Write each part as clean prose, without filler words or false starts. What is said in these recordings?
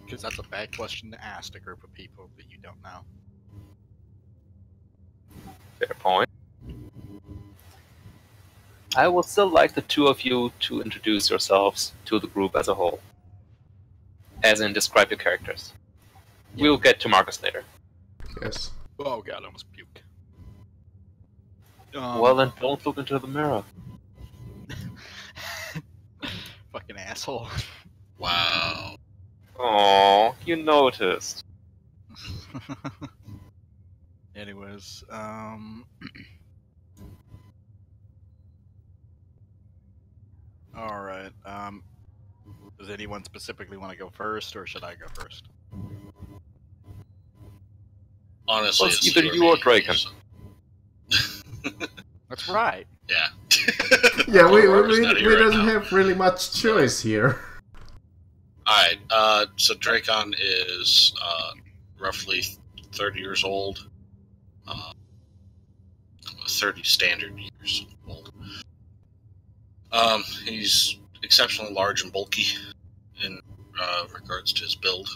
Because that's a bad question to ask a group of people that you don't know. Fair point. I would still like the two of you to introduce yourselves to the group as a whole. As in, describe your characters. Yeah. We'll get to Marcus later. Yes. Oh god, I almost puked. Well then, don't look into the mirror. Fucking asshole. Wow. Oh, you noticed. Anyways, alright, does anyone specifically want to go first, or should I go first? Honestly, Well, it's either you or Draken. So. That's right. Yeah. Yeah, we not here right doesn't now. have really much choice here. Alright, so Dracon is roughly 30 years old. 30 standard years old. He's exceptionally large and bulky in regards to his build.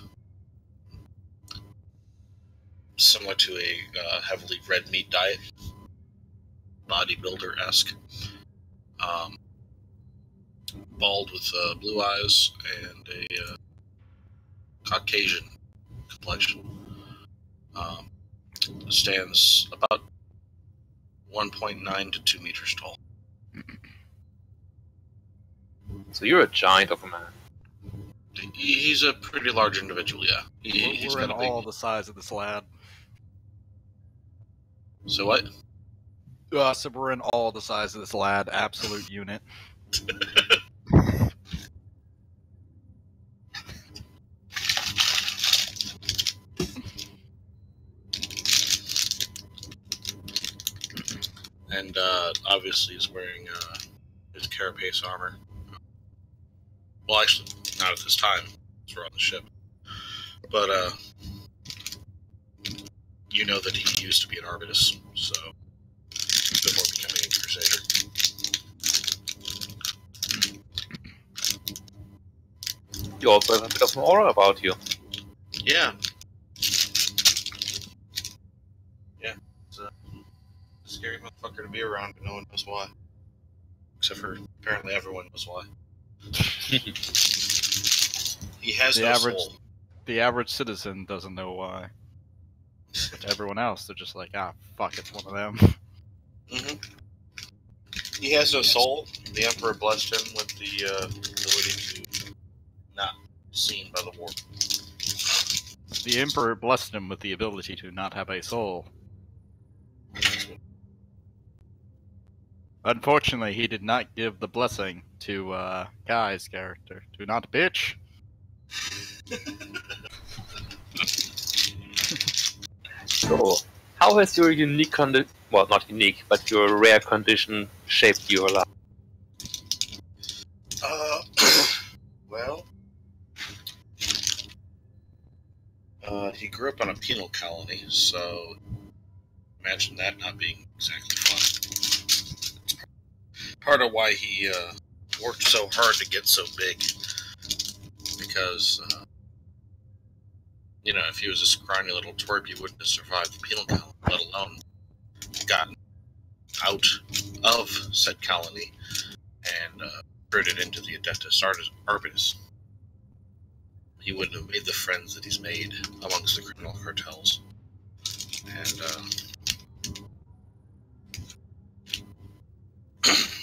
Similar to a heavily red meat diet. Bodybuilder-esque. Bald with blue eyes and a Caucasian complexion. Stands about 1.9 to 2 meters tall. So you're a giant of a man. He's a pretty large individual, yeah. He's We're in got a big... all the size of this lad. So what? So we're in all the size of this lad, absolute unit. And obviously he's wearing his carapace armor. Well, actually, not at this time, because we're on the ship. But you know that he used to be an Arbitus, so before becoming a Crusader. You also have a bit of an aura about you. Yeah. Yeah. It's a scary motherfucker to be around, but no one knows why. Except for, apparently everyone knows why. He has no soul. The average citizen doesn't know why. But everyone else, they're just like, ah, fuck, it's one of them. Mm-hmm. He has no soul. The Emperor blessed him with the ability to not be seen by the warp. The Emperor blessed him with the ability to not have a soul. Unfortunately, he did not give the blessing to Guy's character. Do not bitch. So, how has your unique condition, well, not unique, but your rare condition shaped your life? Well, he grew up on a penal colony, so imagine that not being exactly fun. Part of why he worked so hard to get so big, because you know, if he was a scrawny little twerp, he wouldn't have survived the penal colony, let alone gotten out of said colony and converted into the Adeptus Arbitus. He wouldn't have made the friends that he's made amongst the criminal cartels. And,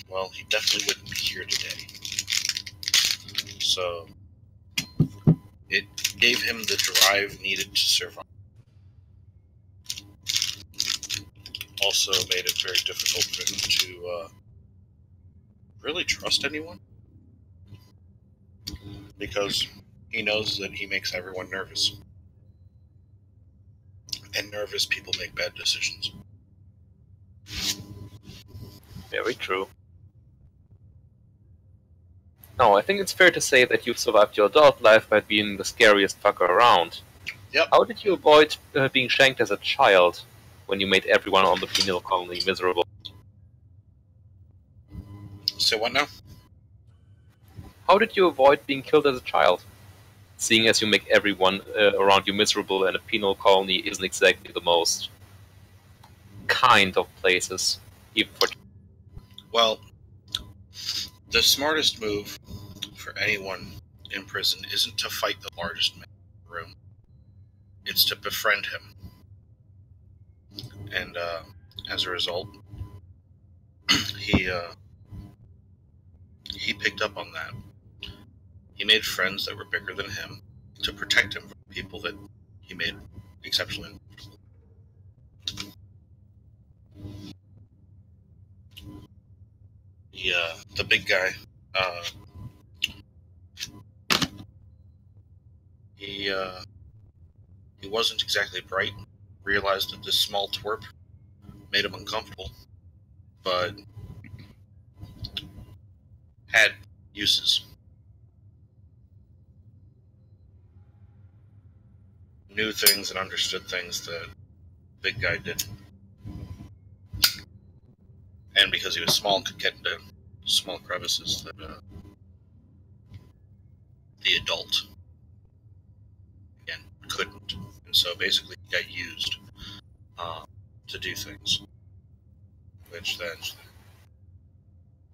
well, he definitely wouldn't be here today. So, it gave him the drive needed to survive. Also made it very difficult for him to really trust anyone. Because he knows that he makes everyone nervous. And nervous people make bad decisions. Very true. No, I think it's fair to say that you've survived your adult life by being the scariest fucker around. Yep. How did you avoid being shanked as a child when you made everyone on the penal colony miserable? So what now? How did you avoid being killed as a child? seeing as you make everyone around you miserable, and a penal colony isn't exactly the most kind of places, even for. Well, the smartest move for anyone in prison isn't to fight the largest man in the room. It's to befriend him. And as a result, he picked up on that. He made friends that were bigger than him to protect him from people that he made exceptionally uncomfortable. The big guy, he wasn't exactly bright. Realized that this small twerp made him uncomfortable, but had uses. Knew things and understood things that big guy didn't. And because he was small and could get into small crevices that the adult, again, couldn't. And so basically he got used to do things. Which then,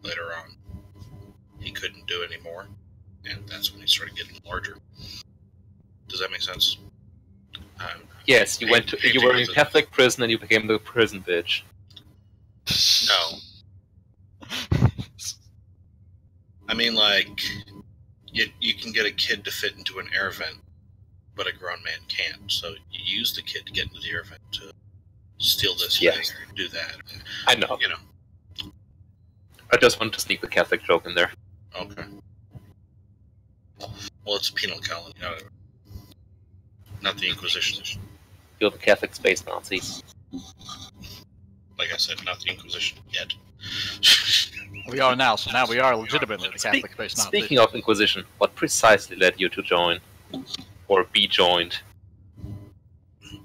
later on, he couldn't do anymore. And that's when he started getting larger. Does that make sense? Yes, you were in Catholic prison and you became the prison bitch. No. I mean, like, you can get a kid to fit into an air vent, but a grown man can't. So you use the kid to get into the air vent to steal this thing or do that. I know. You know. I just wanted to sneak the Catholic joke in there. Okay. Well, it's a penal colony, not the Inquisition. You're the Catholic space Nazis. Like I said, not the Inquisition yet. We are now, so now we are legitimately the Catholic space Nazis. Speaking of Inquisition, what precisely led you to join? Or be joined?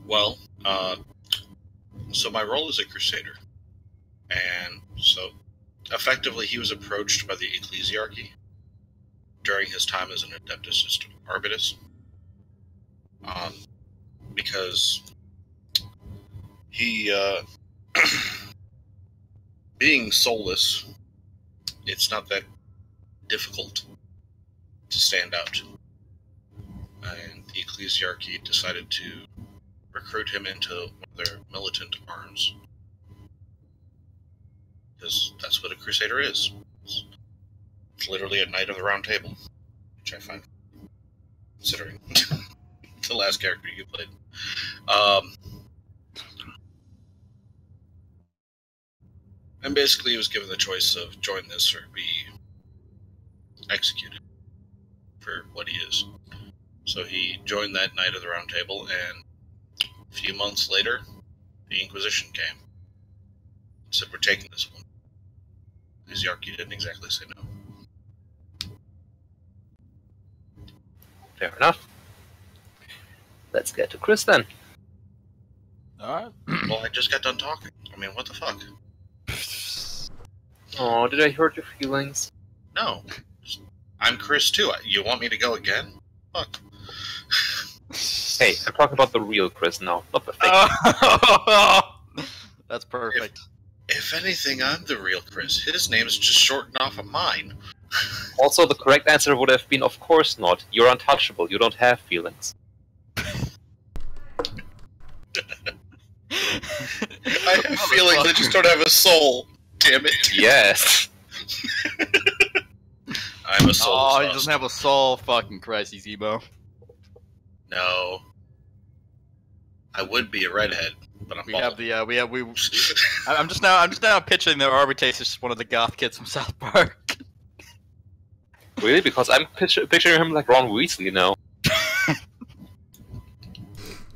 Well, so my role is a crusader. And so, effectively, he was approached by the ecclesiarchy during his time as an adeptus arbitus. Because he, being soulless, it's not that difficult to stand out. And the ecclesiarchy decided to recruit him into one of their militant arms. Because that's what a crusader is. It's literally a knight of the round table, which I find, considering the last character you played. And basically he was given the choice of join this or be executed for what he is. So he joined that Knight of the Round Table, and a few months later, the Inquisition came. Said, we're taking this one. The ecclesiarchy didn't exactly say no. Fair enough. Let's get to Chris then. Alright. Well, I just got done talking. I mean, what the fuck? Oh, did I hurt your feelings? No. I'm Chris too. You want me to go again? Fuck. Hey, I'm talking about the real Chris now, not the fake. That's perfect. If anything, I'm the real Chris. His name is just shortened off of mine. Also, the correct answer would have been, of course not. You're untouchable. You don't have feelings. I have feelings, I just don't have a soul. Damn it. Yes. I'm a soul. Oh, he doesn't have a soul. Fucking Christ, he's emo. No. I would be a redhead, but I'm bald. I'm just now pitching that Arbitrace is just one of the goth kids from South Park. Really? Because I'm picturing him like Ron Weasley now.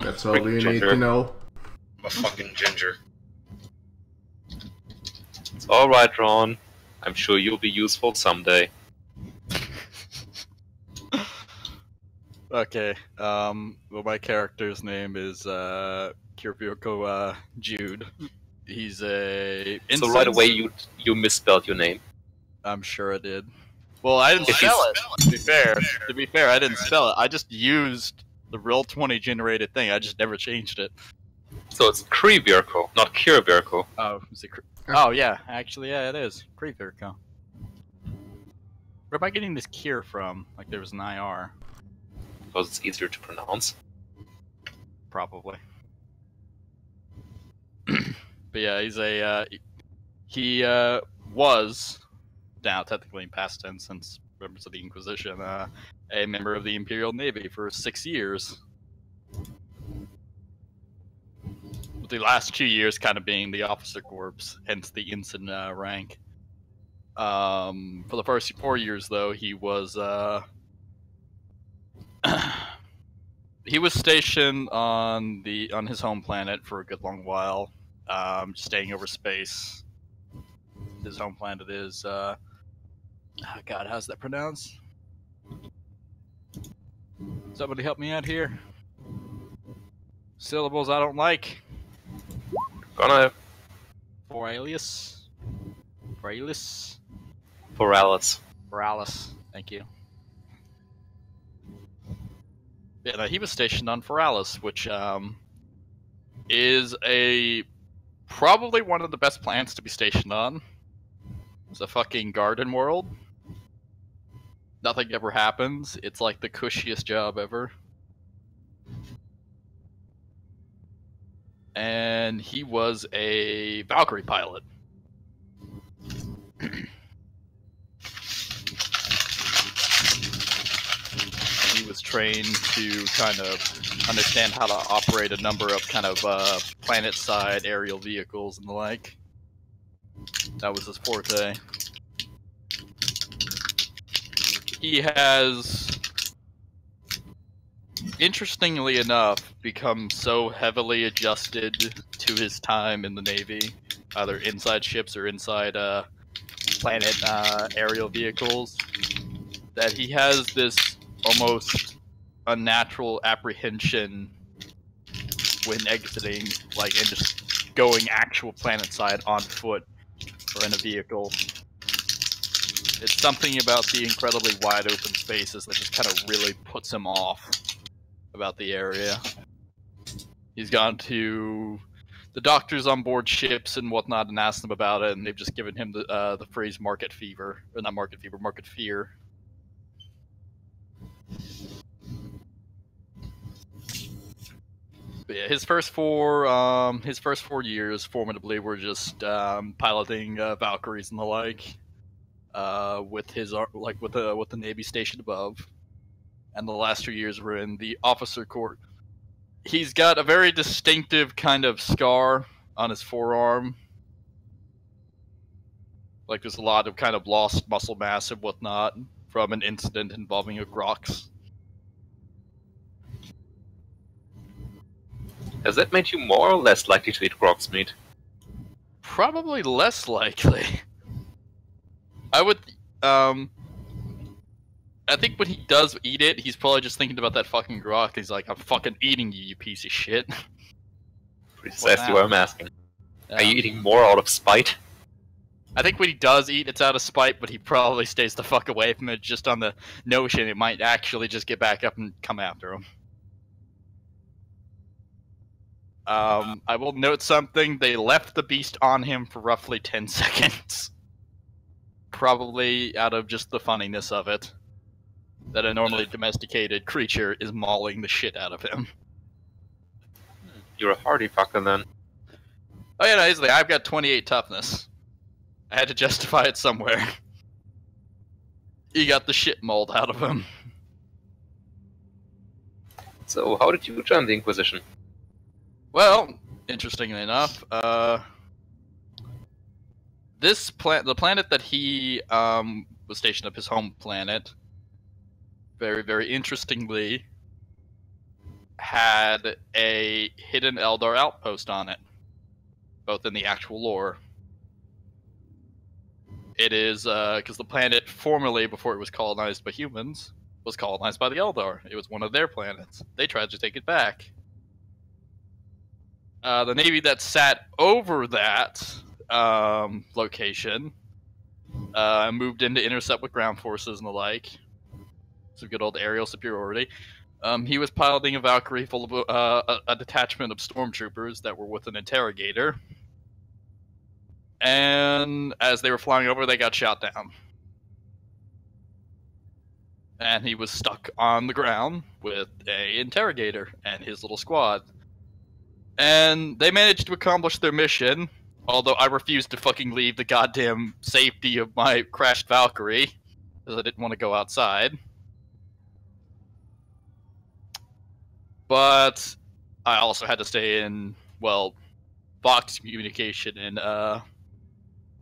That's all you need to know. I'm a fucking ginger. It's alright, Ron. I'm sure you'll be useful someday. Okay, well, my character's name is Kirbyoko Jude. He's a... So right away you misspelled your name. I'm sure I did. Well, I didn't spell it. To be fair, I didn't spell it. I just used the Roll20 generated thing. I just never changed it. So it's Kree-Birko, not Kira-Birko. Oh, is it oh yeah, actually, yeah, it is Kree-Birko. Where am I getting this Kier from? Like there was an IR. Because it's easier to pronounce. Probably. But yeah, he's a he was now technically in past tense since members of the Inquisition, a member of the Imperial Navy for 6 years. With the last 2 years kind of being the officer corps, hence the ensign rank. For the first 4 years, though, he was he was stationed on his home planet for a good long while, staying over space. His home planet is oh God, how's that pronounced? Somebody help me out here. Syllables I don't like. Gonna Borealis. Borealis. Thank you. Yeah, no, he was stationed on Borealis, which is probably one of the best planets to be stationed on. It's a fucking garden world. Nothing ever happens. It's like the cushiest job ever. And he was a Valkyrie pilot. He was trained to kind of understand how to operate a number of kind of planet-side aerial vehicles and the like. That was his forte. He has, interestingly enough, become so heavily adjusted to his time in the Navy, either inside ships or inside planet aerial vehicles, that he has this almost unnatural apprehension when exiting, like, and just going actual planet side on foot or in a vehicle. It's something about the incredibly wide open spaces that just kind of really puts him off about the area. He's gone to the doctors on board ships and whatnot and asked them about it, and they've just given him the phrase market fever. Or not market fever, market fear. But yeah, his first 4 years formidably were just piloting Valkyries and the like, with the Navy station above, and the last 2 years were in the officer court. He's got a very distinctive kind of scar on his forearm, like there's a lot of kind of lost muscle mass and whatnot from an incident involving a Grox. Has that made you more or less likely to eat Grog's meat? Probably less likely. I would, I think when he does eat it, he's probably just thinking about that fucking Grok. He's like, I'm fucking eating you, you piece of shit. Precisely what I'm asking. Are you eating more out of spite? I think when he does eat, it's out of spite, but he probably stays the fuck away from it just on the notion it might actually just get back up and come after him. I will note something. They left the beast on him for roughly 10 seconds. Probably out of just the funniness of it. That a normally domesticated creature is mauling the shit out of him. You're a hardy fucker then. Oh yeah, no, easily. I've got 28 toughness. I had to justify it somewhere. He got the shit mauled out of him. So, how did you join the Inquisition? Well, interestingly enough, the planet that he was stationed up, his home planet, very, very interestingly, had a hidden Eldar outpost on it, both in the actual lore. It is, because the planet formerly, before it was colonized by humans, was colonized by the Eldar. It was one of their planets. They tried to take it back. The Navy that sat over that location moved in to intercept with ground forces and the like. Some good old aerial superiority. He was piloting a Valkyrie full of a detachment of stormtroopers that were with an interrogator. And as they were flying over, they got shot down. And he was stuck on the ground with a interrogator and his little squad. And they managed to accomplish their mission, although I refused to fucking leave the goddamn safety of my crashed Valkyrie, because I didn't want to go outside. But I also had to stay in, well, Vox communication and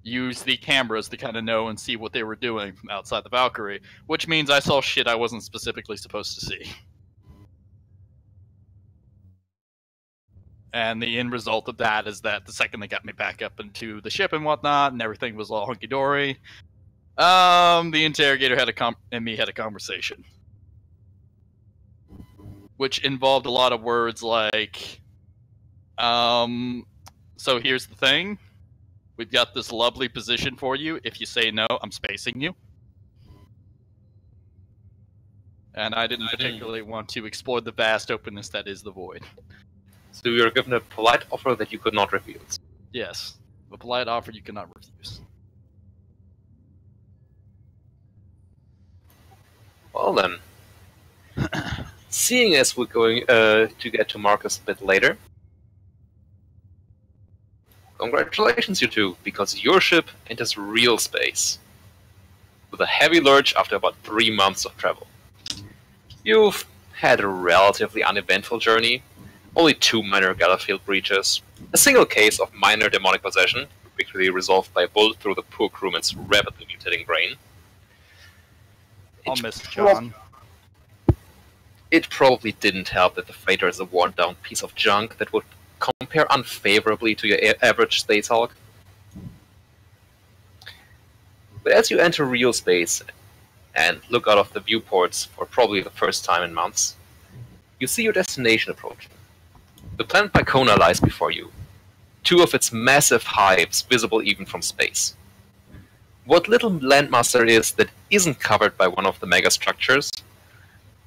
use the cameras to kind of know and see what they were doing from outside the Valkyrie, which means I saw shit I wasn't specifically supposed to see. And the end result of that is that the second they got me back up into the ship and whatnot, and everything was all hunky-dory, the interrogator and me had a conversation. Which involved a lot of words like, so here's the thing. We've got this lovely position for you. If you say no, I'm spacing you. And I didn't particularly want to explore the vast openness that is the void. So you were given a polite offer that you could not refuse. Yes. A polite offer you cannot refuse. Well then. Seeing as we're going to get to Marcus a bit later, congratulations you two, because your ship enters real space. With a heavy lurch after about 3 months of travel. You've had a relatively uneventful journey, only 2 minor Gallowfield breaches, a single case of minor demonic possession, quickly resolved by a bullet through the poor crewman's rapidly mutating brain. I'll miss John. It probably didn't help that the freighter is a worn-down piece of junk that would compare unfavorably to your average Space Hulk. But as you enter real space and look out of the viewports for probably the first time in months, you see your destination approaching. The planet Bicona lies before you, 2 of its massive hives visible even from space. What little landmass there is that isn't covered by one of the megastructures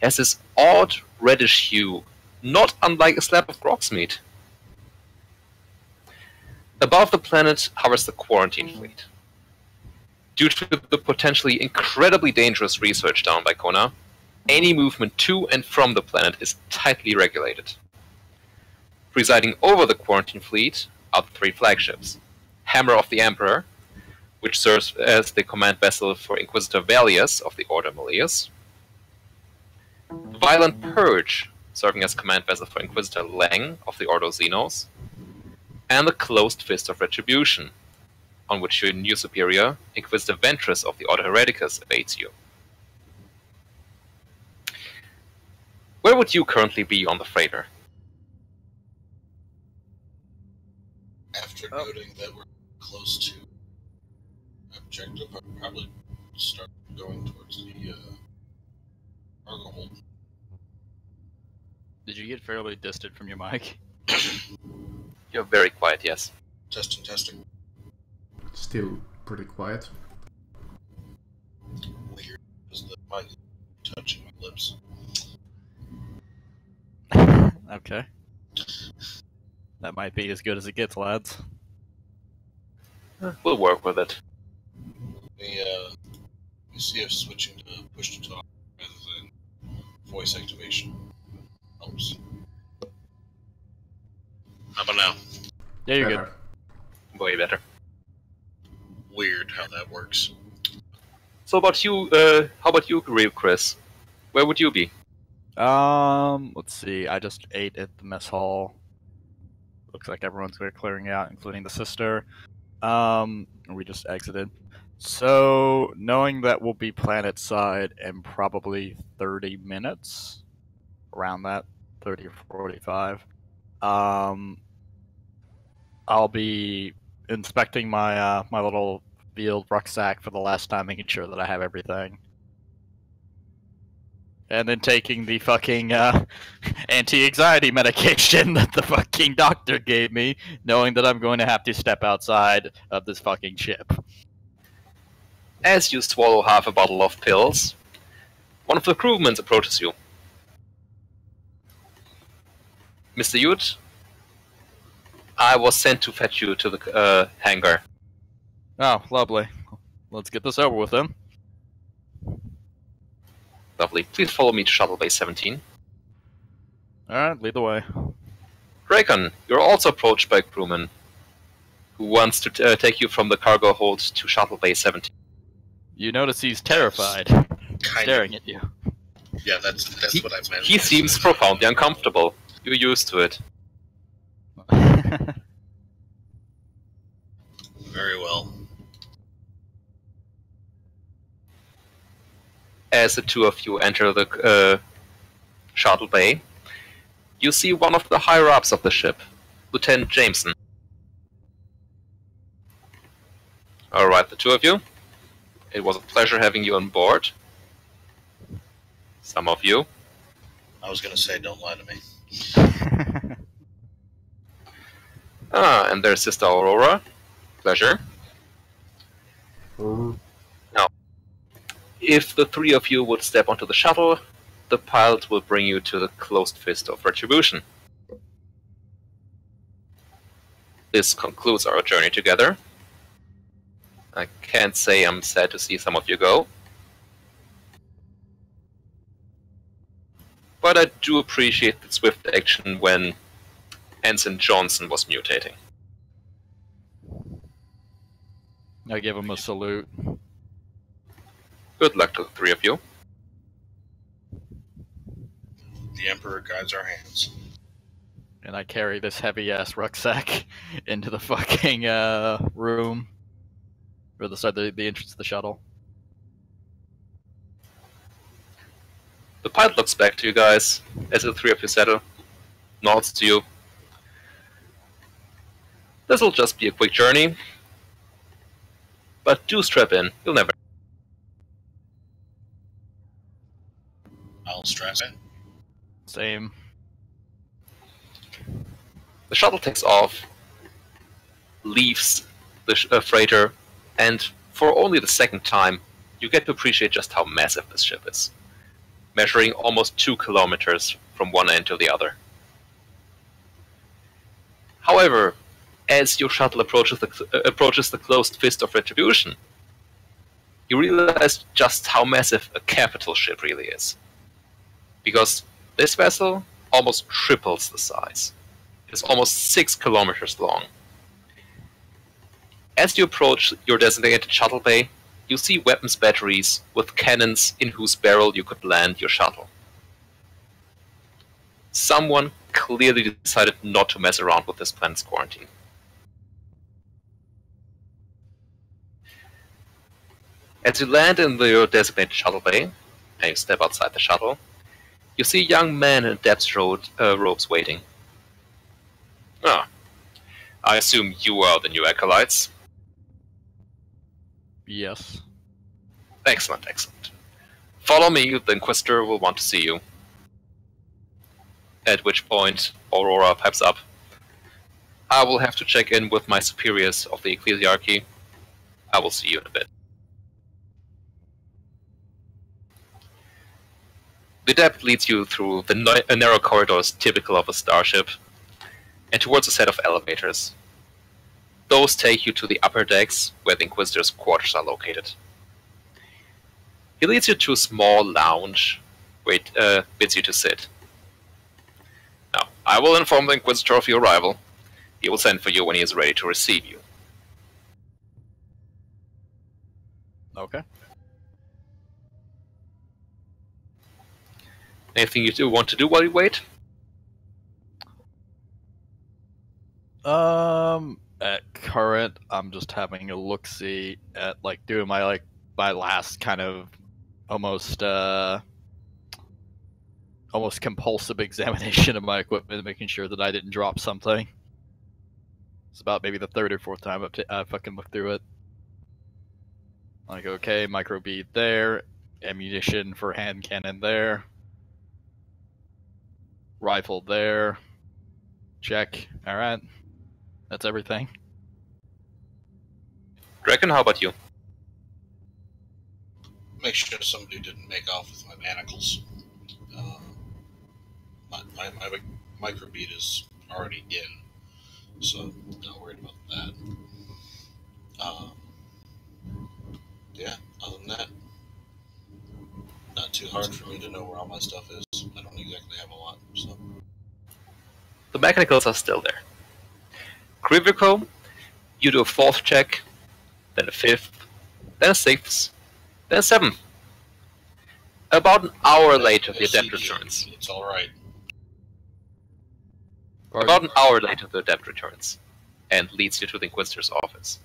has this odd reddish hue, not unlike a slab of grog's meat. Above the planet hovers the quarantine fleet. Due to the potentially incredibly dangerous research down by Kona, any movement to and from the planet is tightly regulated. Presiding over the quarantine fleet are the 3 flagships. Hammer of the Emperor, which serves as the command vessel for Inquisitor Valius of the Order Malleus. Violent Purge, serving as command vessel for Inquisitor Lang of the Ordo Xenos. And the Closed Fist of Retribution, on which your new superior, Inquisitor Ventress of the Order Hereticus, awaits you. Where would you currently be on the freighter? After noting that we're close to objective, I'd probably start going towards the cargo hold. Did you get fairly distant from your mic? You're very quiet, yes. Testing. Still pretty quiet. Weird, because the mic is touching my lips. Okay. That might be as good as it gets, lads. We'll work with it. We see if switching to push to talk rather than voice activation helps. How about now? Yeah, you're Better. Way better. Weird how that works. So about you, how about you, real Chris? Where would you be? Let's see. I just ate at the mess hall. Looks like everyone's clearing out, including the sister. We just exited. So, knowing that we'll be planet side in probably 30 minutes, around that, 30 or 45, I'll be inspecting my my little field rucksack for the last time, making sure that I have everything. And then taking the fucking anti-anxiety medication that the fucking doctor gave me, knowing that I'm going to have to step outside of this fucking ship. As you swallow half a bottle of pills, one of the crewmen approaches you. Mr. Ute, I was sent to fetch you to the hangar. Oh, lovely. Let's get this over with then. Lovely. Please follow me to Shuttle Bay 17. Alright, lead the way. Dracon, you're also approached by a crewman who wants to take you from the cargo hold to Shuttle Bay 17. You notice he's terrified, staring at you. Yeah, that's what I meant. He seems profoundly uncomfortable. You're used to it. Very well. As the two of you enter the shuttle bay, you see one of the higher-ups of the ship, Lieutenant Jameson. Alright, the two of you. It was a pleasure having you on board. Some of you. I was gonna say, don't lie to me. And there's Sister Aurora. Pleasure. Now, if the three of you would step onto the shuttle, the pilot will bring you to the closed fist of retribution. This concludes our journey together. I can't say I'm sad to see some of you go. But I do appreciate the swift action when Ensign Johnson was mutating. I give him a salute. Good luck to the three of you. The Emperor guides our hands. And I carry this heavy-ass rucksack into the fucking room. Or the side of the entrance of the shuttle. The pilot looks back to you guys as the three of you settle, nods to you. This'll just be a quick journey, but do strap in, you'll never... I'll strap in. Same. The shuttle takes off, leaves the freighter, and for only the second time, you get to appreciate just how massive this ship is, measuring almost 2 kilometers from one end to the other. However, as your shuttle approaches the closed fist of retribution, you realize just how massive a capital ship really is. Because this vessel almost triples the size. It's almost 6 kilometers long. As you approach your designated shuttle bay, you see weapons batteries with cannons in whose barrel you could land your shuttle. Someone clearly decided not to mess around with this planet's quarantine. As you land in your designated shuttle bay, and you step outside the shuttle, you see a young man in depth robes waiting. Ah, I assume you are the new acolytes. Yes. Excellent, excellent. Follow me, the Inquisitor will want to see you. At which point, Aurora pipes up. I will have to check in with my superiors of the Ecclesiarchy. I will see you in a bit. The depth leads you through the narrow corridors typical of a starship, and towards a set of elevators. Those take you to the upper decks, where the Inquisitor's quarters are located. He leads you to a small lounge, where it bids you to sit. Now, I will inform the Inquisitor of your arrival. He will send for you when he is ready to receive you. Okay. Anything you do want to do while you wait? At current, I'm just having a look-see at, like, doing my last kind of almost compulsive examination of my equipment, making sure that I didn't drop something. It's about maybe the third or fourth time I fucking looked through it. Like, okay, micro bead there, ammunition for hand cannon there, rifle there, check. Alright, that's everything. Draken, how about you? make sure somebody didn't make off with my manacles. My microbeat is already in, so not worried about that. Yeah, other than that, not too hard for me to know where all my stuff is. I don't exactly have a lot, so. The mechanicals are still there. Crivico, you do a 4th check, then a 5th, then a 6th, then a 7th. About an hour later, the adept returns. It's alright. About an hour later, the adept returns, and leads you to the Inquisitor's office.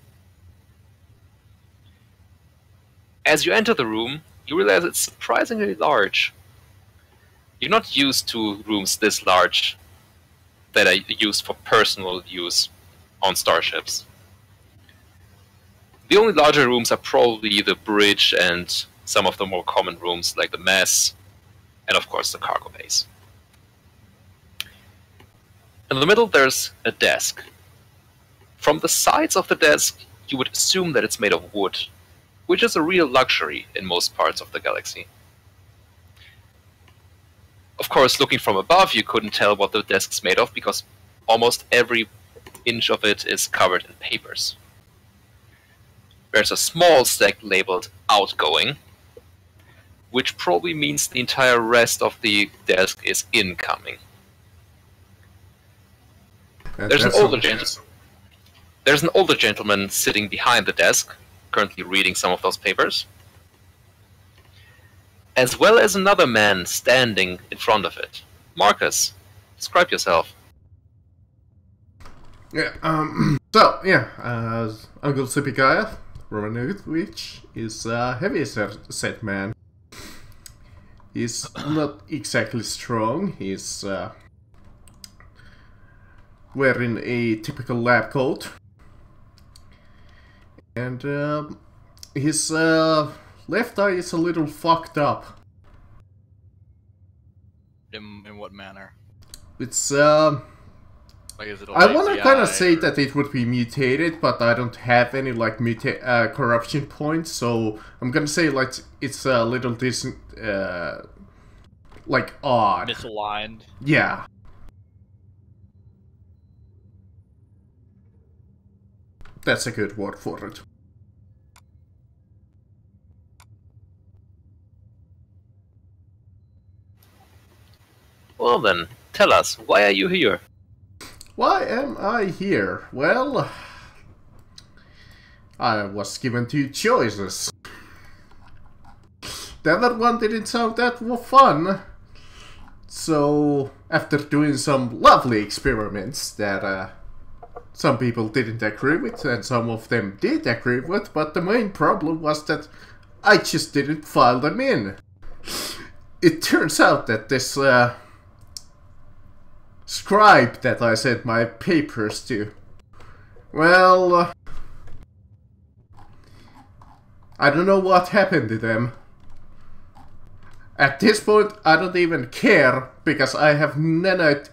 As you enter the room, you realize it's surprisingly large. You're not used to rooms this large that are used for personal use on starships. The only larger rooms are probably the bridge and some of the more common rooms like the mess, and of course the cargo base. In the middle there's a desk. From the sides of the desk, you would assume that it's made of wood, which is a real luxury in most parts of the galaxy. Of course, looking from above, you couldn't tell what the desk's made of because almost every inch of it is covered in papers. There's a small stack labeled outgoing, which probably means the entire rest of the desk is incoming. There's an older gentleman sitting behind the desk, currently reading some of those papers, as well as another man standing in front of it. Marcus, describe yourself. Yeah, so, yeah, Uncle Sipikaya, Romanovich, is a heavy set man. He's not exactly strong, he's wearing a typical lab coat. And his left eye is a little fucked up. In what manner? It's Like, is it a I want to lazy kind of eye, say or- that it would be mutated, but I don't have any like corruption points, so I'm gonna say like it's a little like odd. misaligned. Yeah. That's a good word for it. Well then, tell us, why are you here? Why am I here? Well, I was given 2 choices. The other one didn't sound that fun. So, after doing some lovely experiments that some people didn't agree with and some of them did agree with, but the main problem was that I just didn't file them in. It turns out that this scribe that I sent my papers to, well, I don't know what happened to them. At this point, I don't even care, because I have nanite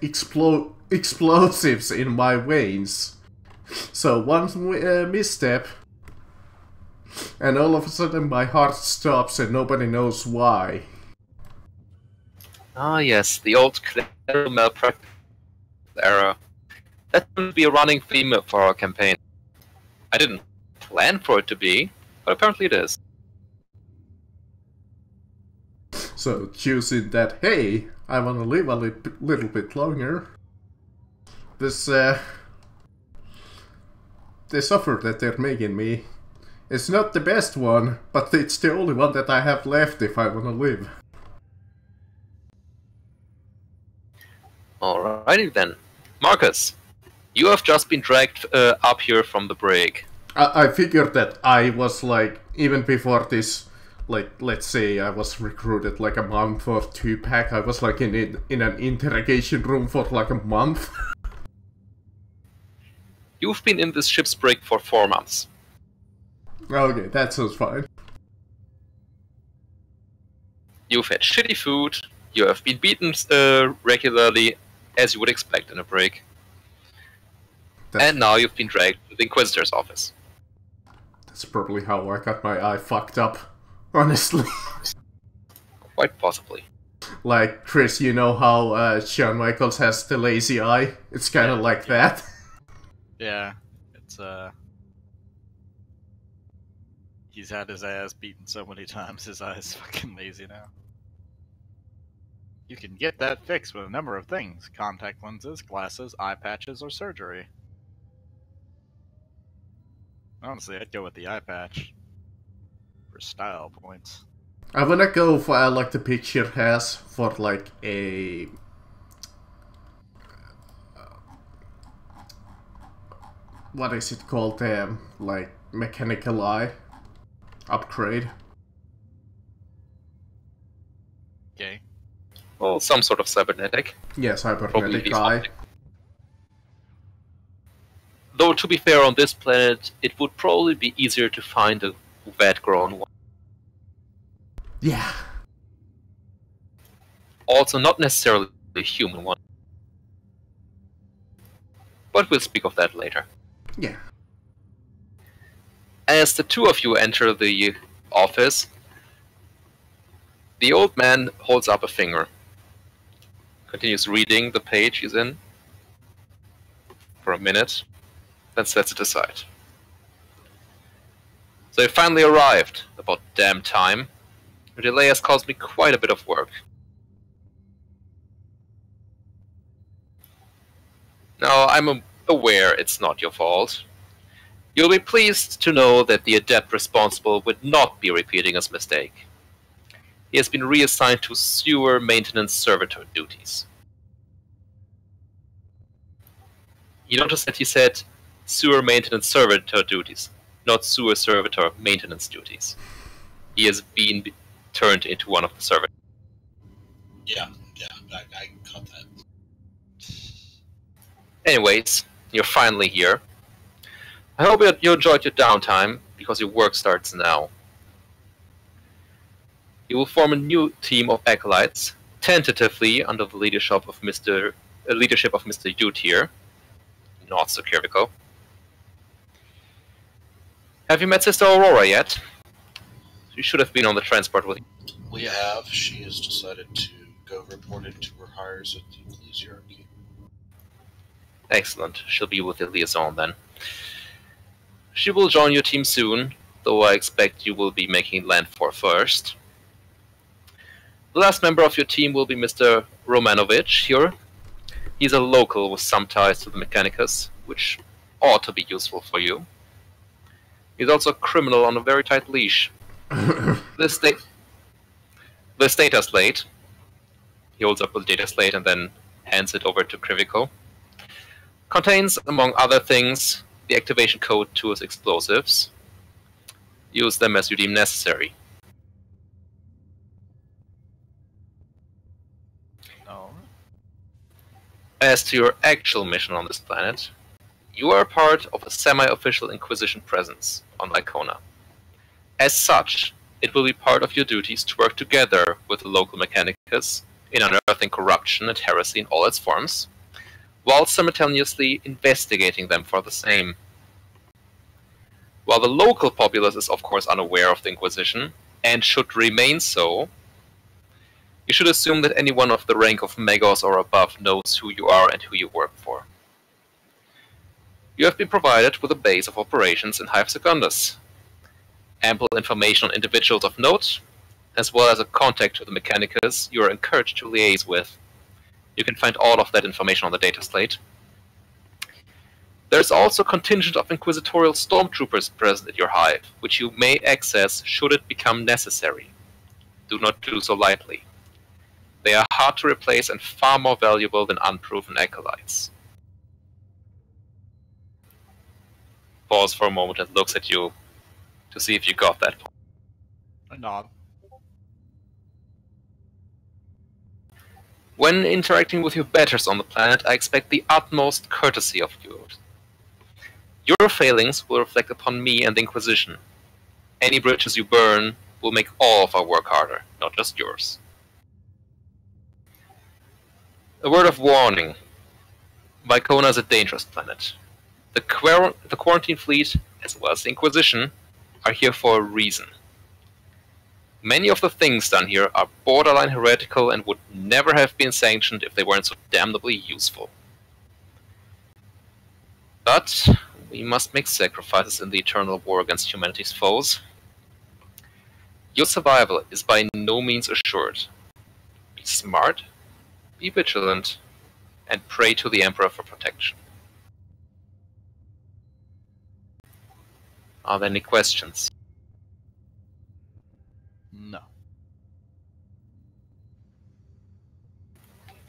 explosives in my veins. So one misstep, and all of a sudden my heart stops and nobody knows why. Ah yes, the old clerical malpractice era. That would be a running theme for our campaign. I didn't plan for it to be, but apparently it is. So choosing that, hey, I wanna live a little bit longer. This offer that they're making me is not the best one, but it's the only one that I have left if I wanna live. Alrighty then. Marcus, you have just been dragged up here from the brig. I figured that I was like, even before this, like, let's say I was recruited like a month or 2 back, I was like in an interrogation room for like a month. You've been in this ship's brig for 4 months. Okay, that sounds fine. You've had shitty food, you have been beaten regularly, as you would expect in a brig. And now you've been dragged to the Inquisitor's office. That's probably how I got my eye fucked up. honestly. Quite possibly. Like, Chris, you know how Shawn Michaels has the lazy eye? It's kind of like that. Yeah, it's he's had his ass beaten so many times, his eye's fucking lazy now. You can get that fixed with a number of things: contact lenses, glasses, eye patches, or surgery. Honestly, I'd go with the eye patch for style points. I wanna go for like the picture has for like a what is it called? Like mechanical eye upgrade. Okay. Well, some sort of cybernetic. Yeah, Probably cybernetic eye. optic. Though, to be fair, on this planet, it would probably be easier to find a vet-grown one. Yeah. Also, not necessarily a human one. But we'll speak of that later. Yeah. As the two of you enter the office, the old man holds up a finger, continues reading the page he's in for a minute, then sets it aside. So you finally arrived. About damn time. The delay has caused me quite a bit of work. Now, I'm aware it's not your fault. You'll be pleased to know that the adept responsible would not be repeating his mistake. He has been reassigned to sewer maintenance servitor duties. You notice that he said sewer maintenance servitor duties, not sewer servitor maintenance duties. He has been turned into one of the servitors. Yeah, I caught that. Anyways, you're finally here. I hope you enjoyed your downtime, because your work starts now. You will form a new team of acolytes, tentatively under the leadership of Mr. Ute here, not so Kiriko. Have you met Sister Aurora yet? She should have been on the transport with you. We have. She has decided to go report into her hires at the Ecclesiarchy. Excellent. She'll be with the liaison then. She will join your team soon, though I expect you will be making landfall first. The last member of your team will be Mr. Romanovich here. He's a local with some ties to the Mechanicus, which ought to be useful for you. He's also a criminal on a very tight leash. This data slate, he holds up the data slate and then hands it over to Kriviko, contains, among other things, the activation code to his explosives. Use them as you deem necessary. No. As to your actual mission on this planet, you are a part of a semi-official Inquisition presence on Lycona. As such, it will be part of your duties to work together with the local Mechanicus in unearthing corruption and heresy in all its forms, while simultaneously investigating them for the same. While the local populace is of course unaware of the Inquisition, and should remain so, you should assume that anyone of the rank of Megos or above knows who you are and who you work for. You have been provided with a base of operations in Hive Secundus, ample information on individuals of note, as well as a contact to the Mechanicus you are encouraged to liaise with. You can find all of that information on the data slate. There is also a contingent of Inquisitorial Stormtroopers present at your hive, which you may access should it become necessary. Do not do so lightly. They are hard to replace and far more valuable than unproven acolytes. Pause for a moment and looks at you to see if you got that point. A nod. When interacting with your betters on the planet, I expect the utmost courtesy of you. Your failings will reflect upon me and the Inquisition. Any bridges you burn will make all of our work harder, not just yours. A word of warning. Vicona is a dangerous planet. The Quarantine Fleet, as well as the Inquisition, are here for a reason. Many of the things done here are borderline heretical and would never have been sanctioned if they weren't so damnably useful. But we must make sacrifices in the eternal war against humanity's foes. Your survival is by no means assured. Be smart, be vigilant, and pray to the Emperor for protection. Are there any questions? No.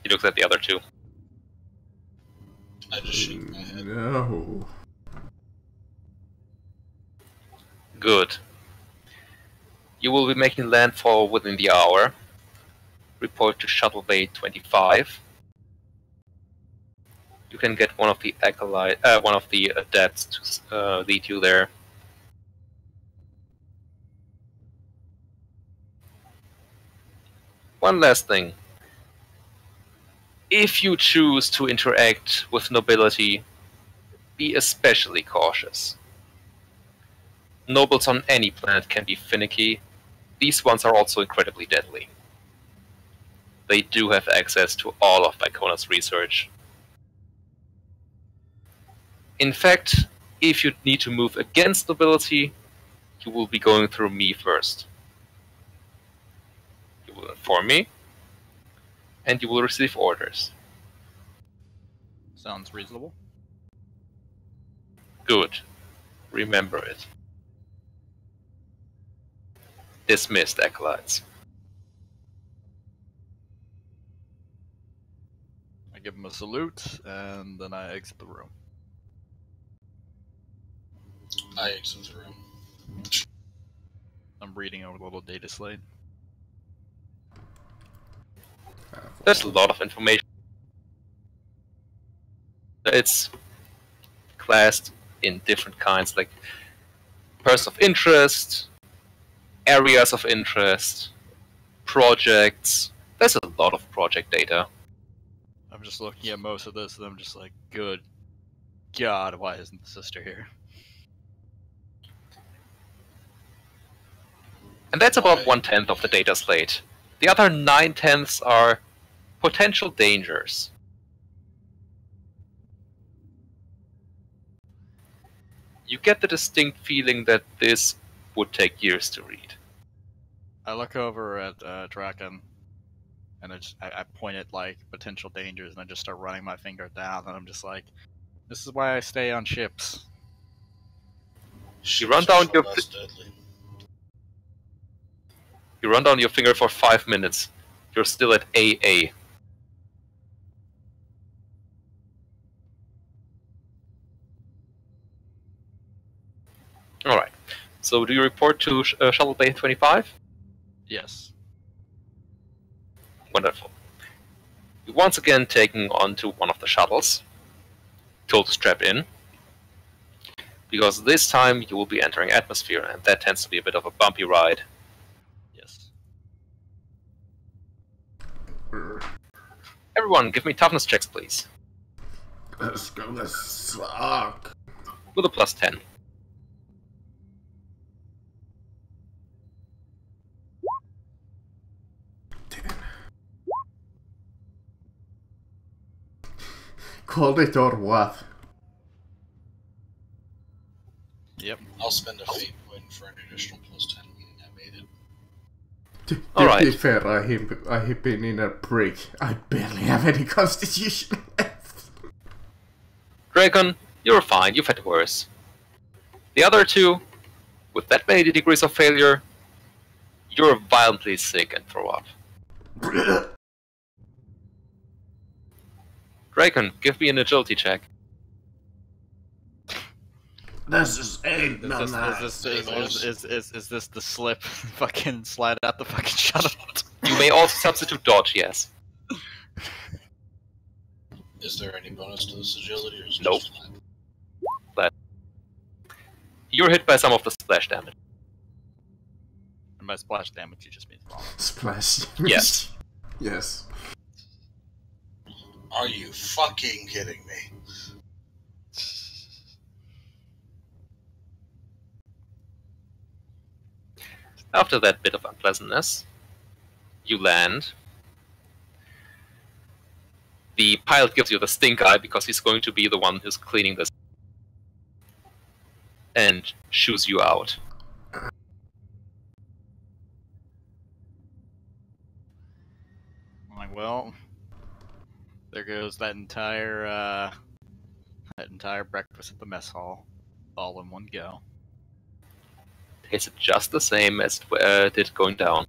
He looks at the other two. I just shake my head. No. Good. You will be making landfall within the hour. Report to Shuttle Bay 25. You can get one of the adepts to lead you there. One last thing. If you choose to interact with nobility, be especially cautious. Nobles on any planet can be finicky. These ones are also incredibly deadly. They do have access to all of Vicona's research. In fact, if you need to move against nobility, you will be going through me first. You will inform me, and you will receive orders. Sounds reasonable. Good. Remember it. Dismissed, acolytes. I give him a salute, and then I exit the room. I exit the room. I'm reading a little data slate. There's a lot of information. It's classed in different kinds, like persons of interest, areas of interest, projects. There's a lot of project data. I'm just looking at most of this, and I'm just like, good God, why isn't the sister here? And that's about 1/10 of the data slate. The other 9/10 are potential dangers. You get the distinct feeling that this would take years to read. I look over at Draken, and I point at like potential dangers, and I just start running my finger down, and I'm just like, this is why I stay on ships. You run down your deadly. You run down your finger for 5 minutes. You're still at AA. Alright. So do you report to Shuttle Bay 25? Yes. Wonderful. You're once again taken onto one of the shuttles. Told to strap in. Because this time you will be entering atmosphere, and that tends to be a bit of a bumpy ride. Yes. Everyone, give me toughness checks, please. That's gonna suck. With a +10. Called it or what? Yep. I'll spend a fate point for an additional +10, meaning I made it. To Alright. be fair, I have been in a break. I barely have any constitution left. Dragon, you're fine, you've had worse. The other two, with that many degrees of failure, you're violently sick and throw up. Dragon, give me an agility check. This is ain't no Is nice. this the slip? Fucking slide out the fucking shuttle. You may also substitute dodge, yes. Is there any bonus to this agility, or is it Nope. just flat? Flat. You're hit by some of the splash damage. And by splash damage, you just mean wrong. Splash. Yes. Yes. Are you fucking kidding me? After that bit of unpleasantness, you land. The pilot gives you the stink eye because he's going to be the one who's cleaning this and shoos you out. I'm like, well, there goes that entire breakfast at the mess hall, all in one go. Tasted just the same as it did going down.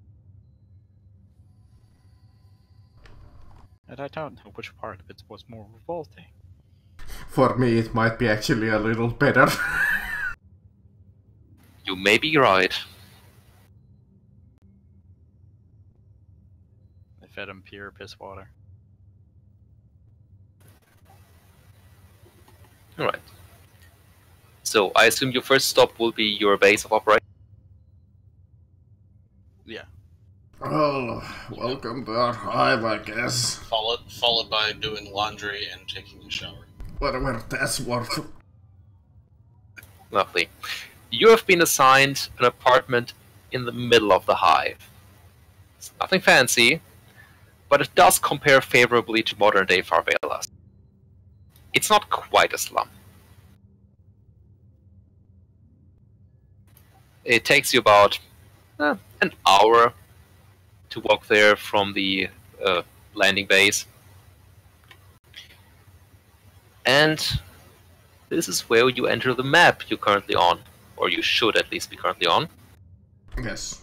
And I don't know which part of it was more revolting. For me, it might be actually a little better. You may be right. I fed him pure piss water. Alright. So, I assume your first stop will be your base of operation? Yeah. Oh, welcome to our hive, I guess. Followed by doing laundry and taking a shower. Whatever that's worth. Lovely. You have been assigned an apartment in the middle of the hive. It's nothing fancy, but it does compare favorably to modern-day favelas. It's not quite a slum. It takes you about an hour to walk there from the landing base. And this is where you enter the map you're currently on, or you should at least be currently on. Yes.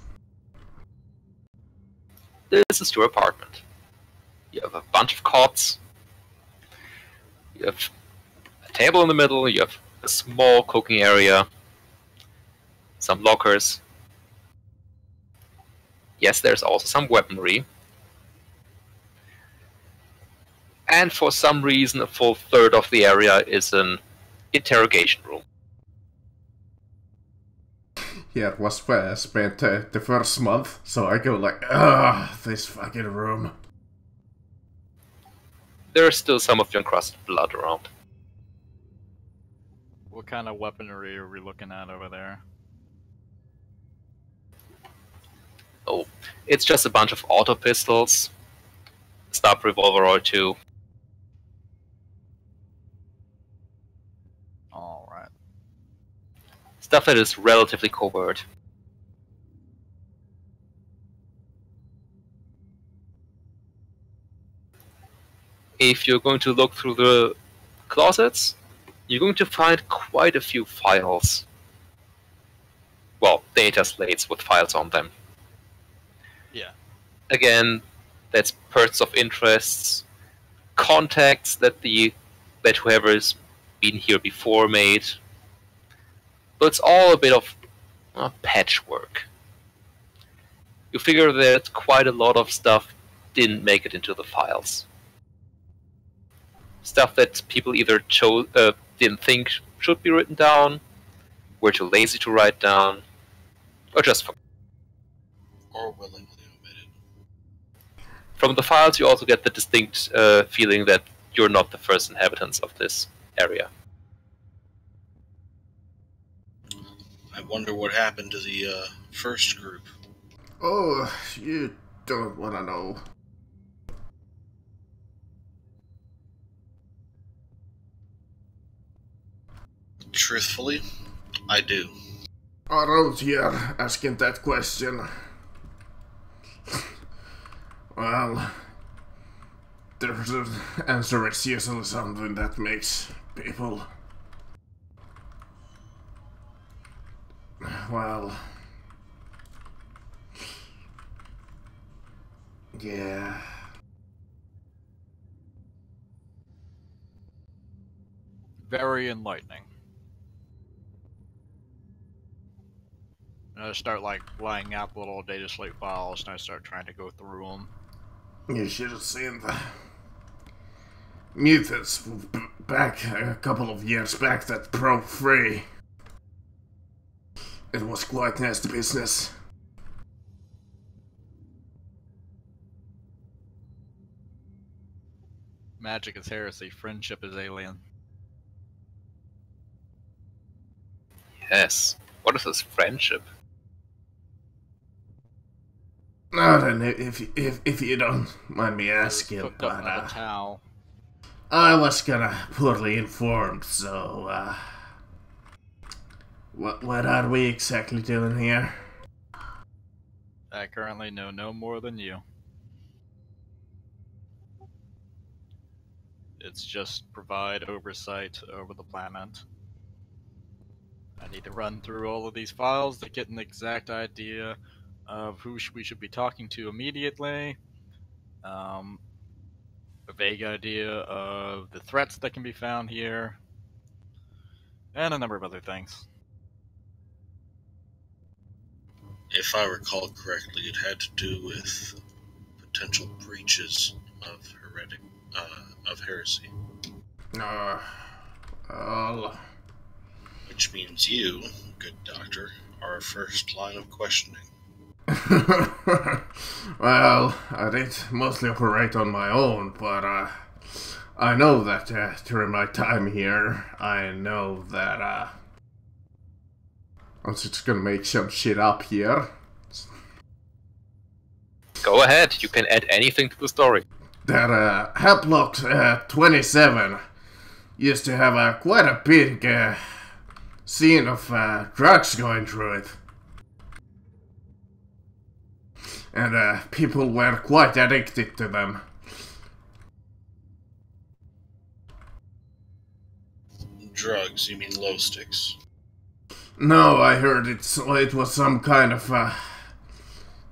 This is your apartment. You have a bunch of cots. You have a table in the middle. You have a small cooking area. Some lockers. Yes, there's also some weaponry. And for some reason, a full third of the area is an interrogation room. Here was where I spent the first month, so I go like, ugh, this fucking room. There's still some of your encrusted blood around. What kind of weaponry are we looking at over there? Oh, it's just a bunch of auto pistols, stub revolver or two. Alright. Stuff that is relatively covert. If you're going to look through the closets, you're going to find quite a few files. Well, data slates with files on them. Yeah. Again, that's perks of interests, contacts that whoever's been here before made. But it's all a bit of patchwork. You figure that quite a lot of stuff didn't make it into the files. Stuff that people either didn't think should be written down, were too lazy to write down, or just forgot. Or willingly omitted. From the files, you also get the distinct feeling that you're not the first inhabitants of this area. I wonder what happened to the first group. Oh, you don't wanna know. Truthfully, I do. Around here, asking that question. Well, the answer is usually something that makes people... Well... Yeah... Very enlightening. And I start like laying out little data slate files, and I start trying to go through them. You should have seen the mutants back a couple of years back that broke free. It was quite nasty business. Magic is heresy, friendship is alien. Yes. What is this friendship? No, then if you don't mind me asking, Hooked up but with a towel. I was kinda poorly informed, so what are we exactly doing here? I currently know no more than you. It's just provide oversight over the planet. I need to run through all of these files to get an exact idea of who we should be talking to immediately. A vague idea of the threats that can be found here, and a number of other things. If I recall correctly, it had to do with potential breaches of heresy. Well, Which means you, good doctor, are our first line of questioning. well, I did mostly operate on my own, but I know that during my time here, I know that I'm just gonna make some shit up here. Go ahead, you can add anything to the story. That Haplock 27 used to have quite a big scene of drugs going through it. And people were quite addicted to them. Drugs, you mean glow sticks? No, I heard it was some kind of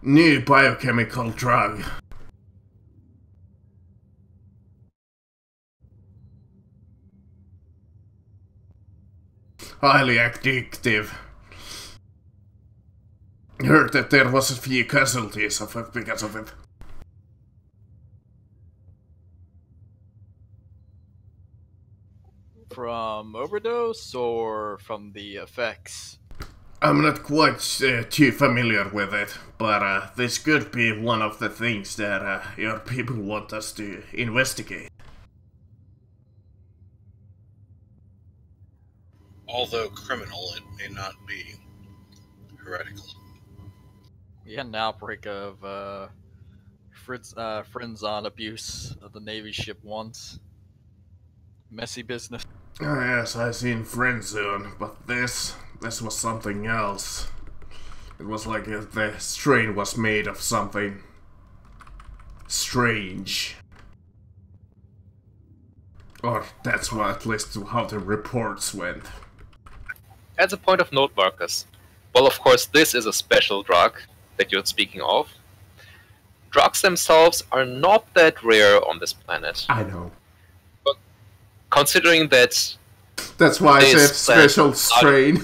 new biochemical drug. Highly addictive. Heard that there was a few casualties of it because of it. From overdose or from the effects? I'm not quite too familiar with it, but this could be one of the things that your people want us to investigate. Although criminal, it may not be heretical. We had an outbreak of friends-on abuse of the Navy ship once. Messy business. Oh yes, I seen Friend Zone, but this was something else. It was like the strain was made of something strange. Or that's what, at least how the reports went. As a point of note, Marcus, well, of course, this is a special drug that you're speaking of. Drugs themselves are not that rare on this planet. I know. But considering that that's why I said special strain.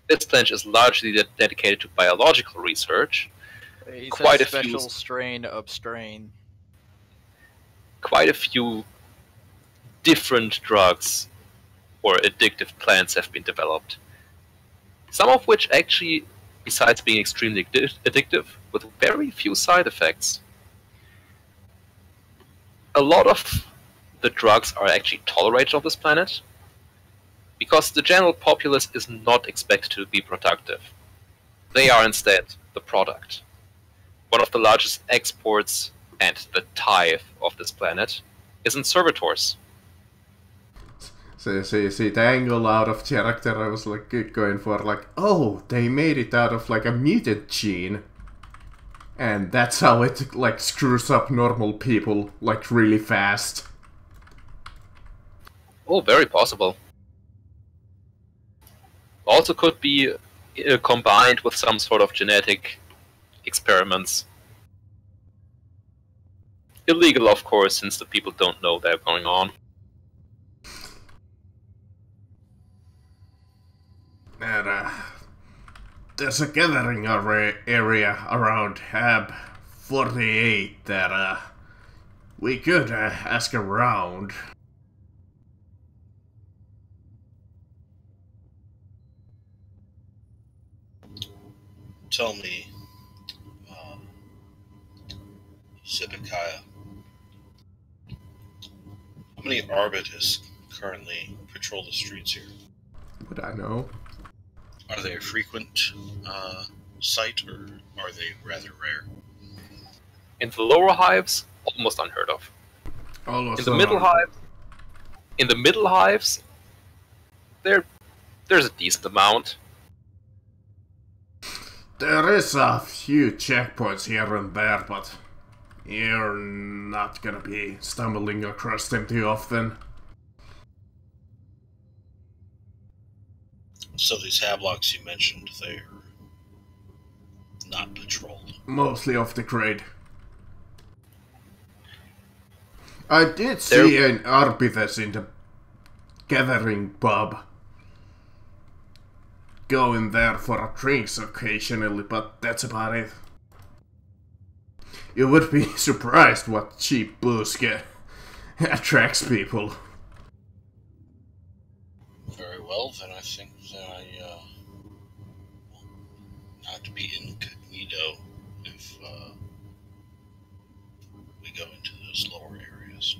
This plant is largely dedicated to biological research. He quite said a few special strain of strain. Quite a few different drugs or addictive plants have been developed. Some of which actually, besides being extremely addictive, with very few side effects. A lot of the drugs are actually tolerated on this planet, because the general populace is not expected to be productive. They are instead the product. One of the largest exports and the tithe of this planet is in servitors. See, the angle out of character I was like going for, like, oh, they made it out of like a mutant gene. And that's how it like screws up normal people like really fast. Oh, very possible. Also could be combined with some sort of genetic experiments. Illegal, of course, since the people don't know they're going on. And there's a gathering area around Hab 48 that we could ask around. Tell me, Zedekiah, how many Arbitus currently patrol the streets here? Would I know? Are they a frequent sight, or are they rather rare? In the lower hives, almost unheard of. Almost In the middle hives, there's a decent amount. There is a few checkpoints here and there, but you're not gonna be stumbling across them too often. So these hablocks you mentioned, they're not patrolled. Mostly off the grid. I did see an Arbites in the gathering pub. Going there for a drinks occasionally, but that's about it. You would be surprised what cheap booze attracts people. Very well, then I think that I have to be incognito if we go into those lower areas.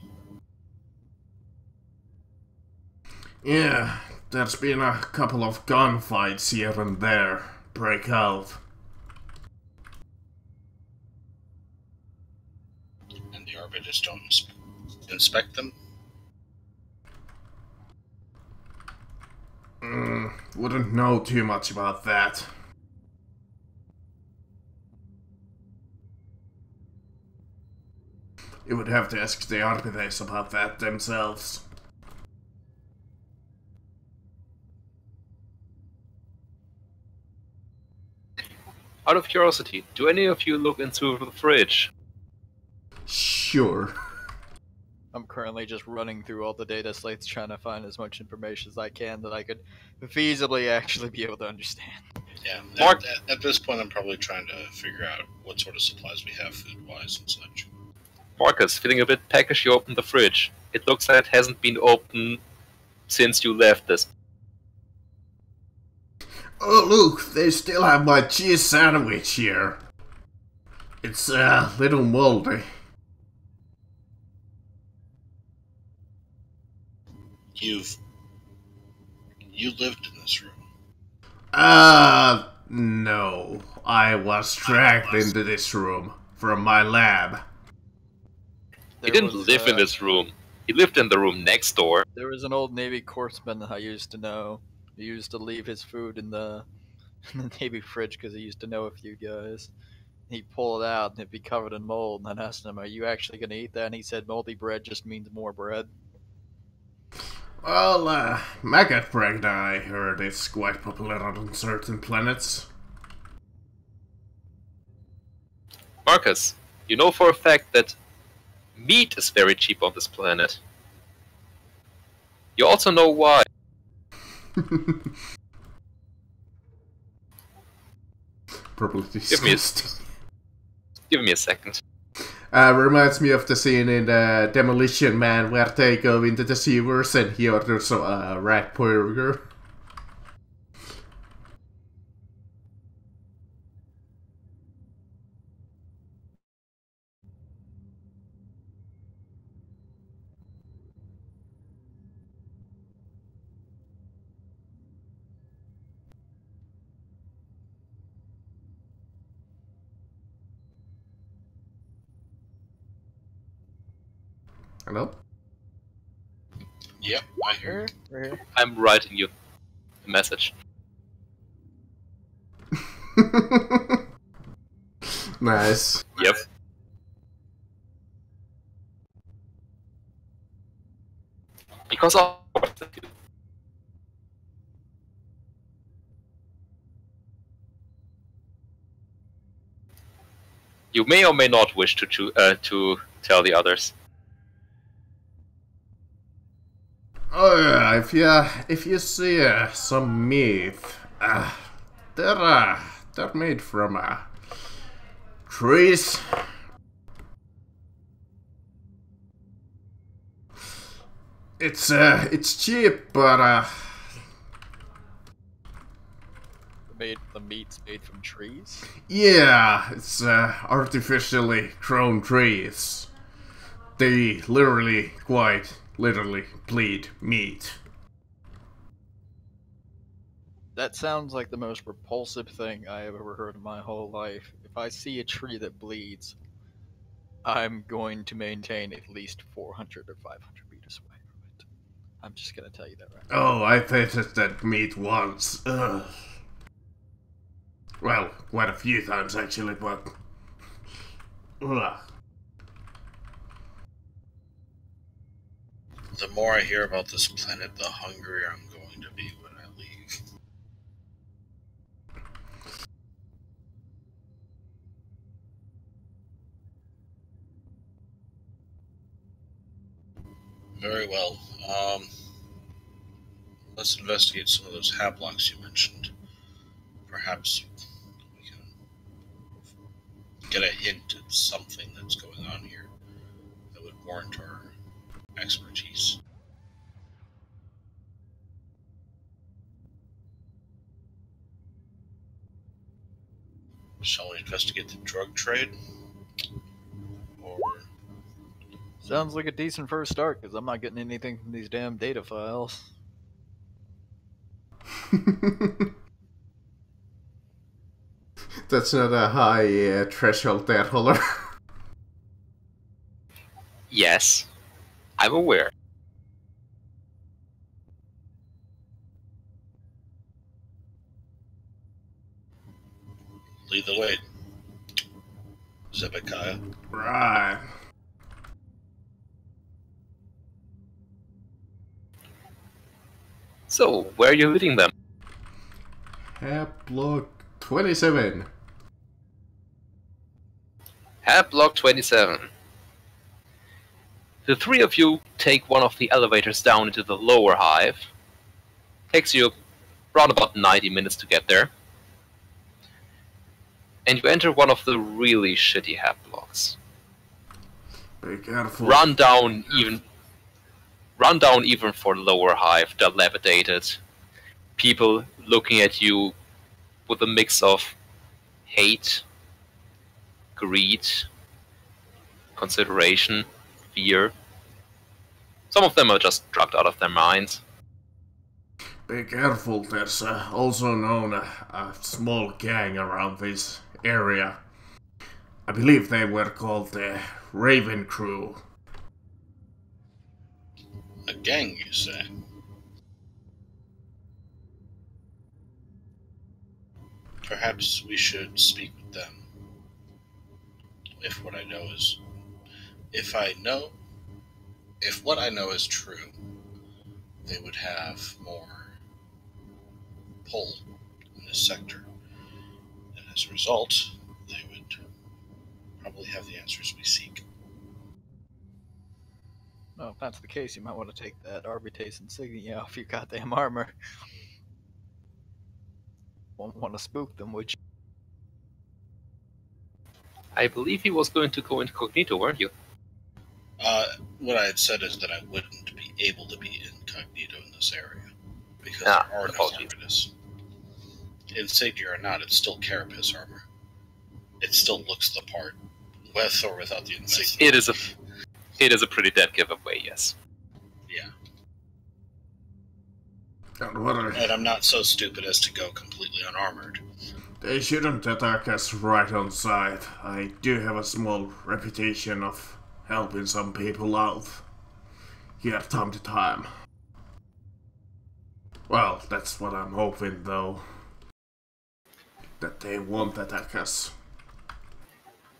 Yeah, there's been a couple of gunfights here and there break out. And the arbiters don't inspect them? Wouldn't know too much about that. You would have to ask the Arbites about that themselves. Out of curiosity, do any of you look into the fridge? Sure. I'm currently just running through all the data slates trying to find as much information as I can that I could feasibly actually be able to understand. Yeah, Mark- at this point I'm probably trying to figure out what sort of supplies we have food-wise and such. Marcus, feeling a bit peckish, you open the fridge. It looks like it hasn't been opened since you left this. Oh look, they still have my cheese sandwich here. It's a little moldy. You lived in this room. No. I was dragged into this room from my lab. He didn't live in this room. He lived in the room next door. There was an old Navy corpsman that I used to know. He used to leave his food in the Navy fridge because he used to know a few guys. He'd pull it out and it'd be covered in mold. And I asked him, "Are you actually going to eat that?" And he said, "Moldy bread just means more bread." Well, maggot bread, I heard, is quite popular on certain planets. Marcus, you know for a fact that meat is very cheap on this planet. You also know why. Probably disgusting. Give me a second. Reminds me of the scene in Demolition Man where they go into the sewers and he orders a rat burger. Hello? Yep, I hear. I'm writing you a message. Nice. Yep. Because of you may or may not wish to tell the others. Oh yeah, if you see some meat, they're made from trees. It's cheap, but The meat's made from trees? yeah, it's artificially grown trees. They literally, quite literally, bleed meat. That sounds like the most repulsive thing I have ever heard in my whole life. If I see a tree that bleeds, I'm going to maintain at least 400 or 500 meters away from it. I'm just gonna tell you that right now. Oh, I tasted that meat once. Ugh. Well, quite a few times actually, but... Ugh. The more I hear about this planet, the hungrier I'm going to be when I leave. Very well. Let's investigate some of those haplocks you mentioned. Perhaps we can get a hint at something that's going on here that would warrant our expertise. Shall we investigate the drug trade? Or Sounds like a decent first start, because I'm not getting anything from these damn data files. That's not a high threshold there, Holler. Yes, I'm aware. lead the way, Zebekiah. Right. So, where are you leading them? Block 27. Block 27. The three of you take one of the elevators down into the lower hive. Takes you around about 90 minutes to get there. And you enter one of the really shitty blocks. Be careful. Run down even for lower hive, dilapidated. People looking at you with a mix of hate, greed, consideration, fear. Some of them are just drugged out of their minds. Be careful, there's also known a small gang around this area. I believe they were called the Raven Crew. A gang, you say? Perhaps we should speak with them. If what I know is... If what I know is true, they would have more pull in this sector. And as a result, they would probably have the answers we seek. Well, if that's the case, you might want to take that Arbitrace insignia off your goddamn armor. Won't want to spook them, would you? I believe he was going to go incognito, weren't you? What I had said is that I wouldn't be able to be incognito in this area. Because there are no carapace. Insignia or not, it's still carapace armor. It still looks the part, with or without the insignia. It is a pretty dead giveaway, yes. Yeah. And I'm not so stupid as to go completely unarmored. they shouldn't attack us right on sight. I do have a small reputation of helping some people out here time to time. Well, that's what I'm hoping, though. That they won't attack us.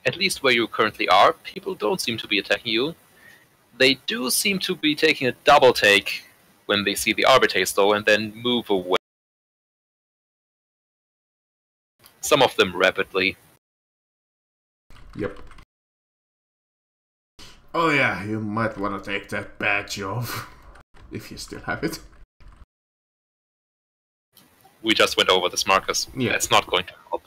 At least where you currently are, people don't seem to be attacking you. They do seem to be taking a double take when they see the Arbitrace, though, and then move away. Some of them rapidly. Yep. Oh yeah, you might want to take that badge off. If you still have it. We just went over this, Marcus. Yeah. It's not going to help.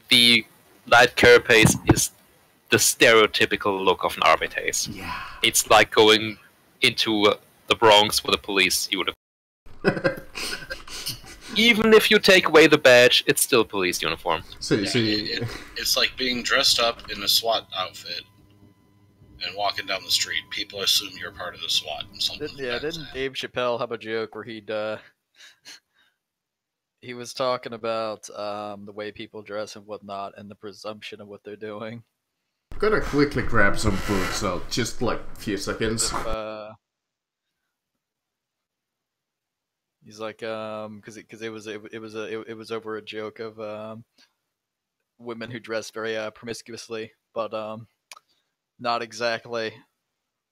The light carapace is the stereotypical look of an Arbitrace. Yeah. It's like going into the Bronx with a police uniform. Even if you take away the badge, it's still police uniform. See. It's like being dressed up in a SWAT outfit and and walking down the street, people assume you're part of the SWAT. And something Didn't Dave Chappelle have a joke where he was talking about the way people dress and whatnot and the presumption of what they're doing? I'm gonna quickly grab some food, so just like a few seconds. He's like, because it was over a joke of women who dress very promiscuously, but not exactly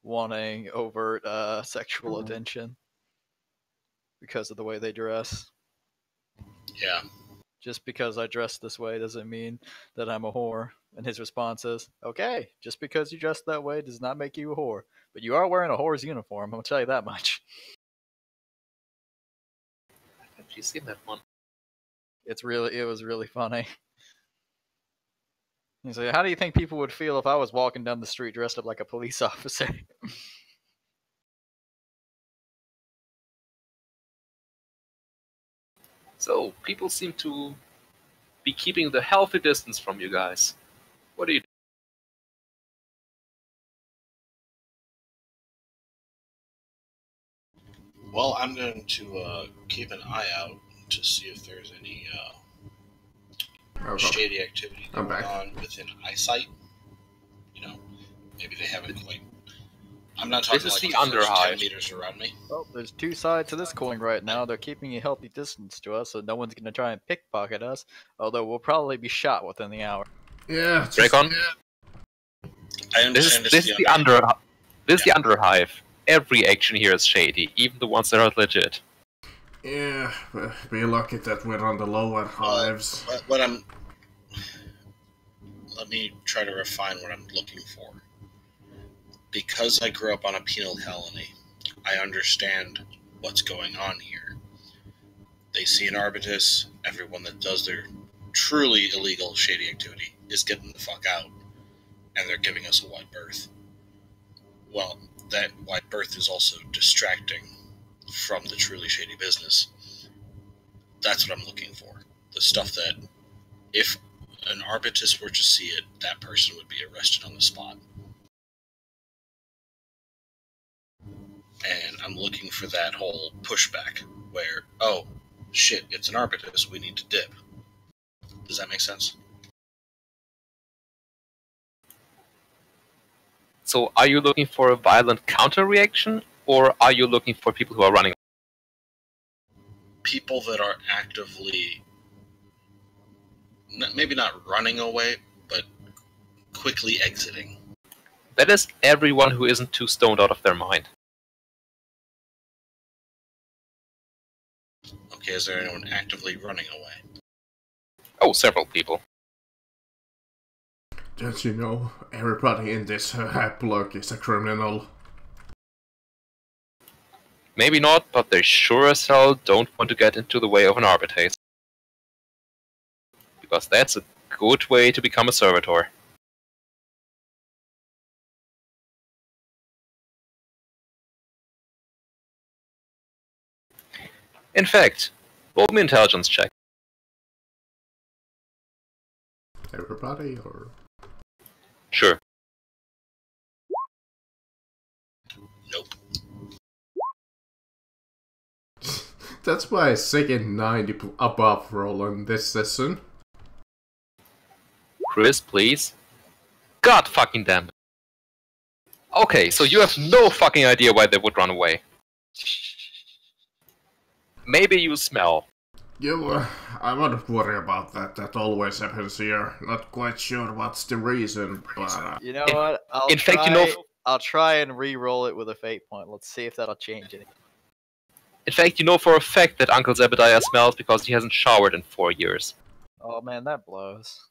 wanting overt sexual attention because of the way they dress. Yeah. Just because I dress this way doesn't mean that I'm a whore. And his response is, okay, just because you dress that way does not make you a whore. But you are wearing a whore's uniform, I'm going to tell you that much. Have you seen that one? It was really funny. He's like, how do you think people would feel if I was walking down the street dressed up like a police officer? So, people seem to be keeping the healthy distance from you guys. What do you do? Well, I'm going to keep an eye out to see if there's any shady activity going on within eyesight. You know, maybe they haven't quite. I'm not talking This is like the underhive. 10 meters around me. Well, there's two sides to this coin right now. They're keeping a healthy distance to us, so no one's going to try and pickpocket us, although we'll probably be shot within the hour. Yeah, Dracon? I understand This is the underhive. Every action here is shady, even the ones that are legit. yeah, be lucky that we're on the lower hives. What I'm. Let me try to refine what I'm looking for. Because I grew up on a penal colony, I understand what's going on here. They see an arbitrus, everyone that does their truly illegal, shady activity is getting the fuck out, and they're giving us a wide berth. Well, that wide berth is also distracting from the truly shady business. That's what I'm looking for. The stuff that, if an arbitrus were to see it, that person would be arrested on the spot. And I'm looking for that whole pushback where, oh, shit, it's an arbitrus, we need to dip. Does that make sense? So, are you looking for a violent counter-reaction, or are you looking for people who are running? People that are actively, maybe not running away, but quickly exiting. That is everyone who isn't too stoned out of their mind. Okay, is there anyone actively running away? Oh, several people. Don't you know, everybody in this block is a criminal. Maybe not, but they sure as hell don't want to get into the way of an arbitrate. Because that's a good way to become a servitor. In fact, roll me intelligence check. Everybody, or? Sure. Nope. That's my second 90 above roll on this session. Chris, please. God fucking damn it. Okay, so you have no fucking idea why they would run away. Maybe you smell. I wouldn't worry about that. That always happens here. Not quite sure what's the reason, but... You know what? I'll try and re-roll it with a fate point. Let's see if that'll change anything. In fact, you know for a fact that Uncle Zebediah smells because he hasn't showered in 4 years. Oh man, that blows.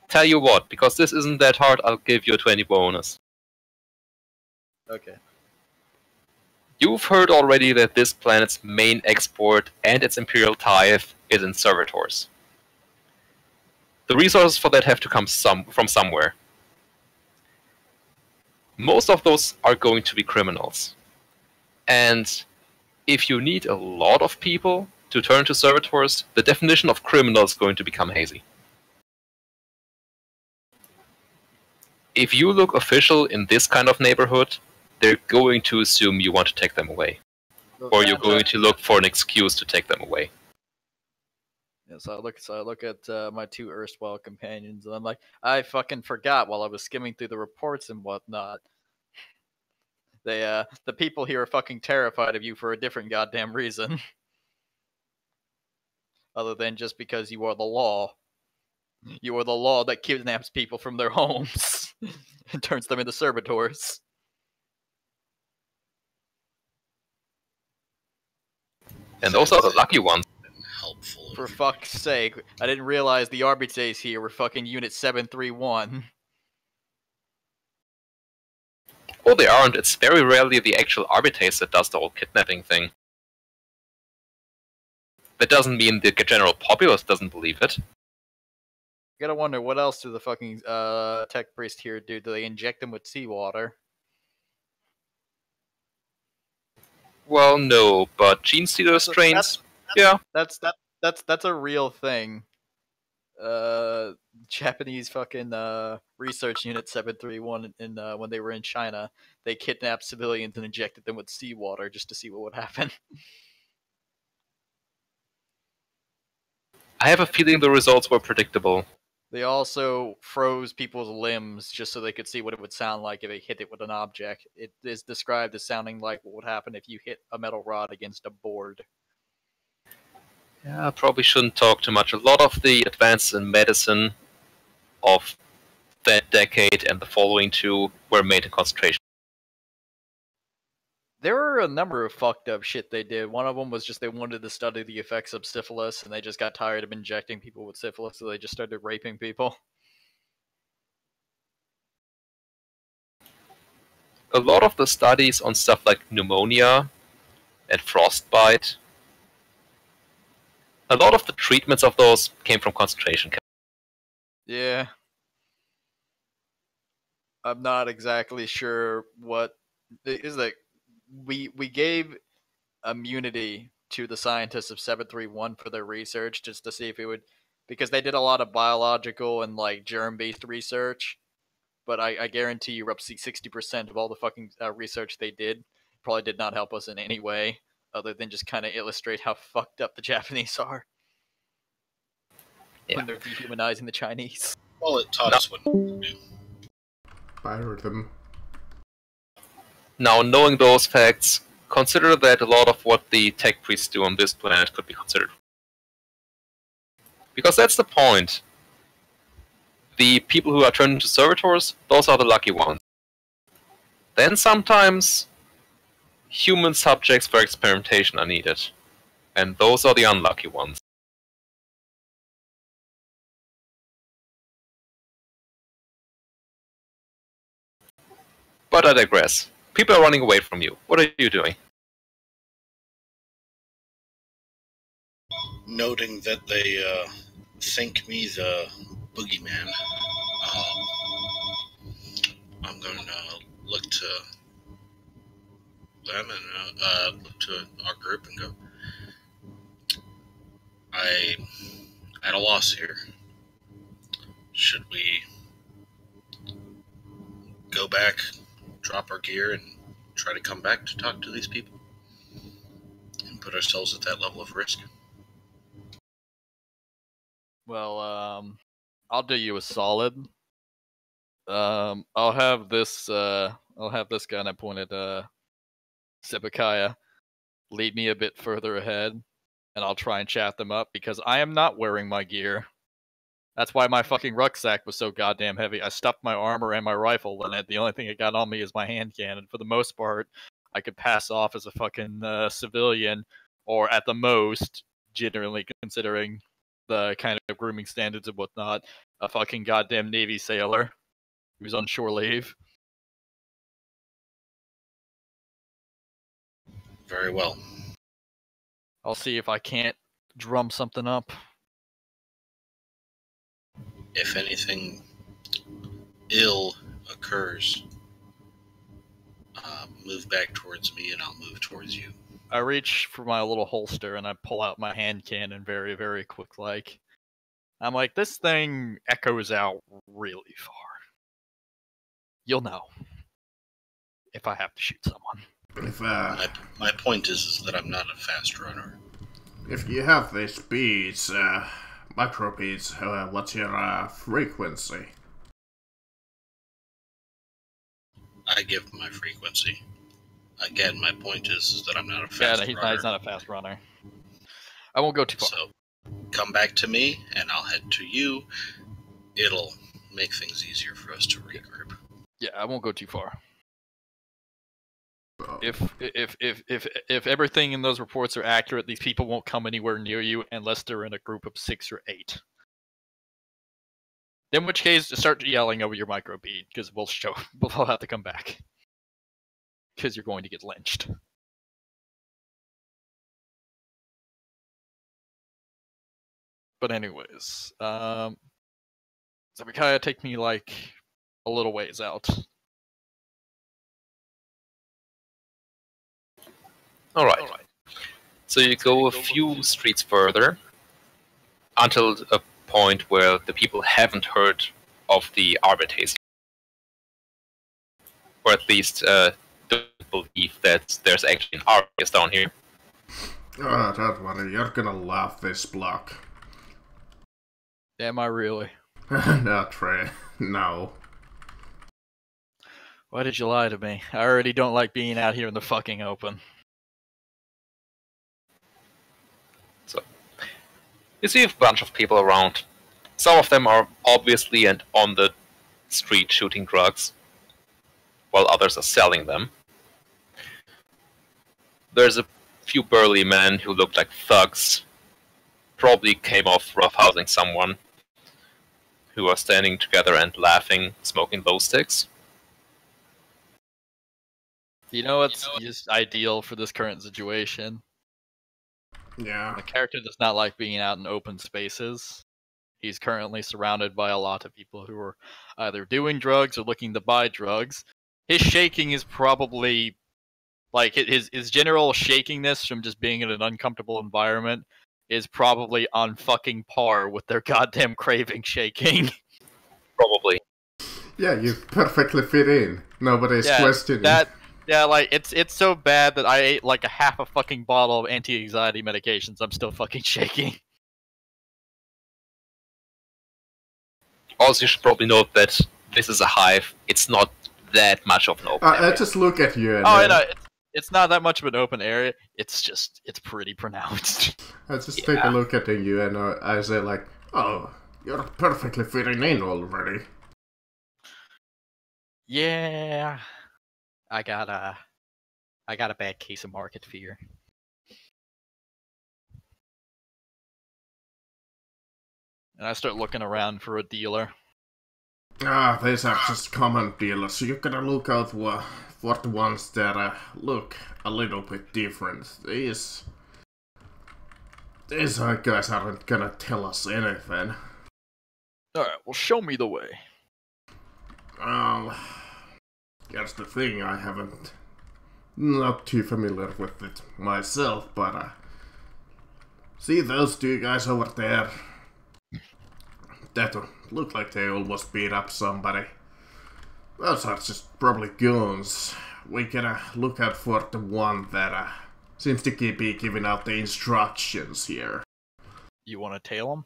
Tell you what, because this isn't that hard, I'll give you a 20 bonus. Okay. You've heard already that this planet's main export and its imperial tithe is in servitors. The resources for that have to come from somewhere. Most of those are going to be criminals. And if you need a lot of people to turn to servitors, the definition of criminal is going to become hazy. if you look official in this kind of neighborhood, they're going to assume you want to take them away. Or you're going to look for an excuse to take them away. Yeah, so I look at my two erstwhile companions, and I'm like, I fucking forgot while I was skimming through the reports and whatnot. The people here are fucking terrified of you for a different goddamn reason. Other than just because you are the law. You are the law that kidnaps people from their homes and turns them into servitors. And those are the lucky ones. Helpful. For fuck's sake, I didn't realize the arbitrates here were fucking Unit 731. Well, they aren't. It's very rarely the actual arbitrates that does the whole kidnapping thing. That doesn't mean the general populace doesn't believe it. I gotta wonder, what else do the fucking tech priest here do? Do they inject them with seawater? Well, no, but gene stealer strains, yeah. That's a real thing. Japanese fucking research unit 731 in when they were in China, they kidnapped civilians and injected them with seawater just to see what would happen. I have a feeling the results were predictable. They also froze people's limbs just so they could see what it would sound like if they hit it with an object. It is described as sounding like what would happen if you hit a metal rod against a board. Yeah, I probably shouldn't talk too much. A lot of the advances in medicine of that decade and the following two were made in concentration. There were a number of fucked up shit they did. One of them was just they wanted to study the effects of syphilis, and they just got tired of injecting people with syphilis, so they just started raping people. A lot of the studies on stuff like pneumonia and frostbite, a lot of the treatments of those came from concentration camps. Yeah. I'm not exactly sure what is like. We gave immunity to the scientists of 731 for their research just to see if it would, because they did a lot of biological and like germ-based research. But I guarantee you, up to 60% of all the fucking research they did probably did not help us in any way, other than just kind of illustrate how fucked up the Japanese are when they're dehumanizing the Chinese. Well, it taught us what to do. Pirate them. Now, knowing those facts, consider that a lot of what the tech priests do on this planet could be considered. Because that's the point. The people who are turned into servitors, those are the lucky ones. Then sometimes human subjects for experimentation are needed. And those are the unlucky ones. But I digress. People are running away from you. What are you doing? Noting that they think me the boogeyman, I'm going to look to them and look to our group and go, I'm at a loss here. Should we go back, drop our gear, and try to come back to talk to these people and put ourselves at that level of risk? Well, I'll do you a solid. I'll have this guy, and I pointed Sebekaya, lead me a bit further ahead, and I'll try and chat them up, because I am not wearing my gear. That's why my fucking rucksack was so goddamn heavy. I stuffed my armor and my rifle in it. The only thing I got on me is my hand cannon. For the most part, I could pass off as a fucking civilian, or at the most, generally considering the kind of grooming standards and whatnot, a fucking goddamn Navy sailor who's on shore leave. Very well. I'll see if I can't drum something up. If anything ill occurs, move back towards me and I'll move towards you. I reach for my little holster and I pull out my hand cannon very, very quick like. I'm like, this thing echoes out really far. you'll know if I have to shoot someone. If My point is that I'm not a fast runner. if you have these beats, micro beats, what's your frequency? I give my frequency. Again, my point is that I'm not a fast Yeah, runner. he's not a fast runner. I won't go too far. So, come back to me, and I'll head to you. It'll make things easier for us to regroup. Yeah, I won't go too far. Oh. If everything in those reports are accurate, these people won't come anywhere near you unless they're in a group of 6 or 8. In which case, start yelling over your microbeat, because we'll have to come back. Because you're going to get lynched. But anyways, Zabakaya, take me like a little ways out. Alright. So you go a few streets further until a point where the people haven't heard of the Arbitrator. Or at least don't believe that there's actually an Arbitrator down here. Oh, don't worry, you're gonna love this block. Am I really? Not really. No. Why did you lie to me? I already don't like being out here in the fucking open. So, you see a bunch of people around. Some of them are obviously and on the street shooting drugs, while others are selling them. There's a few burly men who look like thugs. Probably came off roughhousing someone, who are standing together and laughing, smoking glow sticks. You know what's just ideal for this current situation? Yeah. The character does not like being out in open spaces. He's currently surrounded by a lot of people who are either doing drugs or looking to buy drugs. His shaking is probably like his general shakiness from just being in an uncomfortable environment is probably on fucking par with their goddamn craving shaking. Probably. Yeah, you perfectly fit in. Nobody's questioning. Yeah, like it's so bad that I ate like a half a fucking bottle of anti-anxiety medications. I'm still fucking shaking. Also, you should probably note that this is a hive. It's not that much of an open area. I just look at you and... It's not that much of an open area. It's pretty pronounced. I just take a look at you and I say like, oh, you're perfectly fitting in already. Yeah, I got a bad case of market fear. And I start looking around for a dealer. Ah, these are just common dealers, so you gotta look out for the ones that look a little bit different. These guys aren't gonna tell us anything. Alright, well show me the way. Here's the thing, I haven't... Not too familiar with it myself, but see those 2 guys over there? That look like they almost beat up somebody. Those are just probably goons. We gotta look out for the one that seems to be giving out the instructions here. You wanna tail him?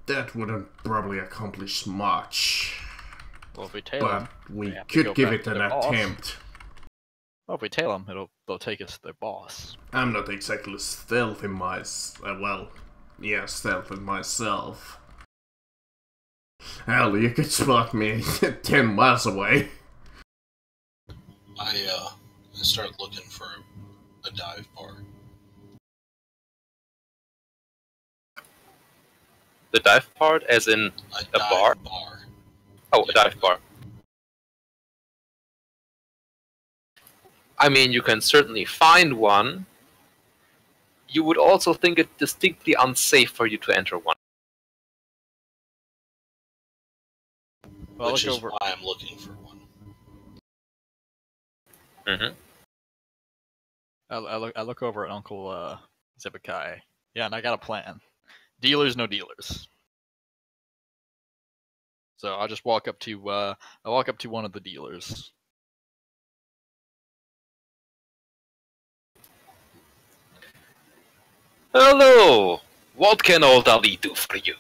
That wouldn't probably accomplish much. Well, if we tail him, but we could give it an attempt. Well, if we tail him, they'll take us to their boss. I'm not exactly stealthy stealthy myself. Hell, you could spot me 10 miles away. I start looking for a dive bar. The dive part, as in a bar? Oh, a dive bar. I mean, you can certainly find one. You would also think it distinctly unsafe for you to enter one. Well, Which is why I'm looking for one. Mm-hmm. I look over at Uncle Zebekai. Yeah, and I got a plan. Dealers, no dealers. So I just walk up to one of the dealers. Hello! What can old Ali do for you?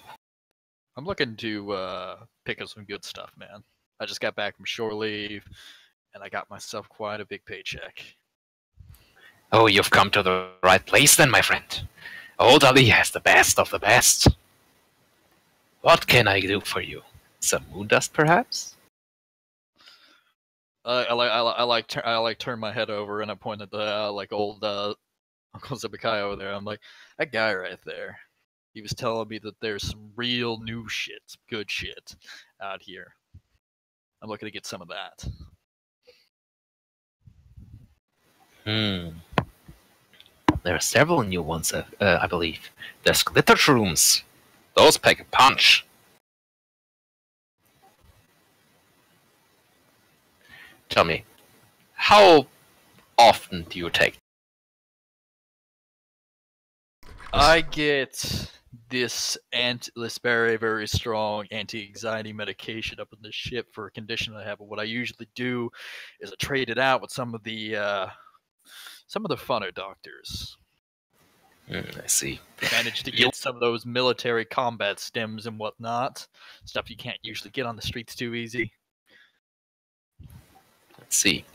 I'm looking to pick up some good stuff, man. I just got back from shore leave, and I got myself quite a big paycheck. Oh, you've come to the right place then, my friend. Old Ali has the best of the best. What can I do for you? Some moon dust, perhaps? I turn my head over and I point at the old Uncle Zebekiah over there. I'm like, that guy right there. He was telling me that there's some real new shit, some good shit out here. I'm looking to get some of that. There are several new ones, I believe. There's glitter shrooms. Those pack a punch. Tell me, how often do you take? I get this very, very strong anti-anxiety medication up in the ship for a condition I have. But what I usually do is I trade it out with some of the funner doctors. I see. Managed to get some of those military combat stems and whatnot. Stuff you can't usually get on the streets too easy. Let's see.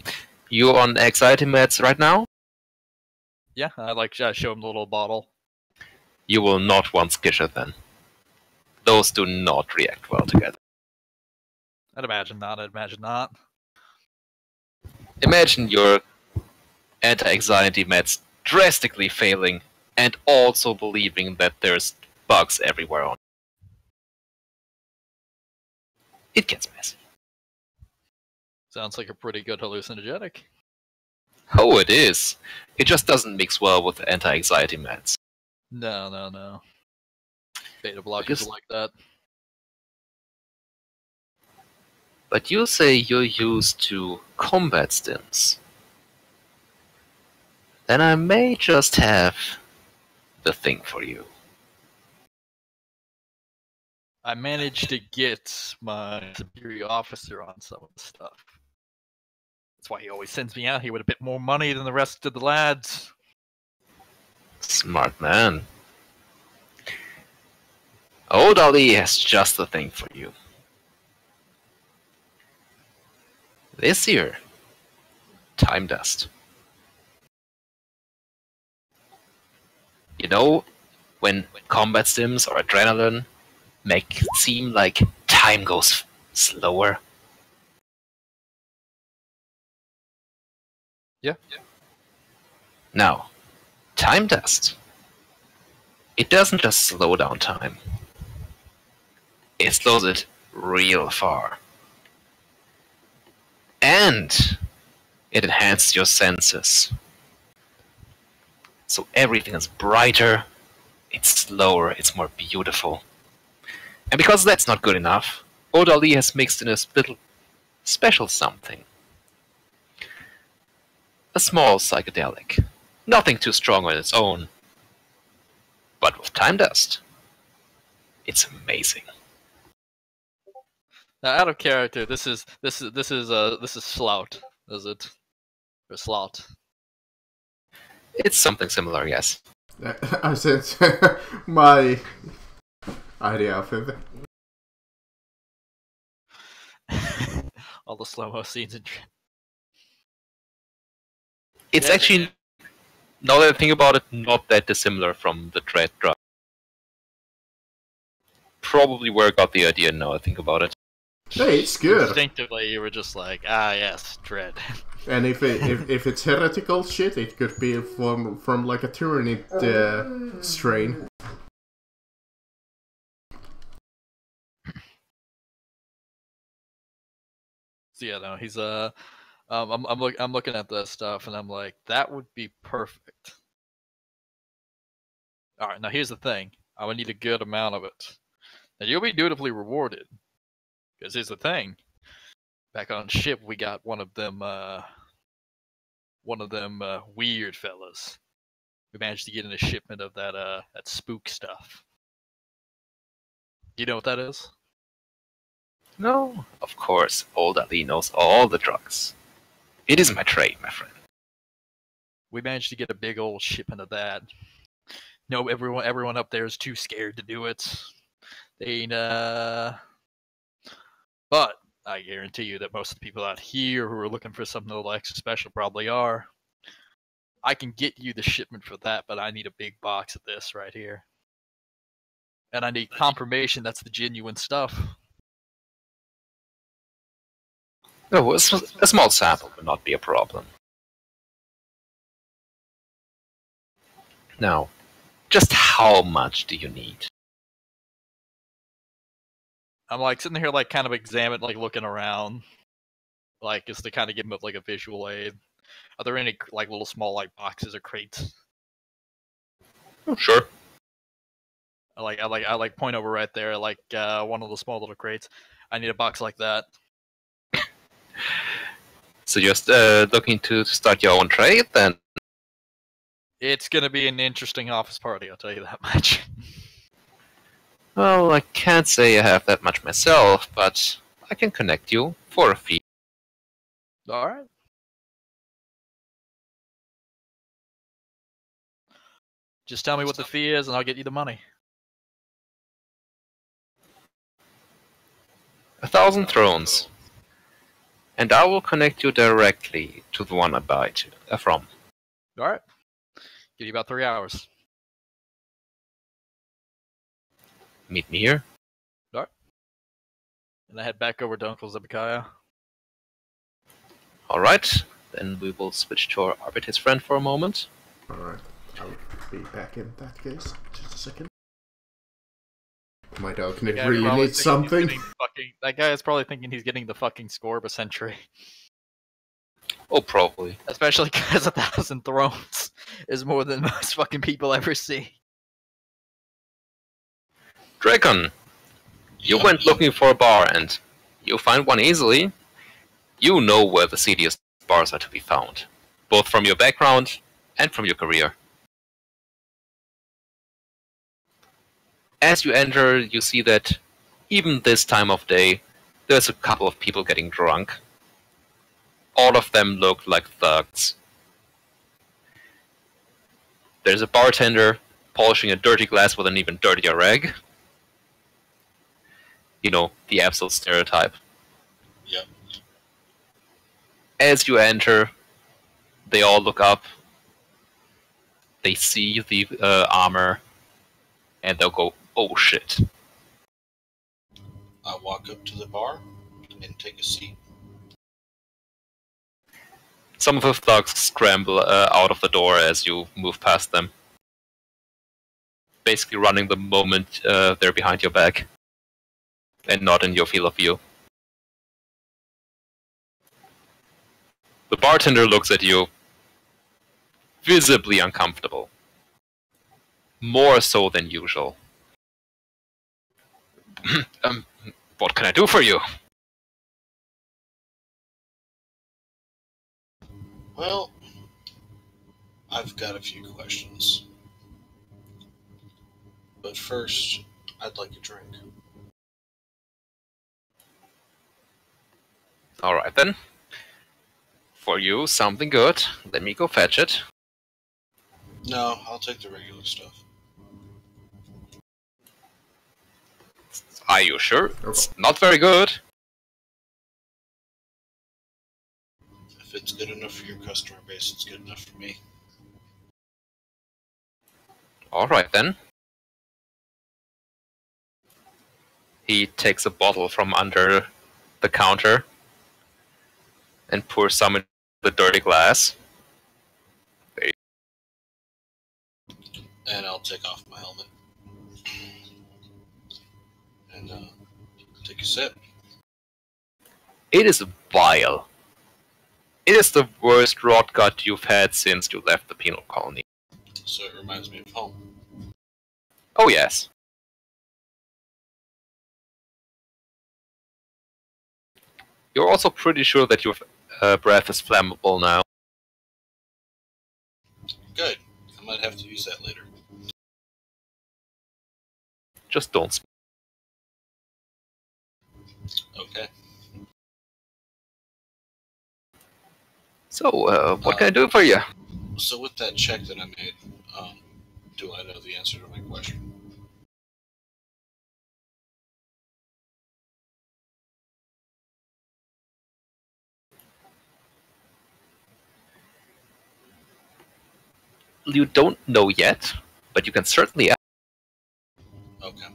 You on anxiety meds right now? Yeah, I show him the little bottle. You will not want Skisha then. Those do not react well together. I'd imagine not. Imagine your anti-anxiety meds drastically failing and also believing that there's bugs everywhere on. It gets messy. Sounds like a pretty good hallucinogenic. Oh, it is. It just doesn't mix well with anti-anxiety meds. No. Beta blockers are like that. But you say you're used to combat stims. Then I may just have the thing for you. I managed to get my superior officer on some of the stuff. That's why he always sends me out here with a bit more money than the rest of the lads. Smart man. Old Ali has just the thing for you. This year, time dust. You know, when combat stims or adrenaline make it seem like time goes slower? Yeah. Now, time dust. It doesn't just slow down time. It slows it real far. And it enhances your senses. So everything is brighter, it's slower, it's more beautiful. And because that's not good enough, Old Ali has mixed in a little special something. A small psychedelic. Nothing too strong on its own. But with time dust, it's amazing. Now, out of character, this is Slout, is it? Or Slout? It's something similar, yes. I sense my idea of it. All the slow-mo scenes and It's actually, now that I think about it, not that dissimilar from the Dread drug. Probably where I got the idea now I think about it. Hey, it's good. Instinctively, you were just like, yes, Dread. And if it's heretical shit, it could be from like a Tyrannid strain. So yeah, no, he's I'm looking at this stuff and I'm like, that would be perfect. All right, now here's the thing. I would need a good amount of it. Now you'll be dutifully rewarded. Because here's the thing. Back on ship, we got one of them weird fellas. We managed to get in a shipment of that spook stuff. Do you know what that is? No, of course, old Ali knows all the drugs. It is my trade, my friend. We managed to get a big old shipment of that. No, everyone up there is too scared to do it. But I guarantee you that most of the people out here who are looking for something a little extra special probably are. I can get you the shipment for that, but I need a big box of this right here. And I need confirmation that's the genuine stuff. No, a small sample would not be a problem. Now, just how much do you need? I'm like sitting here like kind of examining, like looking around. Like just to kind of give him like a visual aid. Are there any like little small like boxes or crates? Oh, sure. I point over right there, like one of the small little crates. I need a box like that. So just looking to start your own trade, then? It's gonna be an interesting office party, I'll tell you that much. Well, I can't say I have that much myself, but I can connect you for a fee. Alright. Just tell me what the fee is and I'll get you the money. 1,000 thrones. And I will connect you directly to the one I buy from. Alright. Give you about 3 hours. Meet me here. Alright. And I head back over to Uncle Zebekiah. Alright, then we will switch to our arbitrator's friend for a moment. Alright, I'll be back in that case. Just a second. My dog really needs something. That guy is probably thinking he's getting the fucking score of a century. Oh, probably. Especially because 1,000 thrones is more than most fucking people ever see. Dragon, you went looking for a bar and you find one easily. You know where the seediest bars are to be found, both from your background and from your career. As you enter, you see that even this time of day, there's a couple of people getting drunk. All of them look like thugs. There's a bartender polishing a dirty glass with an even dirtier rag. You know, the absolute stereotype. Yep. As you enter, they all look up. They see the armor, and they'll go, "Oh shit." I walk up to the bar and take a seat. Some of the thugs scramble out of the door as you move past them. Basically running the moment they're behind your back. And not in your field of view. The bartender looks at you, visibly uncomfortable. More so than usual. What can I do for you? Well, I've got a few questions. But first, I'd like a drink. Alright then. For you, something good. Let me go fetch it. No, I'll take the regular stuff. Are you sure? It's not very good. If it's good enough for your customer base, it's good enough for me. Alright then. He takes a bottle from under the counter and pours some in the dirty glass. And I'll take off my helmet. And take a sip. It is vile. It is the worst rot gut you've had since you left the penal colony. So it reminds me of home. Oh yes. You're also pretty sure that your breath is flammable now. Good. I might have to use that later. Just don't. Okay. So, what can I do for you? So with that check that I made, do I know the answer to my question? You don't know yet, but you can certainly ask. Okay.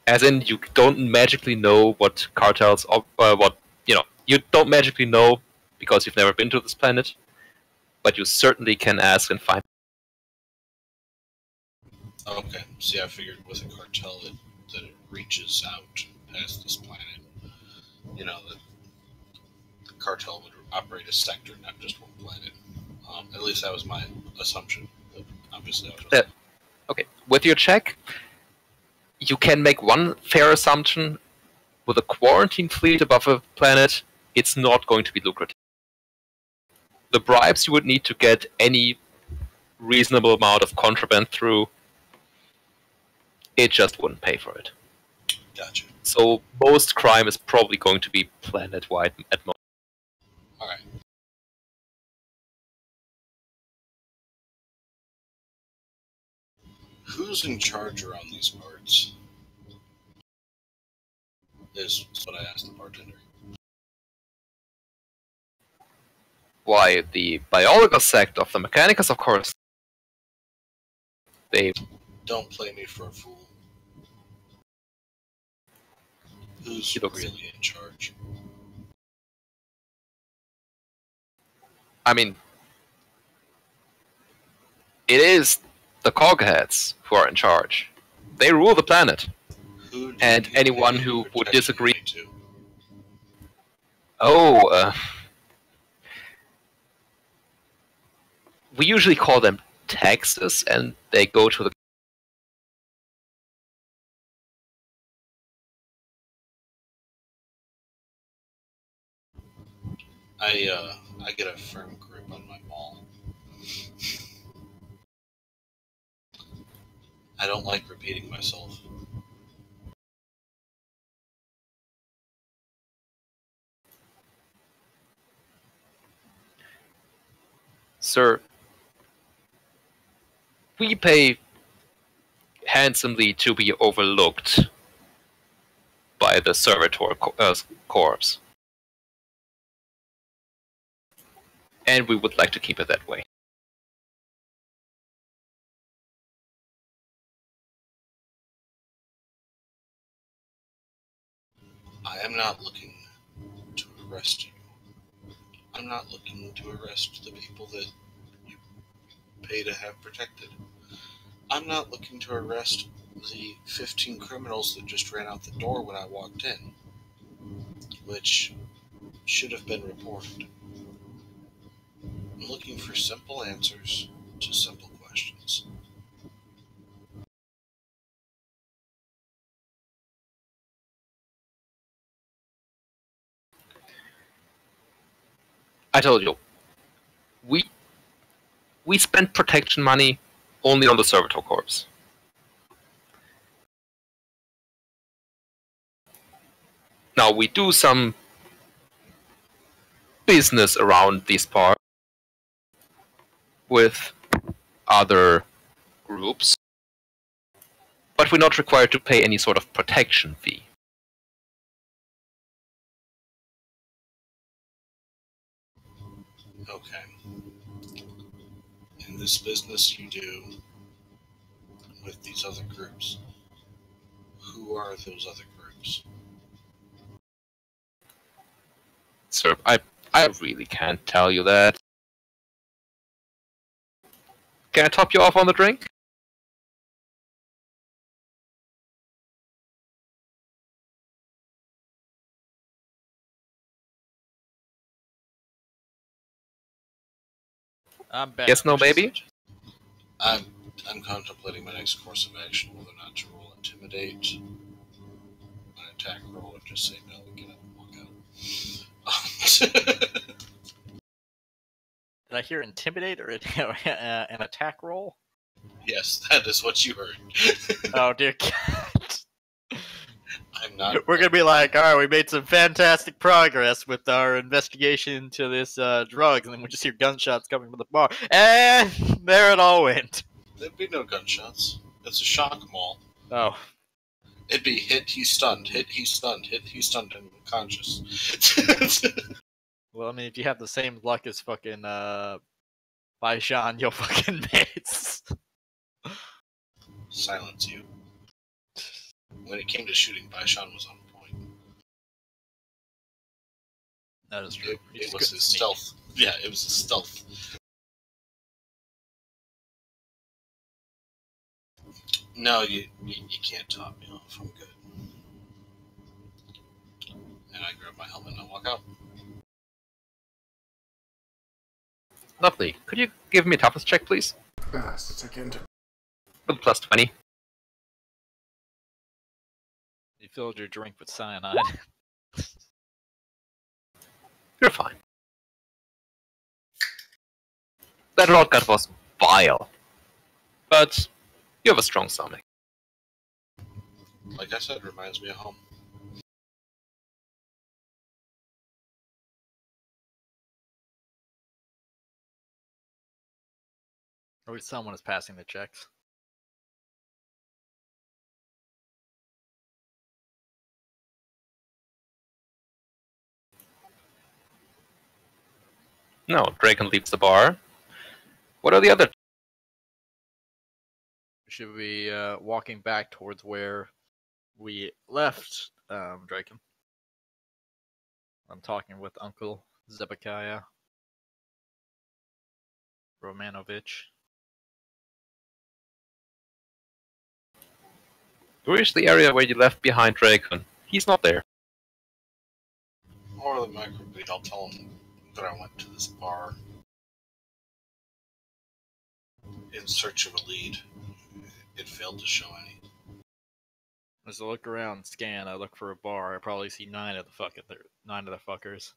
As in, you don't magically know what cartels, you don't magically know because you've never been to this planet, but you certainly can ask and find. Okay. See, I figured with a cartel that it reaches out past this planet. You know, that the cartel would operate a sector, not just one planet. At least that was my assumption. But obviously, I was wrong. Okay, with your check, you can make one fair assumption. With a quarantine fleet above a planet, it's not going to be lucrative. The bribes you would need to get any reasonable amount of contraband through, it just wouldn't pay for it. Gotcha. So most crime is probably going to be planet-wide at most. All right. Who's in charge around these parts? Is what I asked the bartender. Why, the biological sect of the Mechanicus, of course. They Don't play me for a fool. Who's He looks- really in charge? I mean, it is the cogheads who are in charge. They rule the planet. Who do And you anyone pay who would protection disagree- money to? Oh, we usually call them taxes, and they go to the. I get a firm grip on my ball. I don't like repeating myself. Sir, we pay handsomely to be overlooked by the servitor corps. And we would like to keep it that way. I am not looking to arrest you. I'm not looking to arrest the people that you pay to have protected. I'm not looking to arrest the 15 criminals that just ran out the door when I walked in, which should have been reported. I'm looking for simple answers to simple questions. I told you, we spend protection money only on the servitor corps. Now we do some business around these parts with other groups, but we're not required to pay any sort of protection fee. Okay. In this business you do with these other groups, who are those other groups? Sir, I really can't tell you that. Can I top you off on the drink? I'm back. Yes, no, maybe? I'm contemplating my next course of action, whether or not to roll intimidate, an attack roll, or just say no and get up and walk out. Did I hear intimidate or an attack roll? Yes, that is what you heard. Oh dear God. I'm not. We're gonna be like, all right, we made some fantastic progress with our investigation into this drugs, and then we just hear gunshots coming from the bar, and there it all went. There'd be no gunshots. It's a shock mall. Oh, It'd be hit, he's stunned, hit, he's stunned, hit, he's stunned, and unconscious. well, I mean, if you have the same luck as fucking Baishan, you'll fucking miss. Silence you. When it came to shooting, Baishan was on point. That is true. It was his stealth. Yeah, it was his stealth. No, you can't top me off. I'm good. And I grab my helmet and I walk out. Lovely. Could you give me a toughness check, please? A second. With plus 20. You filled your drink with cyanide. You're fine. That rotgut was vile. But you have a strong stomach. Like I said, reminds me of home. Or someone is passing the checks. No, Draken leaves the bar. What are the other? Should we walking back towards where we left Draken? I'm talking with Uncle Zebekiah Romanovich. Where's the area where you left behind Draken? He's not there. Or the microbeat, I'll tell him that I went to this bar in search of a lead. It failed to show any. As I look around, scan, I look for a bar. I probably see nine of the fuckers.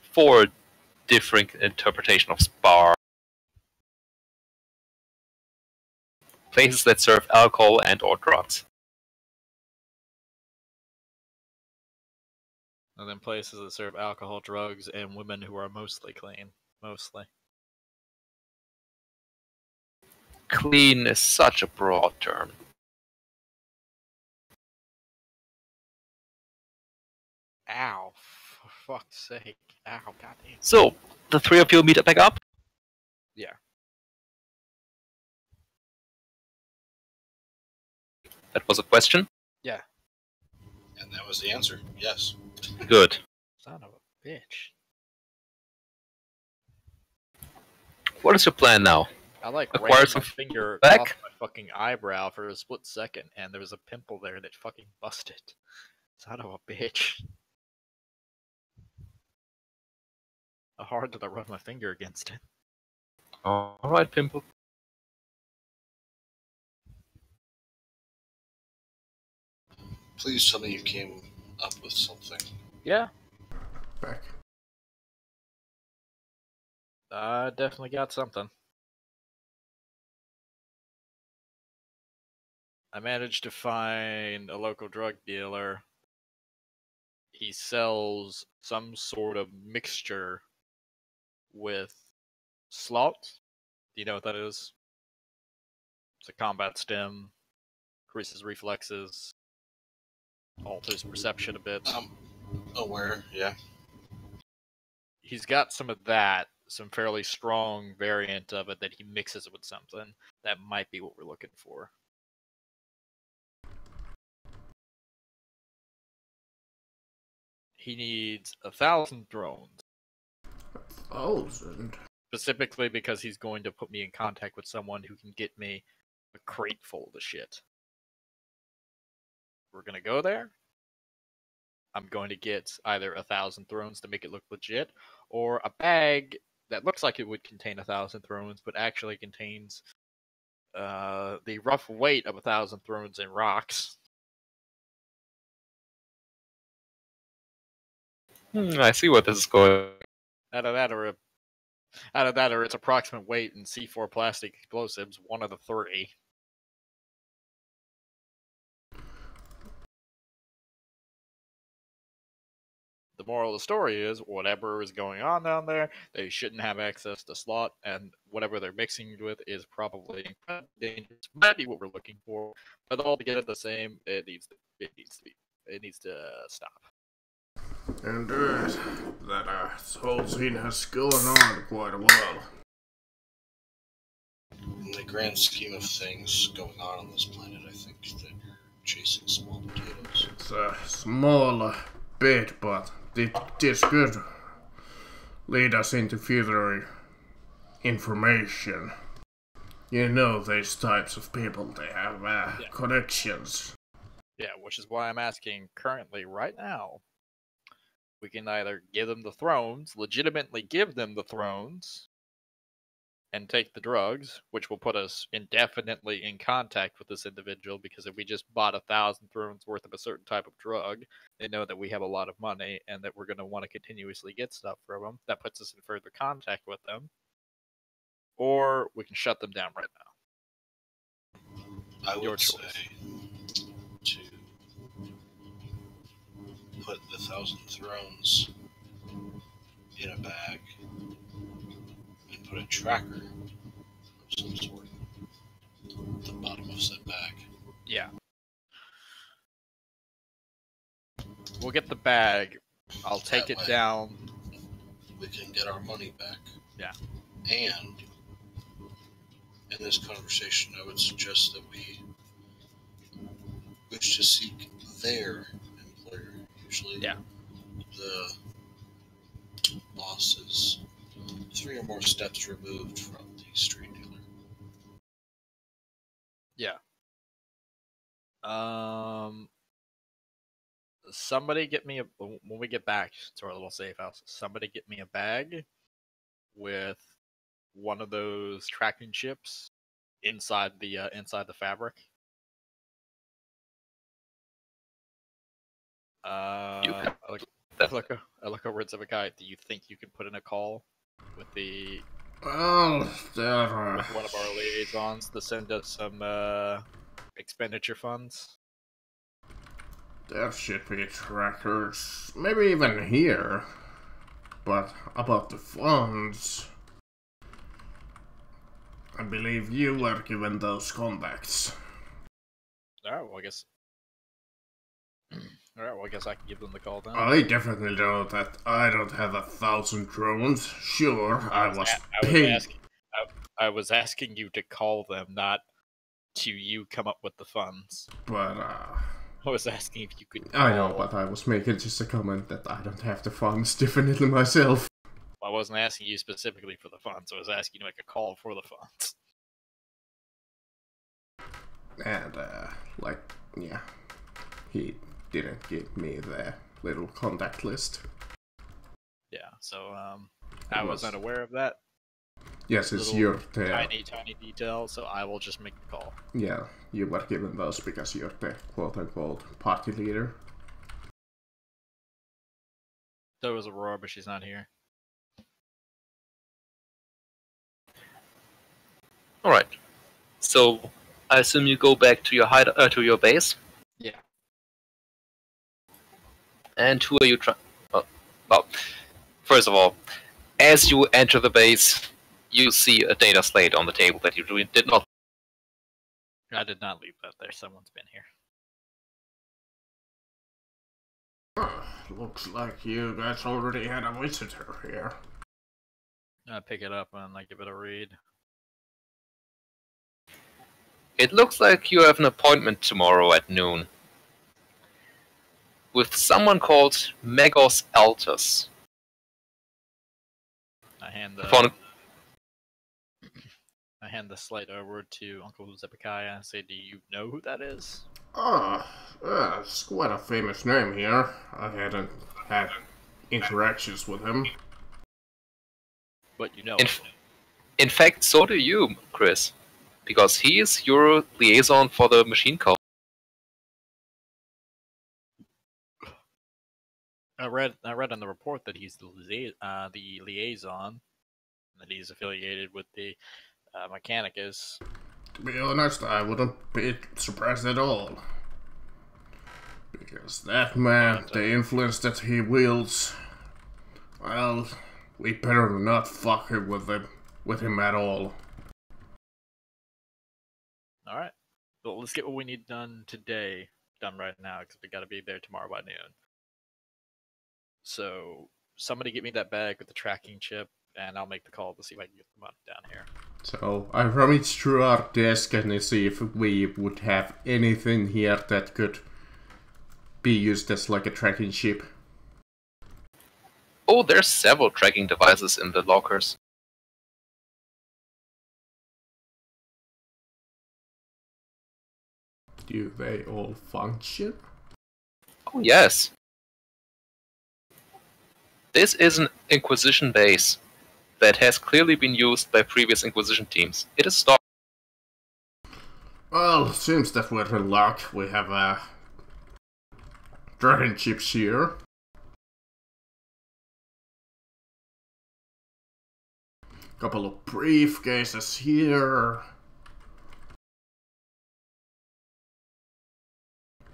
4 different interpretation of bar. Places that serve alcohol and or drugs. And then places that serve alcohol, drugs, and women who are mostly clean. Mostly. Clean is such a broad term. Ow. For fuck's sake. Ow, goddamn. So, the 3 of you meet back up? Yeah. That was a question? Yeah. And that was the answer. Yes. Good. Son of a bitch. What is your plan now? I like Acquire ran some my finger back? off my fucking eyebrow for a split second, and there was a pimple there that fucking busted. Son of a bitch. How hard did I run my finger against it? Alright, Pimple. Please tell me you came up with something. Yeah. Back. I definitely got something. I managed to find a local drug dealer. He sells some sort of mixture with slot. Do you know what that is? It's a combat stem, increases reflexes, alters perception a bit. Aware, yeah. He's got some of that, some fairly strong variant of it that he mixes with something. That might be what we're looking for. He needs 1,000 drones. 1,000? Specifically because he's going to put me in contact with someone who can get me a crate full of shit. We're gonna go there. I'm going to get either 1,000 thrones to make it look legit, or a bag that looks like it would contain 1,000 thrones, but actually contains the rough weight of 1,000 thrones in rocks. I see what this is going. Out of that, or its approximate weight in C4 plastic explosives, one of the 3. moral of the story is, whatever is going on down there, they shouldn't have access to slot, and whatever they're mixing it with is probably incredibly dangerous. Might be what we're looking for, but all to get it the same, it needs to stop. And that whole scene has gone on quite a while. In the grand scheme of things going on this planet, I think that you're chasing small potatoes. It's a small bit, but this could lead us into further information. You know, these types of people, they have connections. Yeah, which is why I'm asking currently, right now, we can either give them the thrones, legitimately give them the thrones, and take the drugs, which will put us indefinitely in contact with this individual, because if we just bought 1,000 thrones worth of a certain type of drug, they know that we have a lot of money and that we're going to want to continuously get stuff from them. That puts us in further contact with them. Or we can shut them down right now. I would say to put the 1,000 thrones in a bag and put a tracker of some sort at the bottom of said bag. Yeah. We'll get the bag. I'll take That it way, down. We can get our money back. Yeah. And in this conversation, I would suggest that we wish to seek their employer. Usually, the boss is 3 or more steps removed from the street dealer. Yeah. Somebody get me when we get back to our little safe house, somebody get me a bag with one of those tracking chips inside the fabric. I look over at Zebekai. Do you think you can put in a call with the Well, with one of our liaisons to send us some expenditure funds? there should be trackers, maybe even here. But about the funds, I believe you were given those contacts. Alright, well I guess. Alright, well I guess I can give them the call then. I definitely know that I don't have 1,000 drones. Sure, I was paid. I was asking you to call them, not to you come up with the funds. But I was asking if you could I know, but I was making just a comment that I don't have the funds definitely myself. I wasn't asking you specifically for the funds, I was asking you to make a call for the funds. And, yeah, he didn't give me the little contact list. Yeah, so, I was unaware of that. Yes, it's your tiny detail, so I will just make the call. Yeah, you were given those because you're the quote-unquote party leader. So was Aurora, but she's not here. Alright. So, I assume you go back to your to your base? Yeah. And who are you trying... well, first of all, as you enter the base, you see a data slate on the table that you did not... I did not leave that there, someone's been here. Looks like you guys already had a visitor here. I pick it up and I give it a read. It looks like you have an appointment tomorrow at noon with someone called Megos Altus. I hand the slate over to Uncle Zebekiah and say, do you know who that is? It's quite a famous name here. I hadn't had interactions with him. But you know in fact, so do you, Chris. Because he is your liaison for the machine code. I read in the report that he's the liaison, that he's affiliated with the Mechanicus. To be honest, I wouldn't be surprised at all. Because that man, the influence that he wields, well, we better not fuck him with him at all. Alright. Well, let's get what we need done today done right now, because we gotta be there tomorrow by noon. So, somebody get me that bag with the tracking chip, and I'll make the call to see if I can get them up down here. So, I rummaged through our desk and see if we would have anything here that could be used as like a tracking chip. Oh, there's several tracking devices in the lockers. Do they all function? Oh, yes. This is an Inquisition base that has clearly been used by previous Inquisition teams. It is stocked. Well, seems that we're in luck. We have dragon chips here. Couple of briefcases here.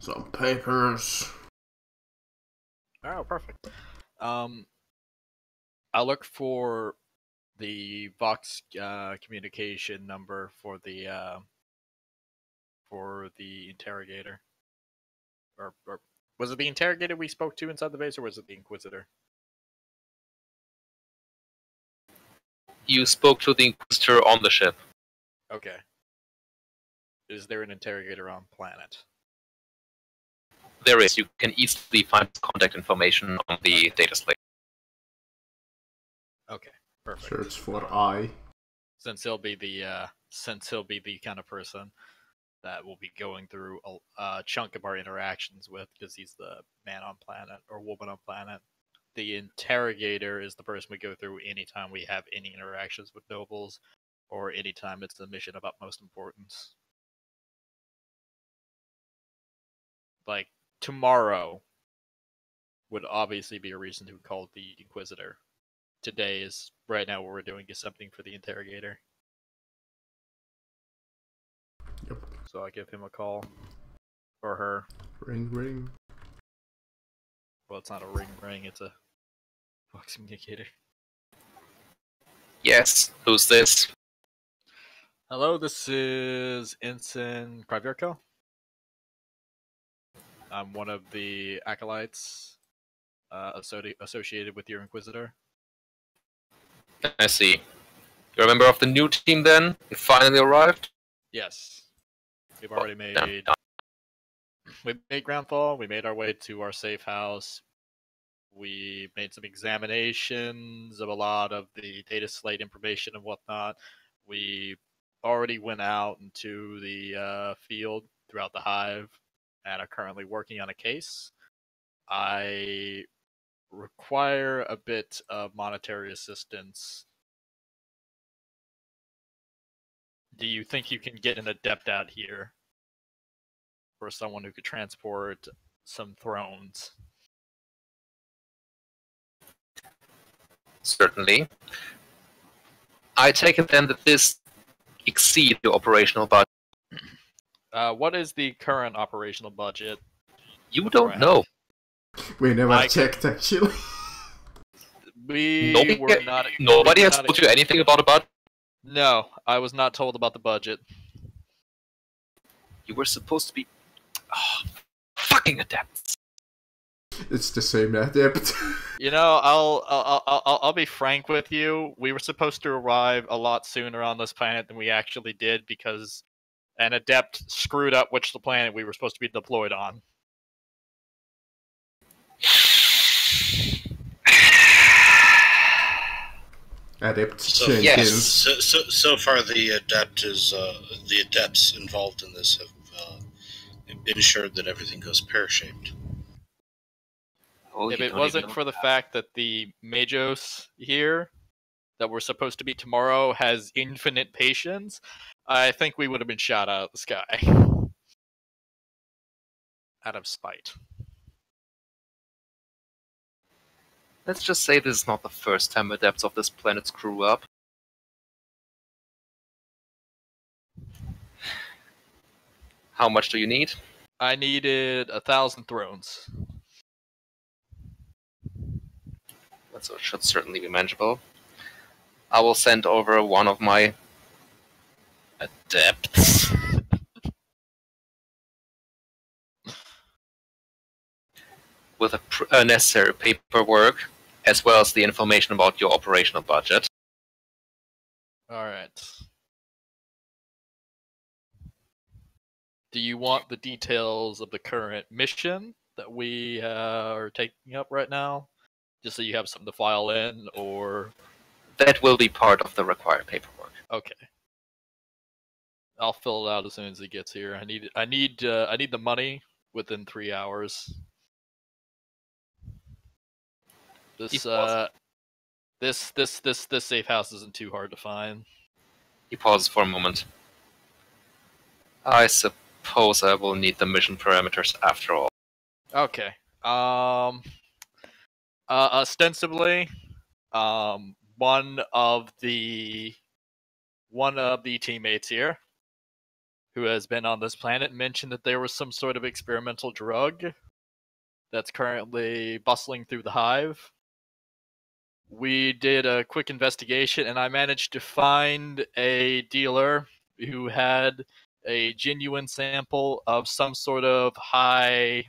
Some papers. Oh, perfect. I'll look for the Vox communication number for the interrogator. Or was it the interrogator we spoke to inside the base, or was it the Inquisitor? You spoke to the Inquisitor on the ship. Okay. Is there an interrogator on planet? There is. You can easily find contact information on the data slate. Okay, perfect. Search for I. Since he'll be the kind of person that will be going through a chunk of our interactions with, because he's the man on planet or woman on planet. The interrogator is the person we go through anytime we have any interactions with nobles, or anytime it's a mission of utmost importance. Like, tomorrow would obviously be a reason to call the Inquisitor. Today is, right now what we're doing is something for the interrogator. Yep. So I'll give him a call. Or her. Ring, ring. Well, it's not a ring, it's a Vox communicator. Yes, who's this? Hello, this is Ensign Kravirko. I'm one of the acolytes associated with your Inquisitor. I see. You're a member of the new team then? You finally arrived? Yes. We've already made groundfall, we made our way to our safe house. We made some examinations of a lot of the data slate information and whatnot. We already went out into the field throughout the hive and are currently working on a case. I require a bit of monetary assistance. Do you think you can get an adept out here for someone who could transport some thrones? Certainly. I take it then that this exceeds your operational budget. What is the current operational budget? You don't know. We never checked, actually. Nobody has told you anything about a budget? No, I was not told about the budget. You were supposed to be... Oh, fucking adepts. It's the same adept. You know, I'll be frank with you. We were supposed to arrive a lot sooner on this planet than we actually did because an adept screwed up which the planet we were supposed to be deployed on. Adept So, Jenkins. yes. So far, the adepts involved in this have ensured that everything goes pear-shaped. Oh, If you it don't wasn't even for know the fact that the Majos here, that we're supposed to be tomorrow, has infinite patience, I think we would have been shot out of the sky. Out of spite. Let's just say this is not the first time adepts of this planet screw up. How much do you need? I needed 1,000 thrones. So it should certainly be manageable. I will send over one of my adepts. With a necessary paperwork, as well as the information about your operational budget. Alright. Do you want the details of the current mission that we are taking up right now? Just so you have something to file in, or... That will be part of the required paperwork. Okay. I'll fill it out as soon as he gets here. I need the money within 3 hours. This safe house isn't too hard to find. He pauses for a moment. I suppose I will need the mission parameters after all. Okay. Ostensibly, one of the teammates here, who has been on this planet, mentioned that there was some sort of experimental drug that's currently bustling through the hive. We did a quick investigation, and I managed to find a dealer who had a genuine sample of some sort of a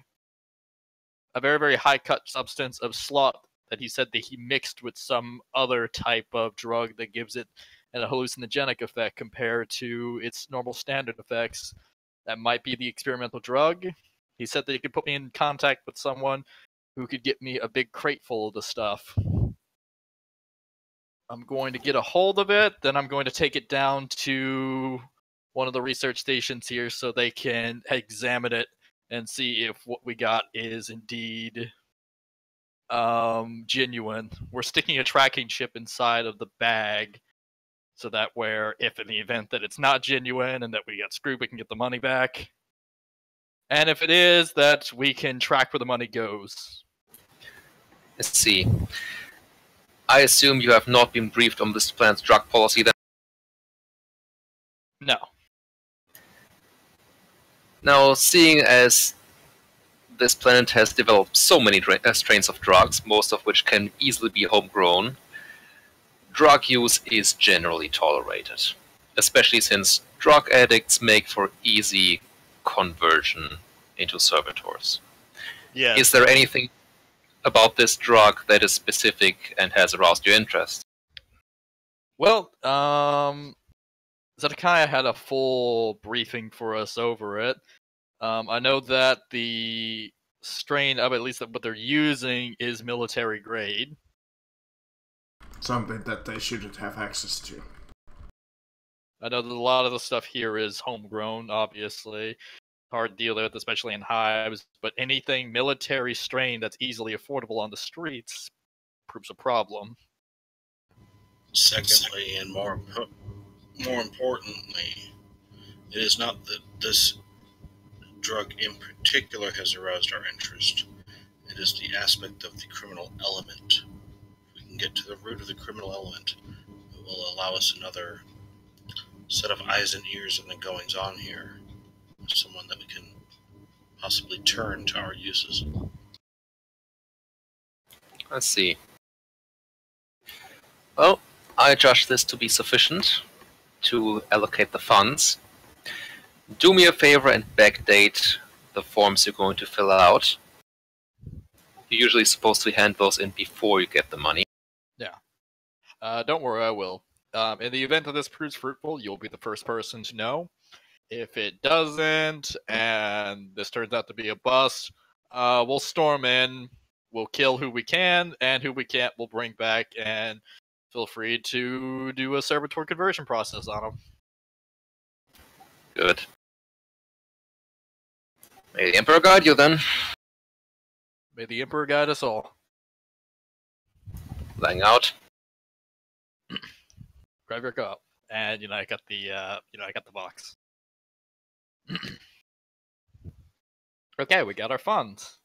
very, very high-cut substance of slot that he said that he mixed with some other type of drug that gives it a hallucinogenic effect compared to its normal standard effects. That might be the experimental drug. He said that he could put me in contact with someone who could get me a big crate full of the stuff. I'm going to get a hold of it, then I'm going to take it down to one of the research stations here so they can examine it and see if what we got is indeed genuine. We're sticking a tracking chip inside of the bag so that where, if in the event that it's not genuine and that we get screwed, we can get the money back. And if it is, that we can track where the money goes. Let's see. I assume you have not been briefed on this plan's drug policy then? No. Now, seeing as this planet has developed so many strains of drugs, most of which can easily be homegrown, drug use is generally tolerated, especially since drug addicts make for easy conversion into servitors. Yeah. Is there anything about this drug that is specific and has aroused your interest? Well, Zedekiah had a full briefing for us over it. I know that the strain of at least what they're using is military grade. Something that they shouldn't have access to. I know that a lot of the stuff here is homegrown, obviously. Hard to deal with, especially in hives, but anything military strain that's easily affordable on the streets proves a problem. Secondly, and more importantly, it is not that this drug in particular has aroused our interest. It is the aspect of the criminal element. If we can get to the root of the criminal element, it will allow us another set of eyes and ears in the goings-on here. Someone that we can possibly turn to our uses. Let's see. Well, I judge this to be sufficient to allocate the funds. Do me a favor and backdate the forms you're going to fill out. You're usually supposed to hand those in before you get the money. Yeah. Don't worry, I will. In the event that this proves fruitful, you'll be the first person to know. If it doesn't, and this turns out to be a bust, we'll storm in, we'll kill who we can, and who we can't we'll bring back, and feel free to do a servitor conversion process on them. Good. May the Emperor guide you then. May the Emperor guide us all. Lying out. Grab your cup. And, I got the box. Okay, we got our funds.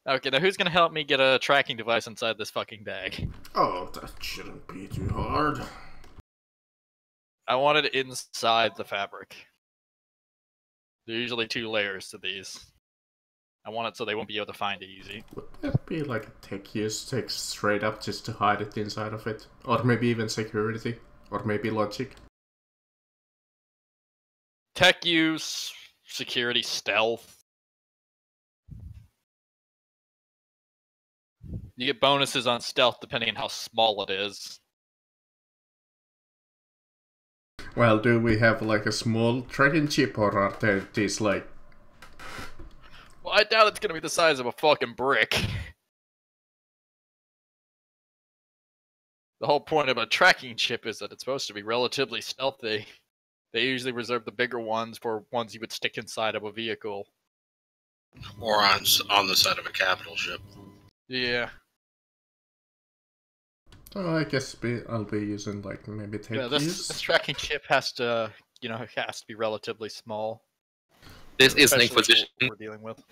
Okay, now who's gonna help me get a tracking device inside this fucking bag? Oh, that shouldn't be too hard. I want it inside the fabric. There are usually 2 layers to these. I want it so they won't be able to find it easy. Would that be like a tech use text straight up just to hide it inside of it? Or maybe even security? Or maybe logic? Tech use, security, stealth. You get bonuses on stealth depending on how small it is. Well, do we have like a small tracking chip, or are there these like... Well, I doubt it's gonna be the size of a fucking brick. The whole point of a tracking chip is that it's supposed to be relatively stealthy. They usually reserve the bigger ones for ones you would stick inside of a vehicle. Or on the side of a capital ship. Yeah. Oh, I guess I'll be using like maybe tech Yeah, use. this tracking chip has to, has to be relatively small. This is an Especially Inquisition. what we're dealing with.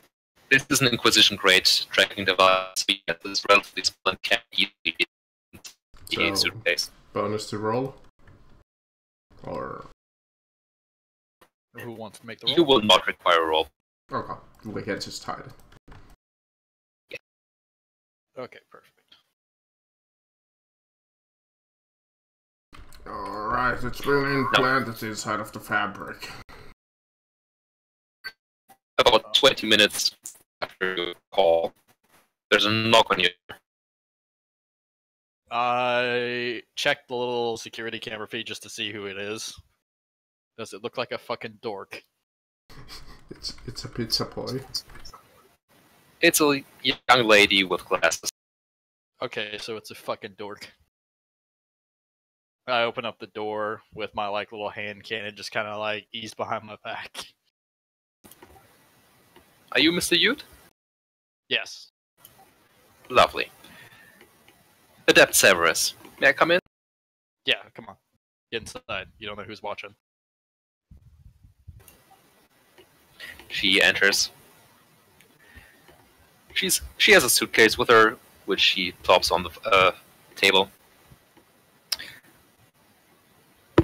This is an Inquisition grade tracking device. We get this relatively small and can't easily be in So- suitcase. Bonus to roll? Or... Who wants to make the roll? You will not require a roll. Okay, we can just hide it. Okay, perfect. Alright, it's been implanted inside of the fabric. About 20 minutes after you call, there's a knock on your door. I checked the little security camera feed just to see who it is. Does it look like a fucking dork? It's a pizza boy. It's a young lady with glasses. Okay, so it's a fucking dork. I open up the door with my little hand cannon, just kind of ease behind my back. Are you Mr. Ute? Yes. Lovely. Adept Severus, may I come in? Yeah, come on. Get inside. You don't know who's watching. She enters. She has a suitcase with her, which she plops on the table.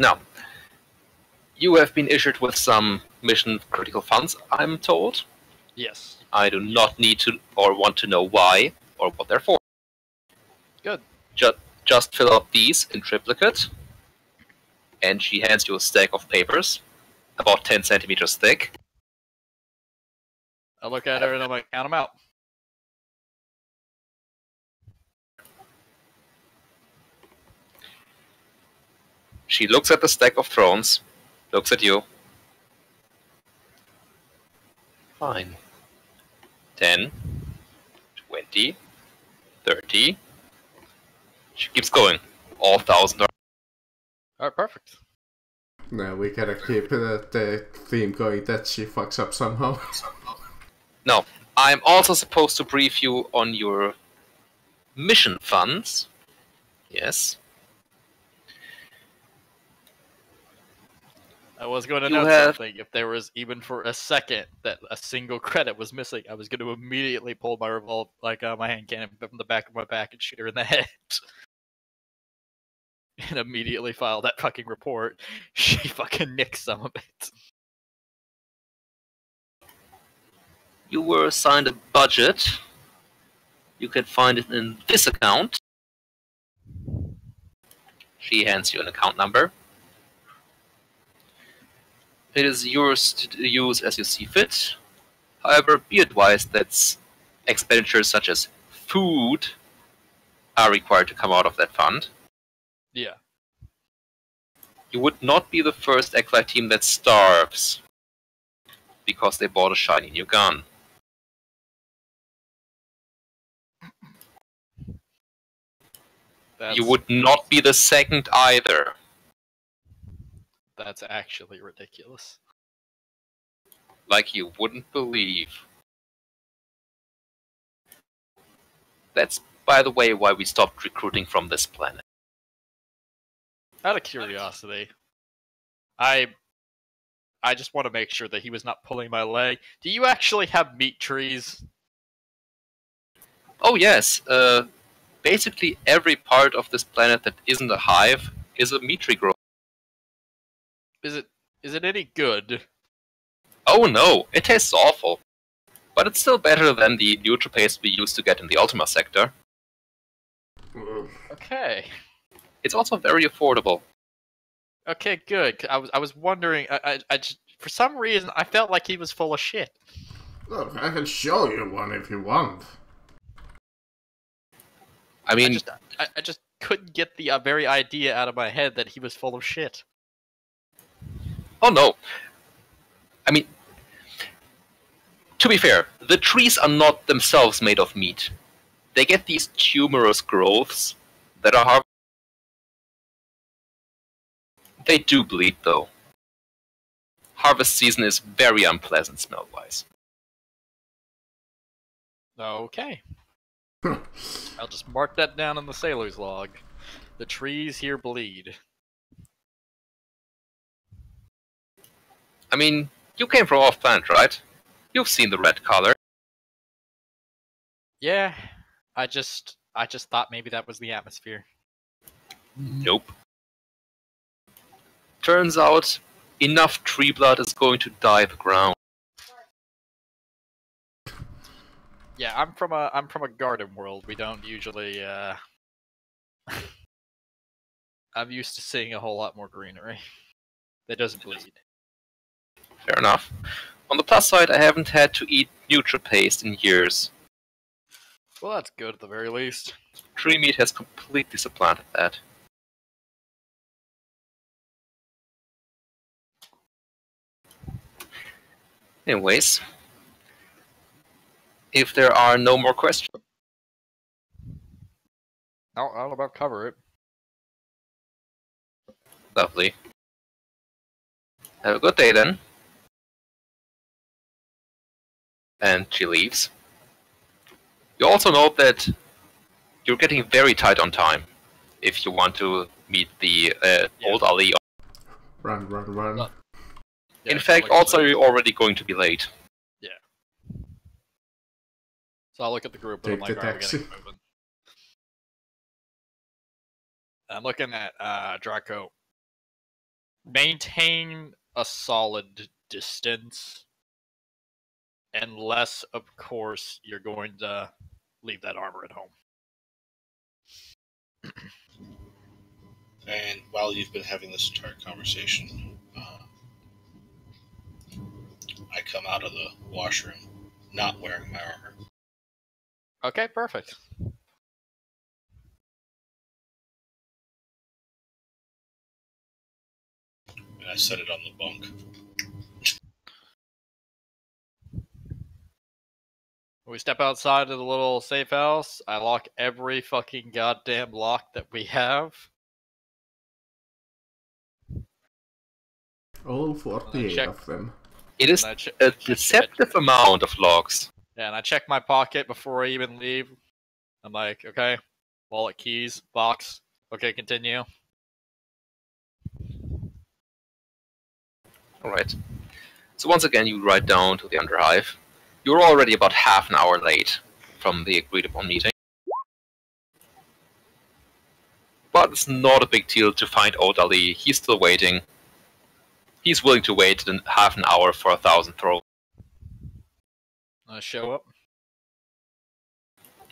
Now, you have been issued with some mission-critical funds, I'm told. Yes. I do not need to or want to know why or what they're for. Good. Just fill up these in triplicate, and she hands you a stack of papers, about 10 centimeters thick. I look at her and I'm like, count them out. She looks at the stack of thrones, looks at you. Fine. 10, 20, 30. She keeps going. All 1,000 are... Alright, perfect. No, we gotta keep the theme going that she fucks up somehow. No, I'm also supposed to brief you on your mission funds. Yes. I was going to You note have- something. If there was even for a second that a single credit was missing, I was going to immediately pull my my hand cannon from the back of my back and shoot her in the head. And immediately file that fucking report. She fucking nicked some of it. You were assigned a budget. You can find it in this account. She hands you an account number. It is yours to use as you see fit. However, be advised that expenditures such as food are required to come out of that fund. Yeah. You would not be the first X-Flight team that starves because they bought a shiny new gun. You would not be the second either. That's actually ridiculous. Like you wouldn't believe. That's, by the way, why we stopped recruiting from this planet. Out of curiosity, I just want to make sure that he was not pulling my leg. Do you actually have meat trees? Oh yes, basically every part of this planet that isn't a hive is a meat tree grove. Is it any good? Oh no, it tastes awful. But it's still better than the neutral paste we used to get in the Ultima sector. Okay. It's also very affordable. Okay, good. I was wondering. I just, for some reason I felt like he was full of shit. Look, I can show you one if you want. I mean, I just couldn't get the very idea out of my head that he was full of shit. oh no. I mean, to be fair, the trees are not themselves made of meat. They get these tumorous growths that are They do bleed, though. Harvest season is very unpleasant smell-wise. Okay. I'll just mark that down in the sailor's log. The trees here bleed. I mean, you came from off-planet, right? You've seen the red color. Yeah, I just thought maybe that was the atmosphere. Nope. Turns out, enough tree blood is going to dye the ground. Yeah, I'm from a garden world. We don't usually I'm used to seeing a whole lot more greenery. That doesn't bleed. Fair enough. On the plus side, I haven't had to eat neutral paste in years. Well, that's good at the very least. Tree meat has completely supplanted that. Anyways, if there are no more questions, I'll about cover it. lovely. Have a good day then. And she leaves. You also note that you're getting very tight on time if you want to meet the old Ali. Run, run, run. No. Yeah, In fact, also you're already going to be late. Yeah. So I'll look at the group and I'm Take like, the alright, we're taxi. getting moving. I'm looking at Draco. Maintain a solid distance. Unless, of course, you're going to leave that armor at home. And while you've been having this entire conversation, I come out of the washroom not wearing my armor. Okay, perfect. And I set it on the bunk. When we step outside of the little safe house, I lock every fucking goddamn lock that we have. All 48 check. of them. It is And a deceptive amount of logs. Yeah, and I check my pocket before I even leave. I'm like, okay, wallet, keys, box. Okay, continue. Alright. So once again, you ride down to the Underhive. You're already about half an hour late from the agreed upon meeting. But it's not a big deal to find old Ali. He's still waiting. He's willing to wait half an hour for 1,000 throws. Show up.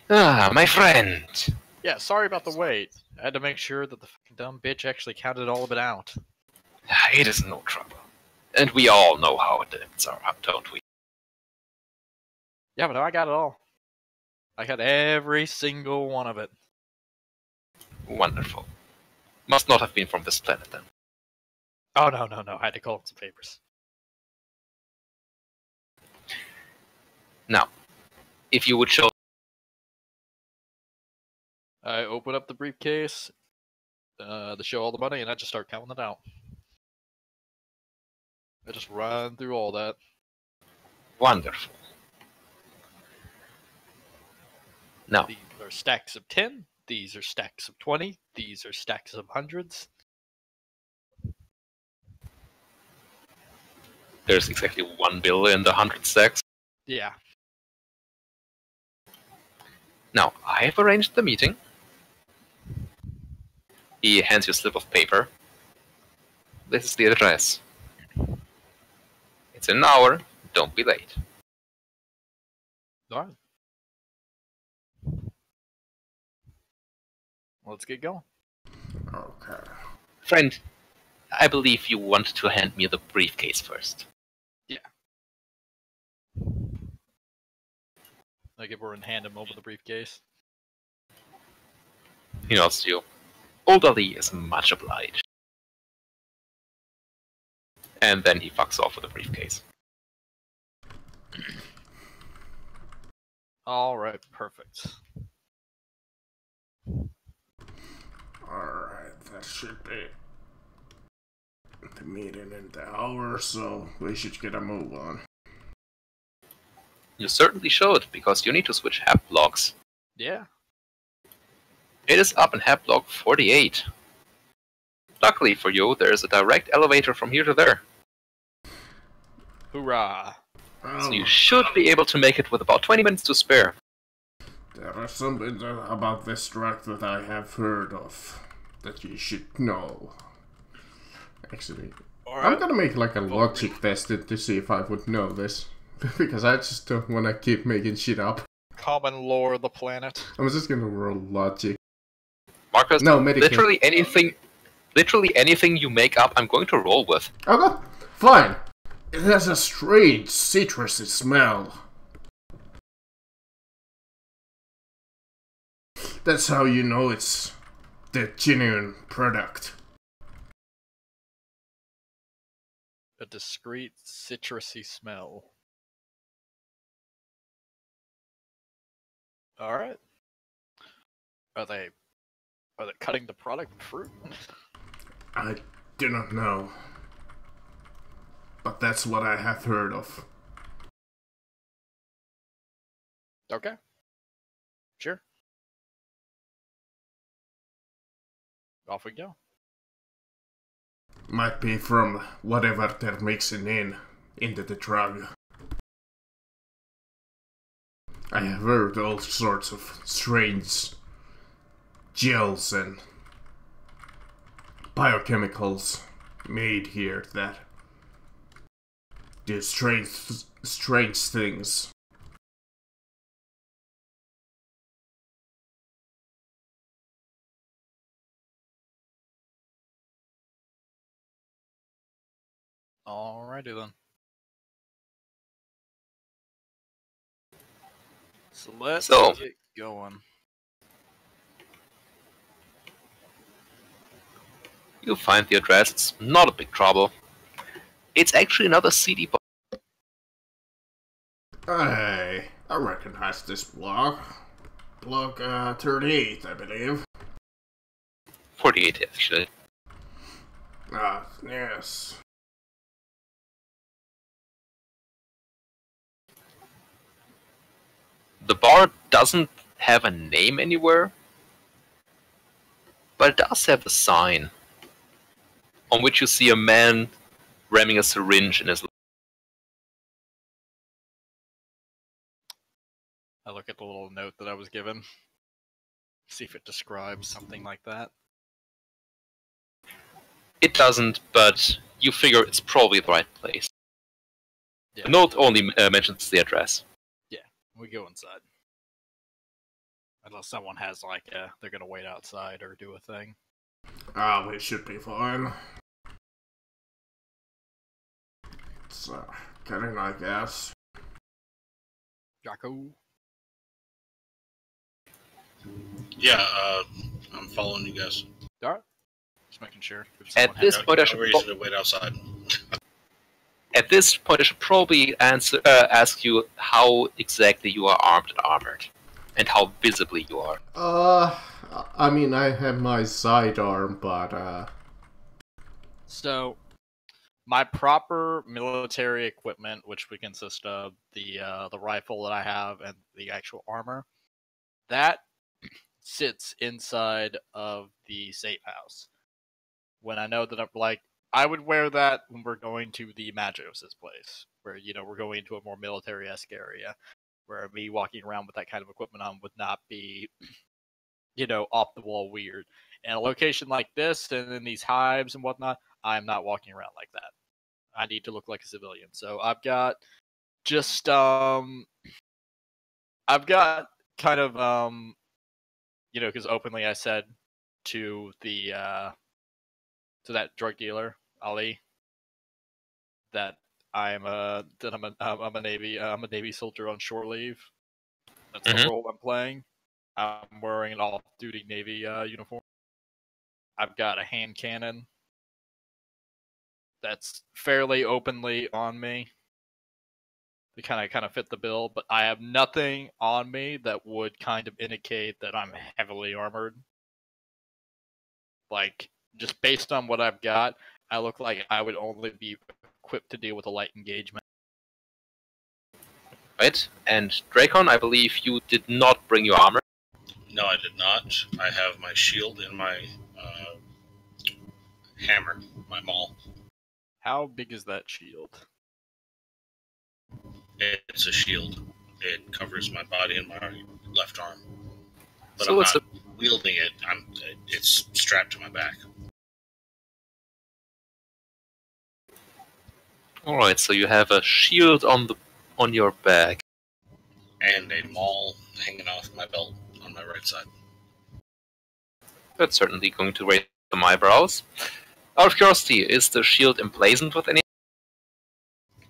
Ah, my friend! Yeah, sorry about the wait. I had to make sure that the fucking dumb bitch actually counted all of it out. It is no trouble. And we all know how it is, don't we? Yeah, but I got it all. I got every single one of it. Wonderful. Must not have been from this planet then. Oh, no. I had to call up some papers. Now, if you would show... I open up the briefcase, to show all the money, and I just start counting it out. I just run through all that. Wonderful. Now, These are stacks of 10. These are stacks of 20. These are stacks of hundreds. there's exactly 1 bill in the 100 stacks. Yeah. Now, I have arranged the meeting. He hands you a slip of paper. This is the address. It's in an hour. don't be late. Alright. Let's get going. Okay. Friend, I believe you want to hand me the briefcase first. Yeah. I give her and hand him over the briefcase. He nods to you. Old Ali is much obliged. And then he fucks off with the briefcase. Alright, perfect. Alright, that should be the meeting in the hour, so we should get a move on. You certainly should, because you need to switch hap blocks. Yeah. It is up in hap block 48. Luckily for you, there is a direct elevator from here to there. Hoorah. So you should be able to make it with about 20 minutes to spare. There is something about this drug that I have heard of that you should know. Actually, I'm gonna make like a logic test to see if I would know this. Because I just don't wanna keep making shit up. Common lore of the planet. I'm just gonna roll logic. Marcus, No, medical. literally anything you make up, I'm going to roll with. Okay, fine. It has a strange citrusy smell. That's how you know it's the genuine product. A discreet citrusy smell. Alright. Are they cutting the product fruit? I do not know. But that's what I have heard of. Okay. Sure. Off we go. Might be from whatever they're mixing into the drug. I have heard all sorts of strange gels and biochemicals made here that do strange things. Alrighty then. So let's get going. You find the address, it's not a big trouble. It's actually another CD box. I recognize this block. Block 38, I believe. 48, actually. Ah, yes. The bar doesn't have a name anywhere, but it does have a sign on which you see a man ramming a syringe in his. I look at the little note that I was given. See if it describes something like that. It doesn't, but you figure it's probably the right place. Yeah. The note only mentions the address. We go inside. Unless someone has like they're gonna wait outside or do a thing. Ah, we should be fine. It's getting, I guess. Jocko. Yeah, I'm following you guys. Alright. Just making sure. At this point, I No should reason to wait outside. At this point, I should probably ask you how exactly you are armed and armored, and how visibly you are. I mean, I have my sidearm, but So, my proper military equipment, which would consist of the rifle that I have and the actual armor, that sits inside of the safe house. When I know that I'm like, I would wear that when we're going to the Magos's place, where, you know, we're going to a more military-esque area, where me walking around with that kind of equipment on would not be, you know, off the wall weird. And a location like this, and in these hives and whatnot, I'm not walking around like that. I need to look like a civilian. So I've got Just I've got kind of because openly I said to the to that drug dealer Ali that I'm a Navy soldier on shore leave. That's the role I'm playing. I'm wearing an off-duty Navy uniform. I've got a hand cannon that's fairly openly on me. They kind of fit the bill, but I have nothing on me that would kind of indicate that I'm heavily armored. Like, just based on what I've got, I look like I would only be equipped to deal with a light engagement. Right? And Dracon, I believe you did not bring your armor. No, I did not. I have my shield and my hammer, my maul. How big is that shield? It's a shield. It covers my body and my left arm. But So I'm it's not wielding it. It's strapped to my back. Alright, so you have a shield on your back. And a maul hanging off my belt on my right side. That's certainly going to raise some eyebrows. Out of curiosity, is the shield emblazoned with any?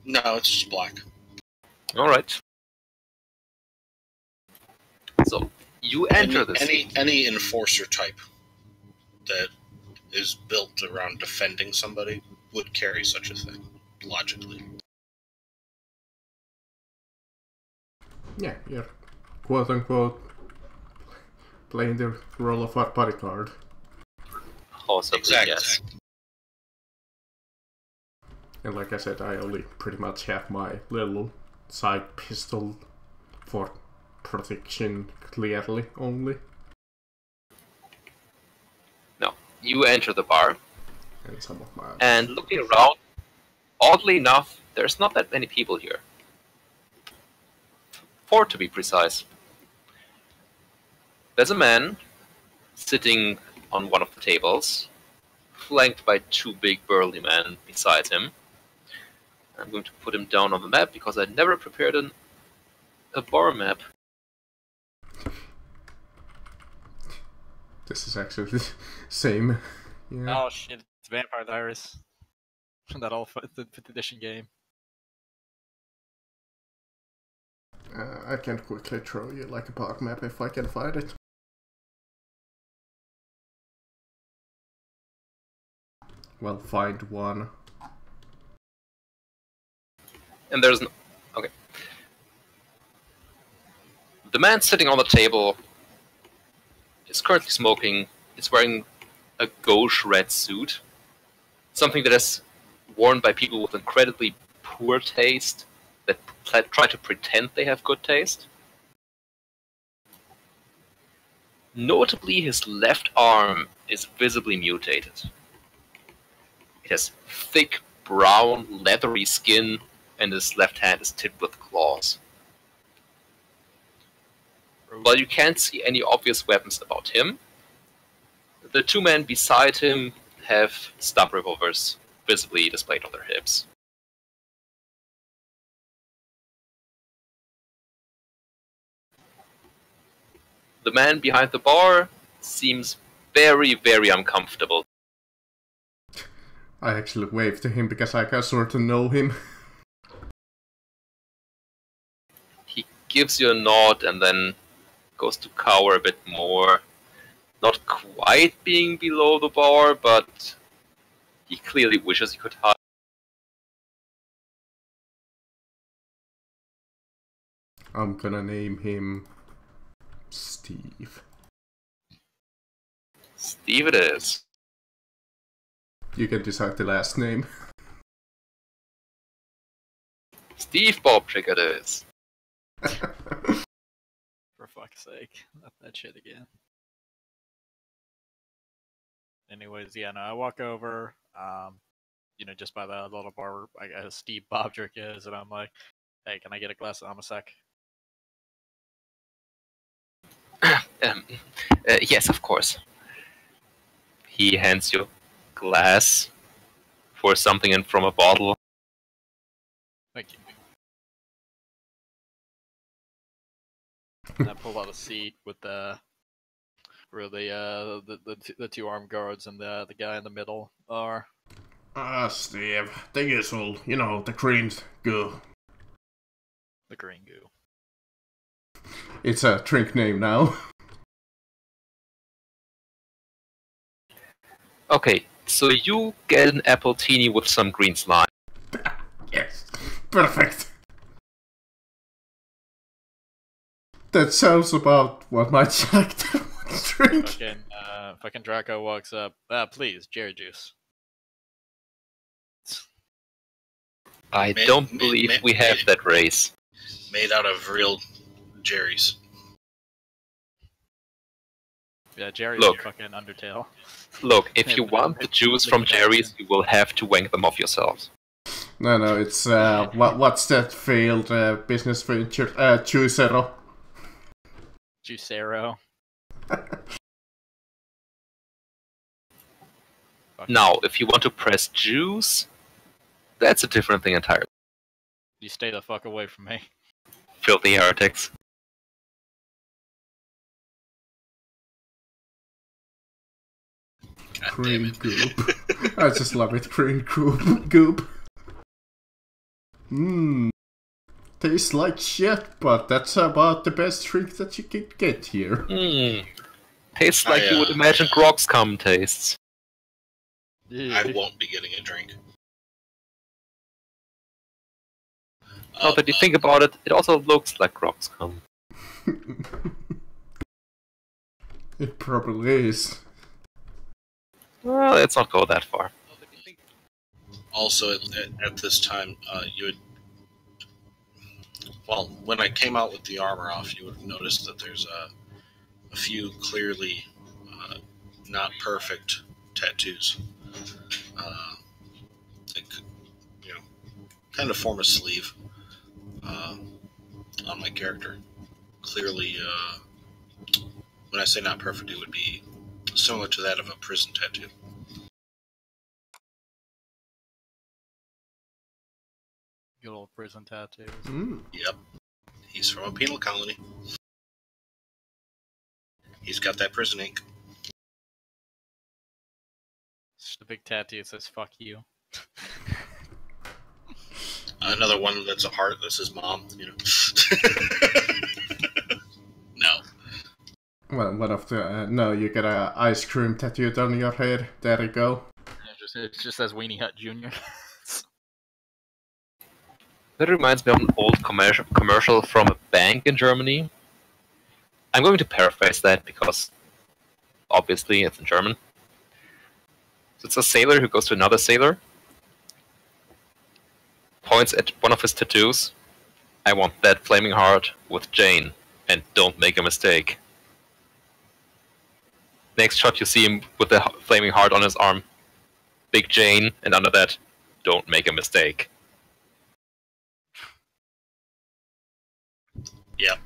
No, it's just black. Alright. So, you enter this. Any enforcer type that is built around defending somebody would carry such a thing, logically. Yeah, you're quote-unquote playing the role of a bodyguard. Possibly, Exactly. yes. And like I said, I only pretty much have my little side pistol for protection, clearly, only. No, you enter the bar, And some of my... and looking around, oddly enough, there's not that many people here. 4 to be precise. There's a man sitting on one of the tables, flanked by 2 big burly men beside him. I'm going to put him down on the map because I never prepared a bar map. This is actually the same. Yeah. Oh shit, it's Vampire Diaries. That old 5th edition game. I can quickly throw you like a bar map if I can find it. Well, find one. And there's no... Okay. The man sitting on the table is currently smoking, is wearing a gauche red suit. Something that is worn by people with incredibly poor taste, that try to pretend they have good taste. Notably, his left arm is visibly mutated. It has thick, brown, leathery skin, and his left hand is tipped with claws. While you can't see any obvious weapons about him, the 2 men beside him have stub revolvers visibly displayed on their hips. The man behind the bar seems very, very uncomfortable. I actually waved to him because I can sort of know him. He gives you a nod and then goes to cower a bit more. Not quite being below the bar, but he clearly wishes he could hide. I'm gonna name him Steve. Steve it is. You can decide the last name. Steve Bobchick it is. For fuck's sake, not that shit again. Anyways, yeah, no, I walk over, just by the little bar where I guess Steve Bobchick is, and I'm like, hey, can I get a glass of Amasek? Yes, of course. He hands you a glass for something in from a bottle. Thank you. And I pull out a seat with where the two armed guards and the guy in the middle are. Steve, the usual, the green goo. The green goo. It's a drink name now. Okay, so you get an apple teeny with some green slime. Yes, perfect. That sounds about what my character would drink. Fucking Draco walks up. Please, Jerry juice. I don't believe we have that race. Made out of real Jerry's. Yeah, Jerry's Look. fucking Undertale. Look, if you want the juice from Jerry's, you will have to wank them off yourselves. No, it's what's that failed business venture? Juicero. Juicero. Now, if you want to press juice, that's a different thing entirely. You stay the fuck away from me. Filthy heretics. Green goop. I just love it. Green goop. Mmm. Tastes like shit, but that's about the best drink that you can get here. Mmm. Tastes like you would imagine Grog's cum tastes. I won't be getting a drink. Now that you think about it, it also looks like Grog's cum. It probably is. Well, let's not go that far. Also, at this time, you would... Well, when I came out with the armor off, you would have noticed that there's a few clearly not perfect tattoos. They could, kind of form a sleeve on my character. Clearly, when I say not perfect, it would be similar to that of a prison tattoo. Good old prison tattoos. Mm. Yep. He's from a penal colony. He's got that prison ink. It's just a big tattoo that says "fuck you." Another one that's a heart that says "mom." No. Well, one of the no, you get a ice cream tattooed on your head. There you go. It just says Weenie Hut Jr. That reminds me of an old commercial from a bank in Germany. I'm going to paraphrase that because, obviously, it's in German. So it's a sailor who goes to another sailor, points at one of his tattoos. I want that flaming heart with Jane, and don't make a mistake. Next shot, you see him with the flaming heart on his arm. Big Jane, and under that, don't make a mistake. Yep.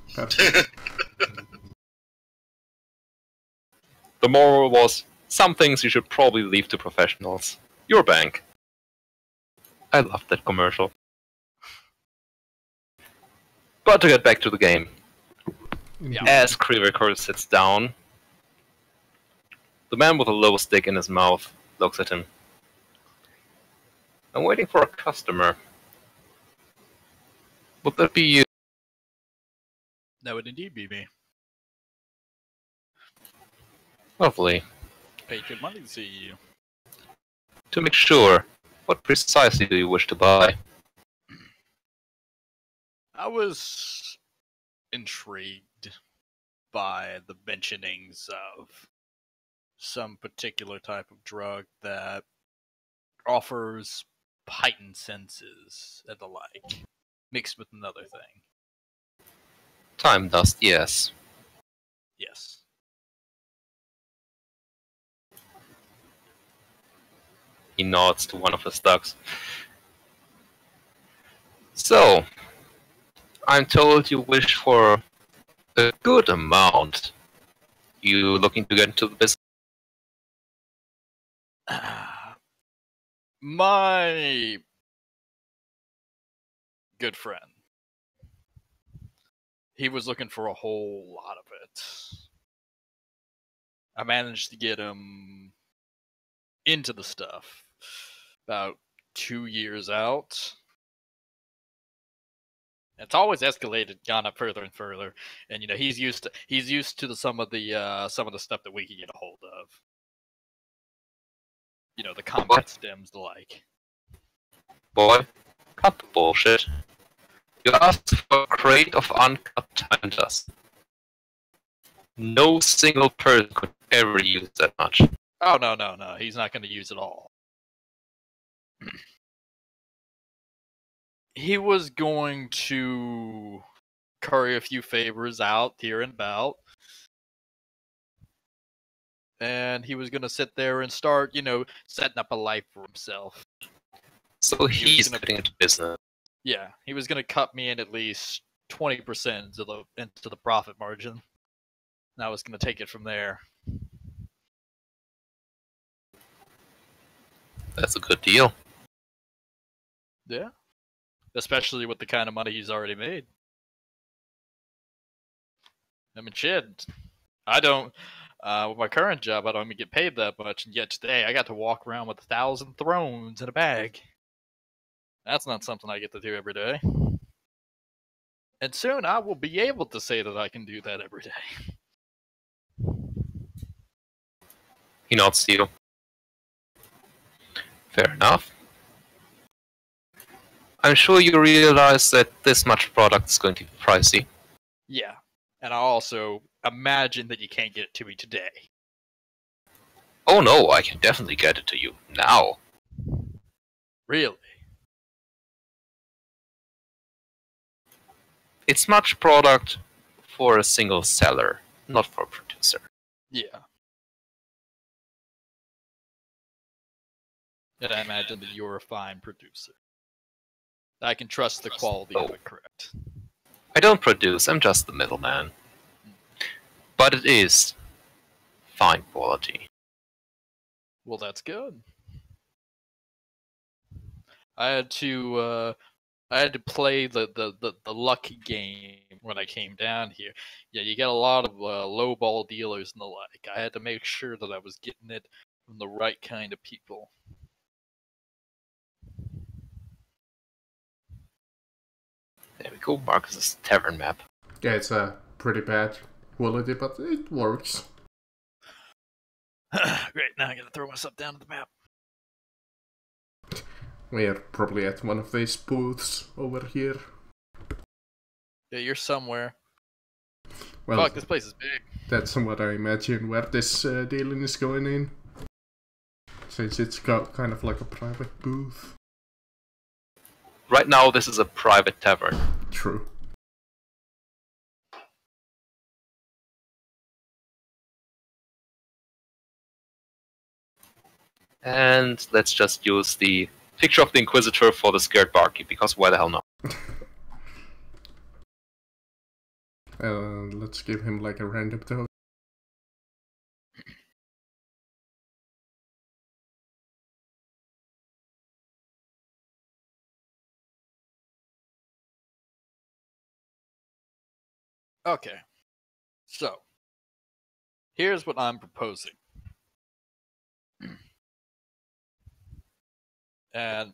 The moral was, some things you should probably leave to professionals. Your bank. I loved that commercial. But to get back to the game. Yeah. As Krieger sits down, the man with a low stick in his mouth looks at him. I'm waiting for a customer. Would that be you? That would indeed be me. Lovely. Paid good money to see you. To make sure, what precisely do you wish to buy? I was intrigued by the mentionings of some particular type of drug that offers heightened senses and the like, mixed with another thing. Time dust, yes. Yes. He nods to one of his ducks. So, I'm told you wish for a good amount. You looking to get into the business? My good friend he was looking for a whole lot of it. I managed to get him into the stuff about 2 years out. It's always escalated, gone up further and further, and he's used to some of the stuff that we can get a hold of. The combat stems, the like. Boy, cut the bullshit. You asked for a crate of uncut time dust. No single person could ever use that much. Oh, no. He's not going to use it all. He was going to curry a few favors out here and about. And he was going to sit there and start, setting up a life for himself. So he's getting into business. Yeah, he was going to cut me in at least 20% into the profit margin. And I was going to take it from there. That's a good deal. Yeah. Especially with the kind of money he's already made. I mean, shit. I don't... with my current job, I don't even get paid that much, and yet today I got to walk around with 1,000 thrones in a bag. That's not something I get to do every day. And soon I will be able to say that I can do that every day. He nods to you. Fair enough. I'm sure you realize that this much product is going to be pricey. Yeah, and I also imagine that you can't get it to me today. Oh no, I can definitely get it to you now. Really? It's much product for a single seller, not for a producer. Yeah. And I imagine that you're a fine producer. I can trust the quality of it, correct? I don't produce, I'm just the middleman. But it is fine quality. Well, that's good. I had to play the lucky game when I came down here. Yeah, you get a lot of lowball dealers and the like. I had to make sure that I was getting it from the right kind of people. There we go, Marcus's tavern map. Yeah, it's a pretty bad quality, but it works. Great, now I gotta throw myself down to the map. We are probably at one of these booths over here. Yeah, you're somewhere. Well, fuck, this place is big. That's what I imagine where this dealing is going in. Since it's got kind of like a private booth. Right now, this is a private tavern. True. And let's just use the picture of the Inquisitor for the scared barkeep, because why the hell not? Let's give him like a random token. Okay. So, here's what I'm proposing. And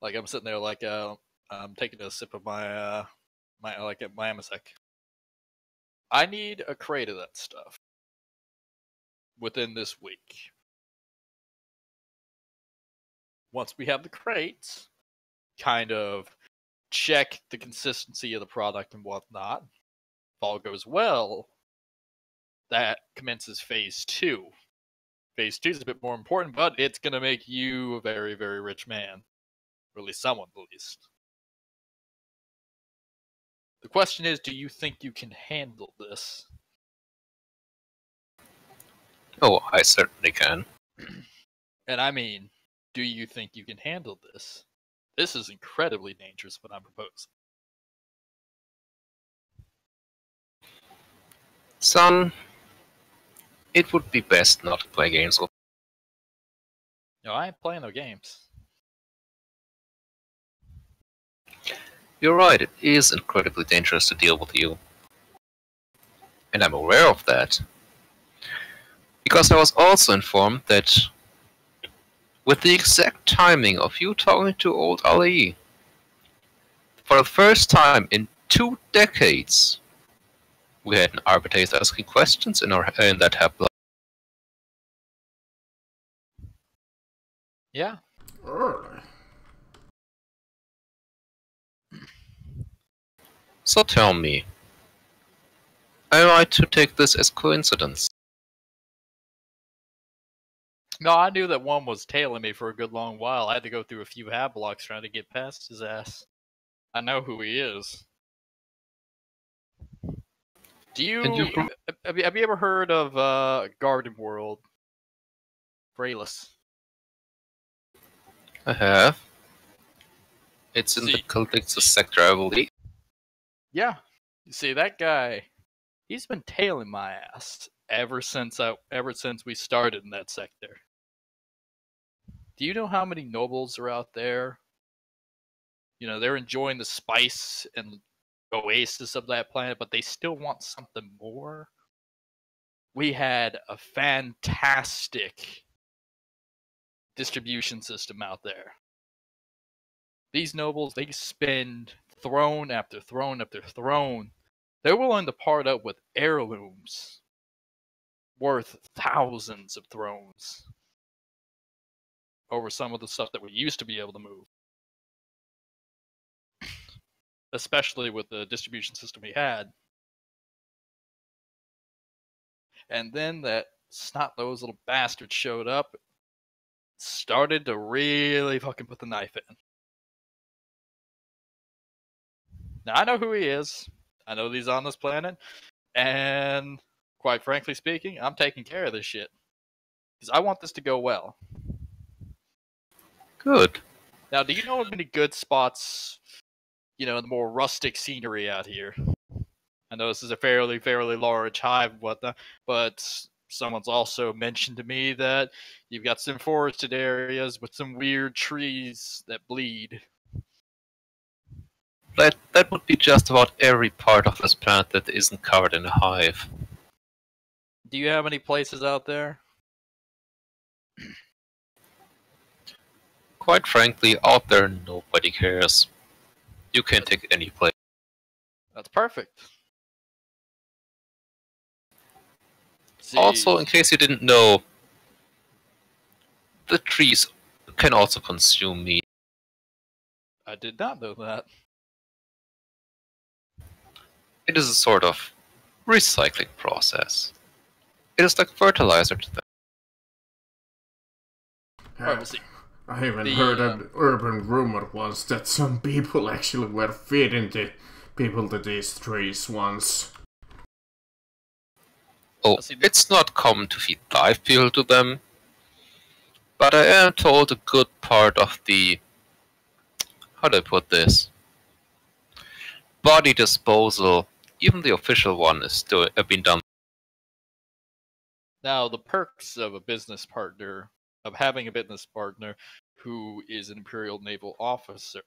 like I'm sitting there like I'm taking a sip of my my Amasec. I need a crate of that stuff within this week. Once we have the crates, kind of check the consistency of the product and whatnot. If all goes well, that commences phase 2. Phase 2 is a bit more important, but it's going to make you a very, very rich man. Or at least someone, at least. The question is, do you think you can handle this? Oh, I certainly can. And I mean, do you think you can handle this? This is incredibly dangerous, what I'm proposing. Son, it would be best not to play games with. No, I ain't playing no games. You're right, it is incredibly dangerous to deal with you. And I'm aware of that. Because I was also informed that with the exact timing of you talking to old Ali, for the first time in 2 decades, we had an arbitrator asking questions in that helpline. Yeah. Early. So tell me, am I to take this as coincidence? No, I knew that one was tailing me for a good long while. I had to go through a few hab blocks trying to get past his ass. I know who he is. Do you have you ever heard of Garden World? Brayless. I have. It's in the Cultixus sector, I believe. Yeah. You see, that guy, he's been tailing my ass ever since we started in that sector. Do you know how many nobles are out there? You know, they're enjoying the spice and oasis of that planet, but they still want something more. We had a fantastic distribution system out there. These nobles, they spend throne after throne after throne. They're willing to part up with heirlooms worth thousands of thrones over some of the stuff that we used to be able to move. Especially with the distribution system we had. And then that snot-nosed little bastard showed up, started to really fucking put the knife in. Now, I know who he is. I know that he's on this planet. And, quite frankly speaking, I'm taking care of this shit. Because I want this to go well. Good. Now, do you know of any good spots, you know, in the more rustic scenery out here? I know this is a fairly large hive and whatnot, but someone's also mentioned to me that you've got some forested areas with some weird trees that bleed. That would be just about every part of this planet that isn't covered in a hive. Do you have any places out there? Quite frankly, out there nobody cares. You can take any place. That's perfect. See, Also, in case you didn't know, the trees can also consume meat. I did not know that. It is a sort of recycling process. It is like fertilizer to them. Alright, we'll see. I even heard an urban rumor once that some people actually were feeding the people to these trees once. Oh, it's not common to feed live people to them, but I am told a good part of the... how do I put this? Body disposal, even the official one, is still being done. Now, the perks of having a business partner who is an Imperial Naval officer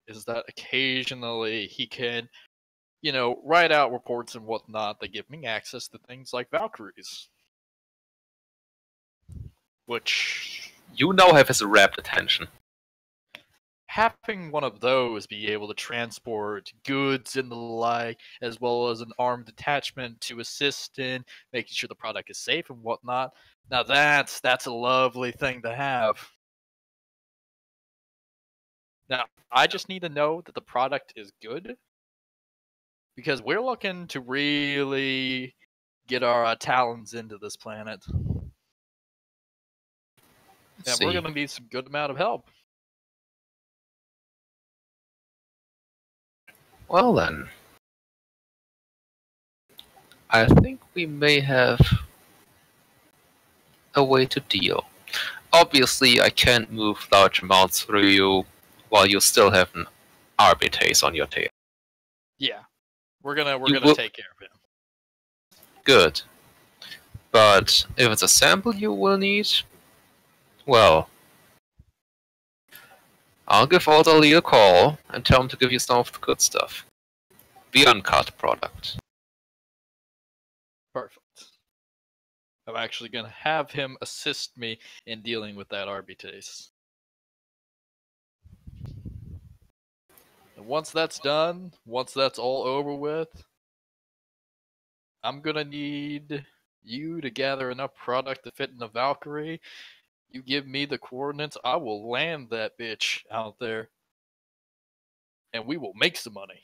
is that occasionally he can, you know, write out reports and whatnot that give me access to things like Valkyries. Which... you now have his rapt attention. having one of those be able to transport goods and the like, as well as an armed detachment to assist in making sure the product is safe and whatnot. Now that's a lovely thing to have. Now, I just need to know that the product is good, because we're looking to really get our talons into this planet. And we're going to need some good amount of help. Well then, I think we may have a way to deal. Obviously, I can't move large amounts through you while you still have an arbitrage on your tail. Yeah, we're gonna take care of him. Good. But if it's a sample you will need, well, I'll give Orderly a call and tell him to give you some of the good stuff. The uncut product. Perfect. I'm actually going to have him assist me in dealing with that arbitrace. And once that's done, once that's all over with, I'm going to need you to gather enough product to fit in the Valkyrie. You give me the coordinates, I will land that bitch out there. And we will make some money.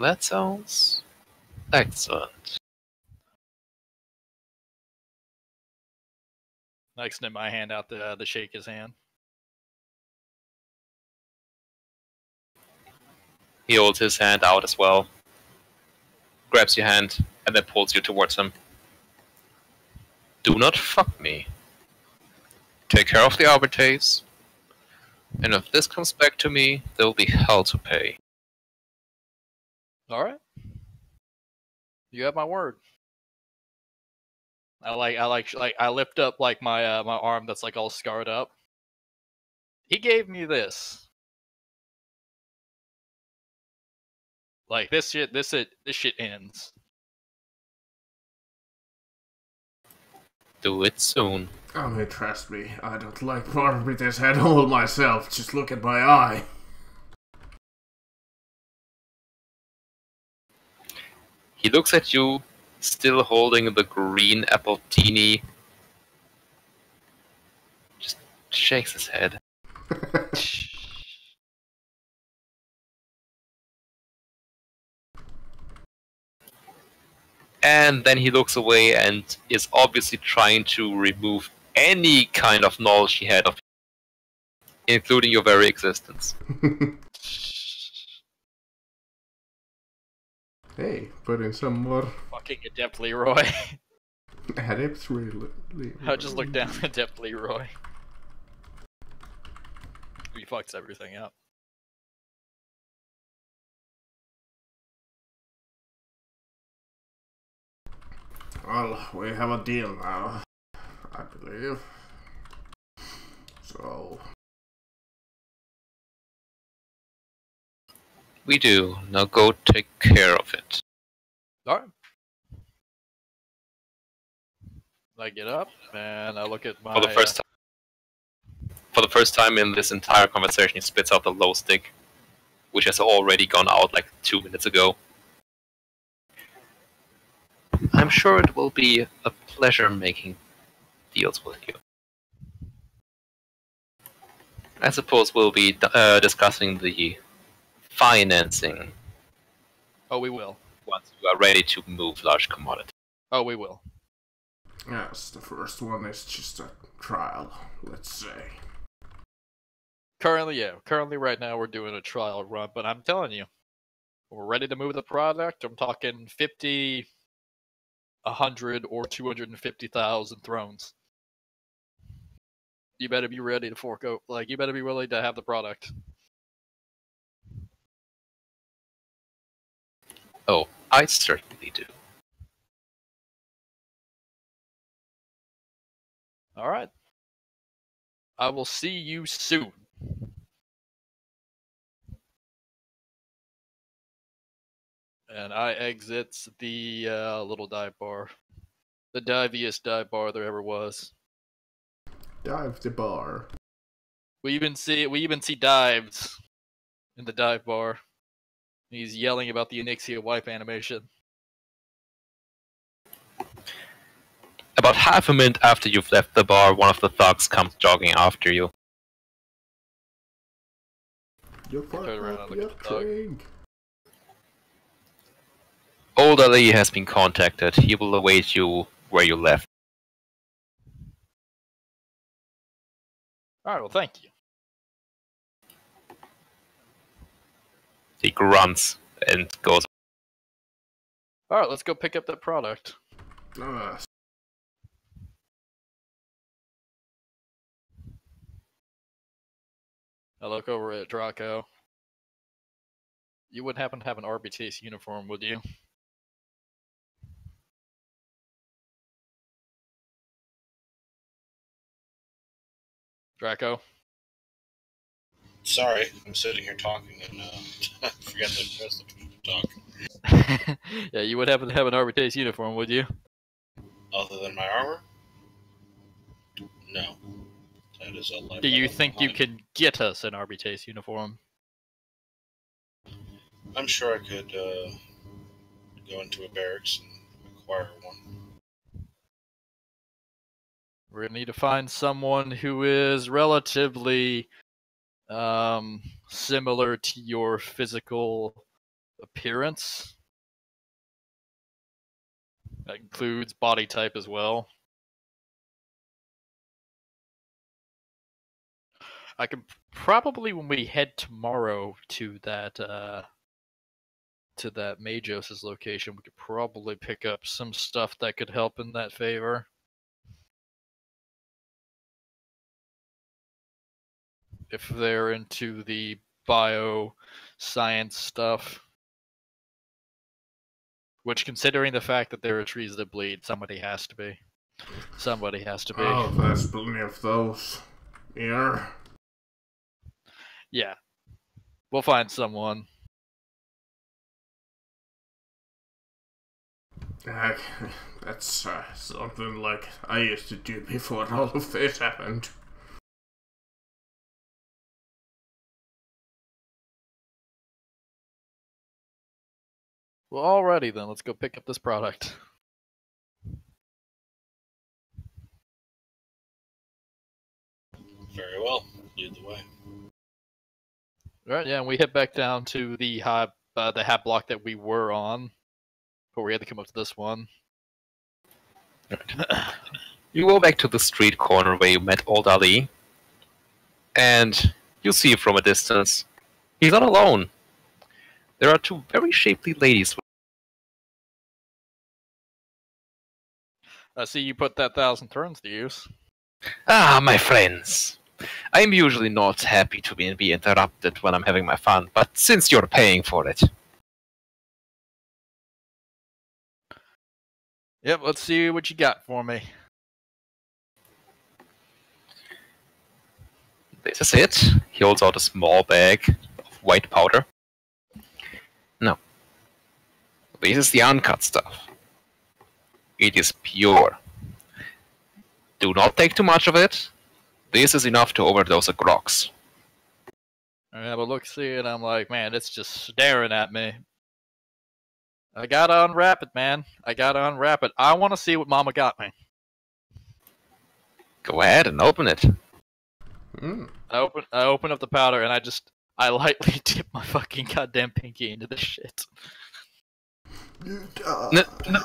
That sounds excellent. I extend my hand out to shake his hand. He holds his hand out as well, grabs your hand, and then pulls you towards him. Do not fuck me. Take care of the arbitrace, and if this comes back to me, there will be hell to pay. All right. You have my word. I lift up like my arm that's like all scarred up. He gave me this. Like this shit ends. Do it soon. I mean, trust me, I don't like arbiters at all myself. Just look at my eye. He looks at you, still holding the green appletini. Just shakes his head. And then he looks away and is obviously trying to remove any kind of knowledge he had of you, including your very existence. Hey, put in some more. Fucking adept Leroy. Adept really. I just look down at adept Leroy. He fucks everything up. Well, we have a deal now, I believe. So... We do. Now go take care of it. Alright. I get up and I look at my... For the first time in this entire conversation, he spits out the low stick, which has already gone out like 2 minutes ago. I'm sure it will be a pleasure making deals with you. I suppose we'll be discussing the financing. Oh, we will. Once you are ready to move large commodity. Oh, we will. Yes, the first one is just a trial, let's say. Currently right now we're doing a trial run, but I'm telling you, we're ready to move the product. I'm talking 50, 100, or 250,000 thrones. You better be ready to fork out. Like, you better be willing to have the product. Oh, I certainly do. Alright. I will see you soon. And I exits the little dive bar. The diviest dive bar there ever was. Dive the bar. We even see Dives in the dive bar. He's yelling about the Anixia wipe animation. About half a minute after you've left the bar, one of the thugs comes jogging after you. You fucked up your drink. Old Ali has been contacted. He will await you where you left. Alright, well, thank you. He grunts and goes. Alright, let's go pick up that product. I look over at Draco. You wouldn't happen to have an RBTS uniform, would you? Draco? Sorry, I'm sitting here talking and forget the rest of Dog. Yeah, you would happen to have an Arbitrace uniform, would you? Other than my armor? No. That is a life Do you level think you behind. can get us an Arbitrace uniform? I'm sure I could go into a barracks and acquire one. We're gonna need to find someone who is relatively similar to your physical appearance. That includes body type as well. I could probably, when we head tomorrow to that Majos's location, we could probably pick up some stuff that could help in that favor. If they're into the bioscience stuff. Which, considering the fact that there are trees that bleed, somebody has to be. Somebody has to be. Oh, there's plenty of those here. Yeah. We'll find someone. That's something like I used to do before all of this happened. Well, alrighty then, let's go pick up this product. Very well. Lead the way. Alright, yeah, and we head back down to the hab block that we were on. But we had to come up to this one. You go back to the street corner where you met Old Ali, and you see from a distance. He's not alone. There are two very shapely ladies. I see you put that 1,000 turns to use. Ah, my friends. I'm usually not happy to be interrupted when I'm having my fun, but since you're paying for it. Yep, let's see what you got for me. This is it. He holds out a small bag of white powder. No. This is the uncut stuff. It is pure. Do not take too much of it. This is enough to overdose a grox. I have a look-see, and I'm like, man, it's just staring at me. I gotta unwrap it, man. I gotta unwrap it. I want to see what Mama got me. Go ahead and open it. I open up the powder, and I lightly dip my fucking goddamn pinky into this shit.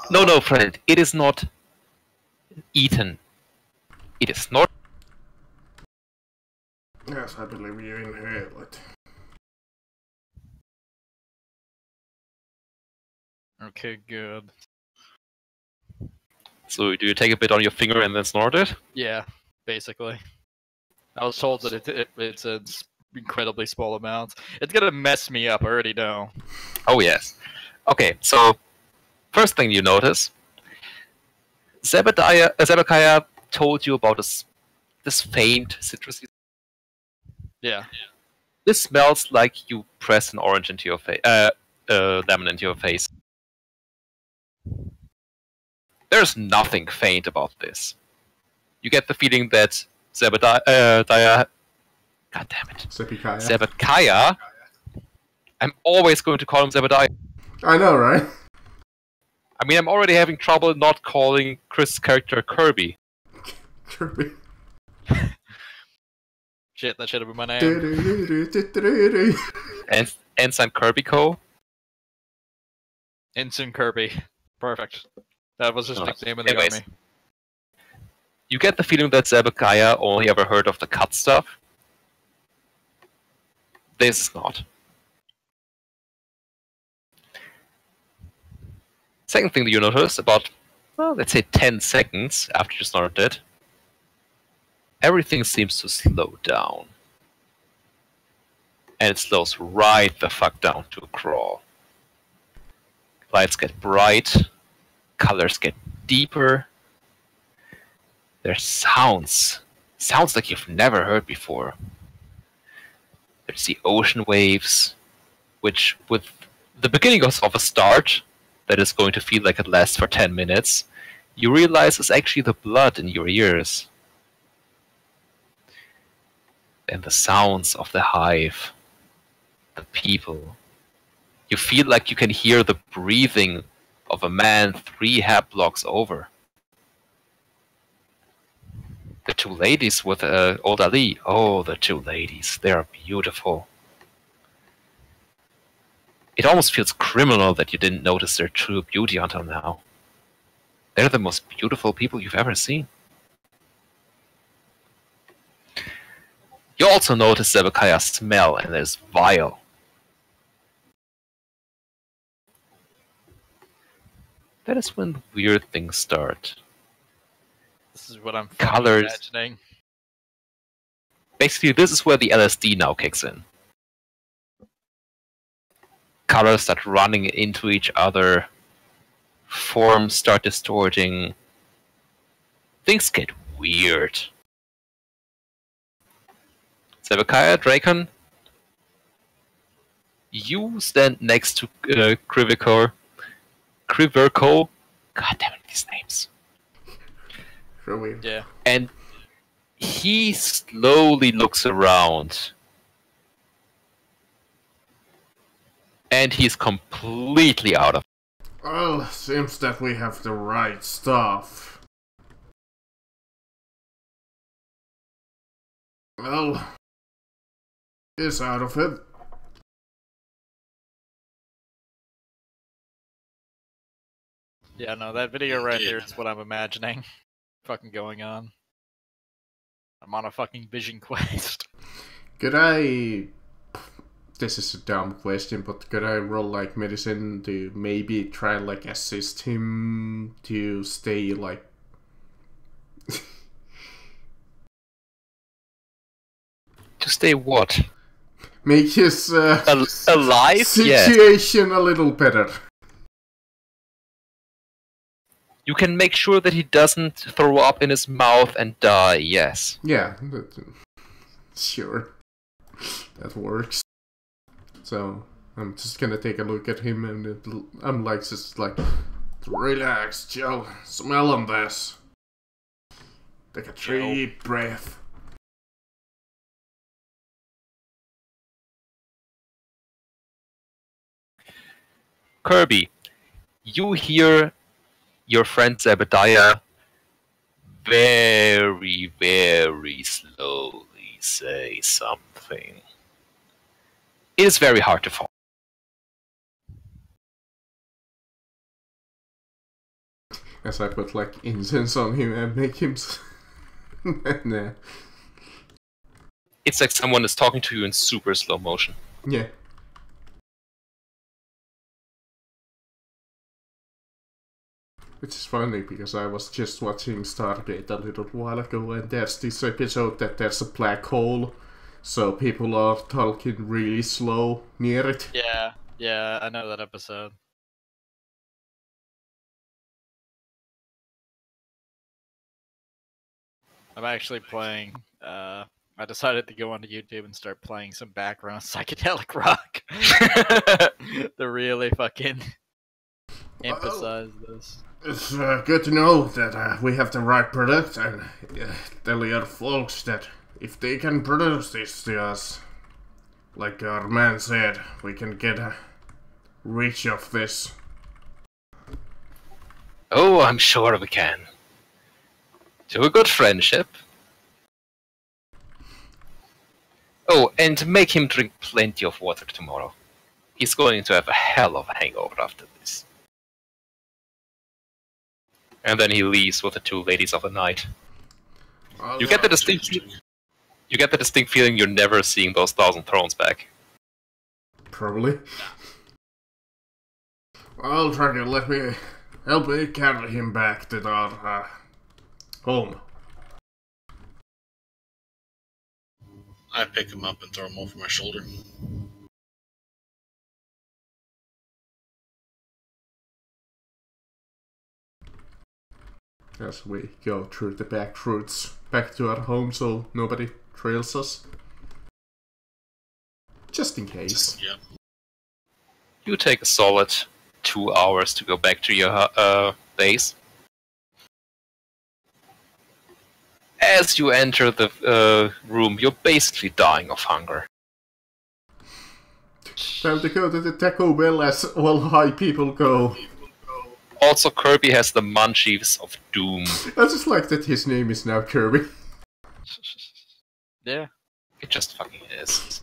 No, friend. It is not eaten. It is not. Yes, I believe you inhale it. Okay, good. So do you take a bit on your finger and then snort it? Yeah, basically. I was told that it's an incredibly small amount. It's gonna mess me up, I already know. Oh yes. Okay, so first thing you notice, Zebekiah told you about this faint citrusy. Yeah. This smells like you press an orange into your face, lemon into your face. There's nothing faint about this. You get the feeling that Zebekiah. God damn it. Zebekiah. I'm always going to call him Zebediah. I know, right? I mean, I'm already having trouble not calling Chris' character Kirby. Kirby. Shit, that should have been my name. And Ensign Kirby Co. Ensign Kirby. Perfect. That was his nickname in the Anyways, army. You get the feeling that Zebekiah only ever heard of the cut stuff. This is not. Second thing that you notice, about, well, let's say 10 seconds after you snorted it, everything seems to slow down. And it slows right the fuck down to a crawl. Lights get bright, colors get deeper. There's sounds like you've never heard before. There's the ocean waves, which with the beginning of a start that is going to feel like it lasts for 10 minutes, you realize it's actually the blood in your ears. And the sounds of the hive, the people. You feel like you can hear the breathing of a man 3 hab blocks over. The 2 ladies with old Ali. Oh, the 2 ladies. They are beautiful. It almost feels criminal that you didn't notice their true beauty until now. They're the most beautiful people you've ever seen. You also notice Zebekiah's smell, and it's vile. That is when weird things start. This is what I'm Colors. imagining. Basically, this is where the LSD now kicks in. Colors start running into each other. Forms start distorting. Things get weird. Zebekiah, Dracon, you stand next to Kriverko. God damn it, these names. So weird. Yeah. And he slowly looks around. And he's completely out of. Well, seems that we have the right stuff. Well, he's out of it. Yeah, no, that video right there is what I'm imagining. Fucking going on. I'm on a fucking vision quest. Could I... This is a dumb question, but could I roll like medicine to maybe try like assist him to stay like... To stay what? Make his Alive? situation a little better. You can make sure that he doesn't throw up in his mouth and die, yes. Yeah, sure. That works. So, I'm just gonna take a look at him and I'm like, just like, relax, chill, smell on this. Take a deep breath. Kirby, you hear your friend Zebediah very, very slowly say something. It is very hard to follow. As I put like incense on him and make him... Nah. It's like someone is talking to you in super slow motion. Yeah. Which is funny, because I was just watching Stargate a little while ago, and there's this episode that there's a black hole, so people are talking really slow near it. Yeah, I know that episode. I'm actually playing, I decided to go onto YouTube and start playing some background psychedelic rock. To really fucking emphasize this. It's good to know that we have the right product, and tell the other folks that if they can produce this to us, like our man said, we can get rich of this. Oh, I'm sure we can. To a good friendship. Oh, and make him drink plenty of water tomorrow. He's going to have a hell of a hangover after this. And then he leaves with the 2 ladies of the night. You get the distinct feeling you're never seeing those 1,000 thrones back. Probably. Well, Dragon, let me help me carry him back to our home. I pick him up and throw him over my shoulder. As we go through the back routes back to our home, so nobody trails us. Just in case. Yep. You take a solid 2 hours to go back to your base. As you enter the room, you're basically dying of hunger. Time to go to the Taco Bell as all high people go. Also, Kirby has the munchies of doom. I just like that his name is now Kirby. Yeah. It just fucking is.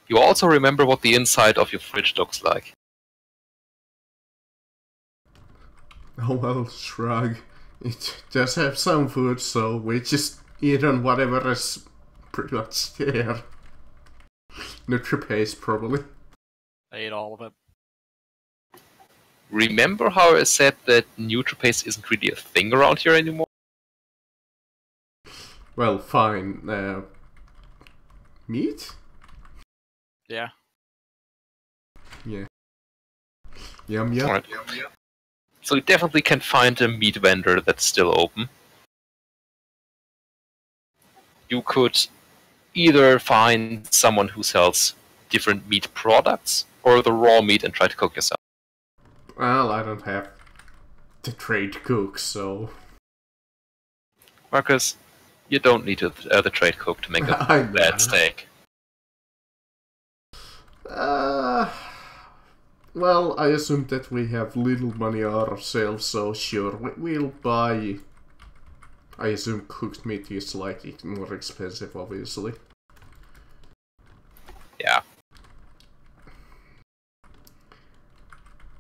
You also remember what the inside of your fridge looks like. Oh well, shrug. It does have some food, so we just eat on whatever is pretty much there. NutriPaste, probably. I ate all of it. Remember how I said that NutriPaste isn't really a thing around here anymore? Well, fine. Meat? Yeah. Yeah. Yum yum. Alright. So you definitely can find a meat vendor that's still open. You could either find someone who sells different meat products, or the raw meat and try to cook yourself. Well, I don't have the trade cook, so... Marcus, you don't need the trade cook to make a bad steak. Well, I assume that we have little money ourselves, so sure, we'll buy... I assume cooked meat is like more expensive, obviously. Yeah.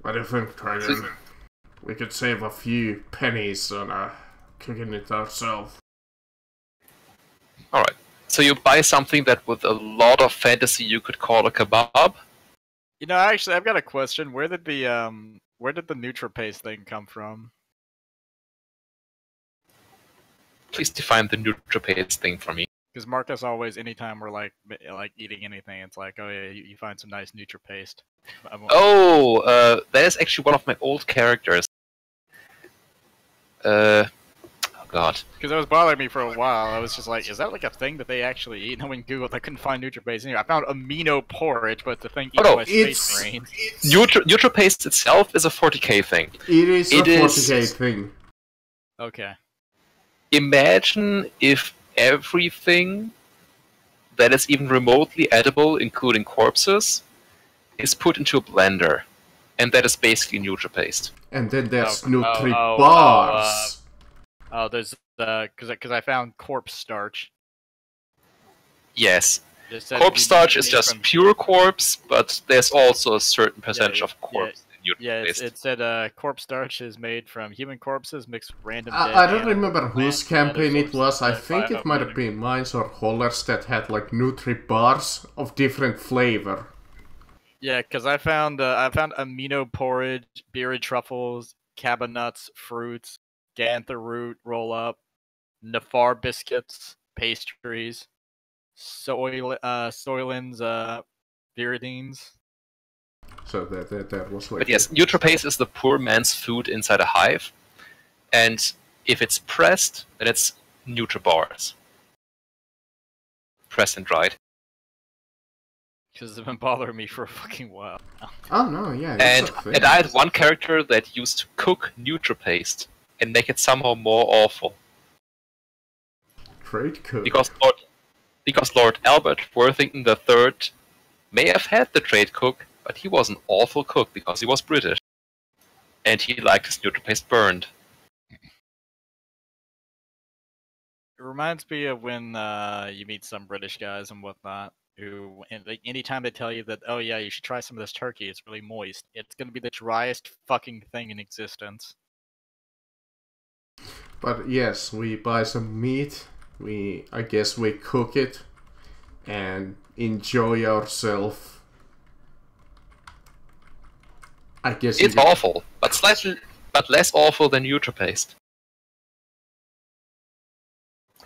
What do you think, Dragon? We could save a few pennies on cooking it ourselves. Alright. So you buy something that with a lot of fantasy you could call a kebab? You know, actually, I've got a question. Where did the NutriPaste thing come from? Please define the NutriPaste thing for me. Because Marcus always, anytime we're like eating anything, it's like, oh yeah, you find some nice NutriPaste. Oh, that is actually one of my old characters. Oh god. Because it was bothering me for a while. I was just like, is that like a thing that they actually eat? And I went and Googled, I couldn't find NutriPaste anywhere. I found amino porridge, but the thing eaten by space marines. NutriPaste itself is a 40k thing. It is a 40k thing. Okay. Imagine if everything that is even remotely edible, including corpses, is put into a blender. And that is basically NutriPaste. And then there's Nutri-Bars. There's because I found corpse starch. Yes. Corpse starch is just pure corpse, but there's also a certain percentage of corpse in NutriPaste. It said corpse starch is made from human corpses mixed with random dead I don't animals, remember whose campaign it was. I think it might have been mine or Holler's that had like Nutri-Bars of different flavor. Yeah, because I found amino porridge, bearded truffles, caba nuts, fruits, ganther root roll up, nafar biscuits, pastries, soylents, viridines. So that was like. But yes, NutriPaste is the poor man's food inside a hive, and if it's pressed, then it's Nutri-Bars. Pressed and dried. Because it's been bothering me for a fucking while. Oh no, yeah. And I had one character that used to cook NutriPaste and make it somehow more awful. Trade cook. Because Lord Albert Worthington III may have had the trade cook, but he was an awful cook because he was British. And he liked his NutriPaste burned. It reminds me of when you meet some British guys and whatnot, who, anytime they tell you that, oh yeah, you should try some of this turkey, it's really moist, it's going to be the driest fucking thing in existence. But yes, we buy some meat, I guess we cook it, and enjoy ourselves. I guess it's awful, but less awful than NutriPaste.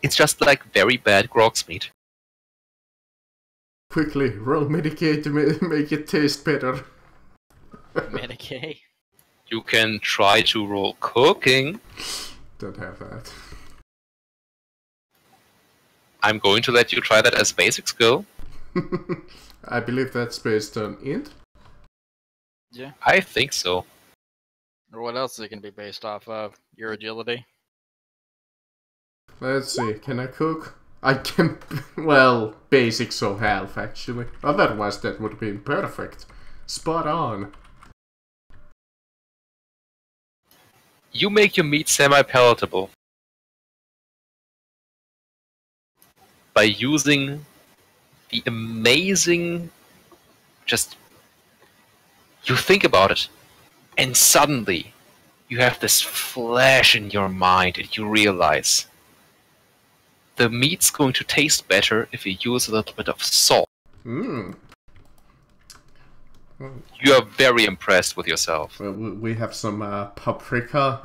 It's just like very bad Grog's meat. Quickly, roll Medicaid to make it taste better. Medicaid? You can try to roll cooking. Don't have that. I'm going to let you try that as basic skill. I believe that's based on int. Yeah. I think so. Or what else is it going to be based off of? Your agility? Let's see, can I cook? I can, well, basic so half actually. Otherwise that would have been perfect. Spot on. You make your meat semi-palatable by using the amazing, just, you think about it, and suddenly you have this flash in your mind and you realize the meat's going to taste better if you use a little bit of salt. Hmm. You are very impressed with yourself. Well, we have some paprika.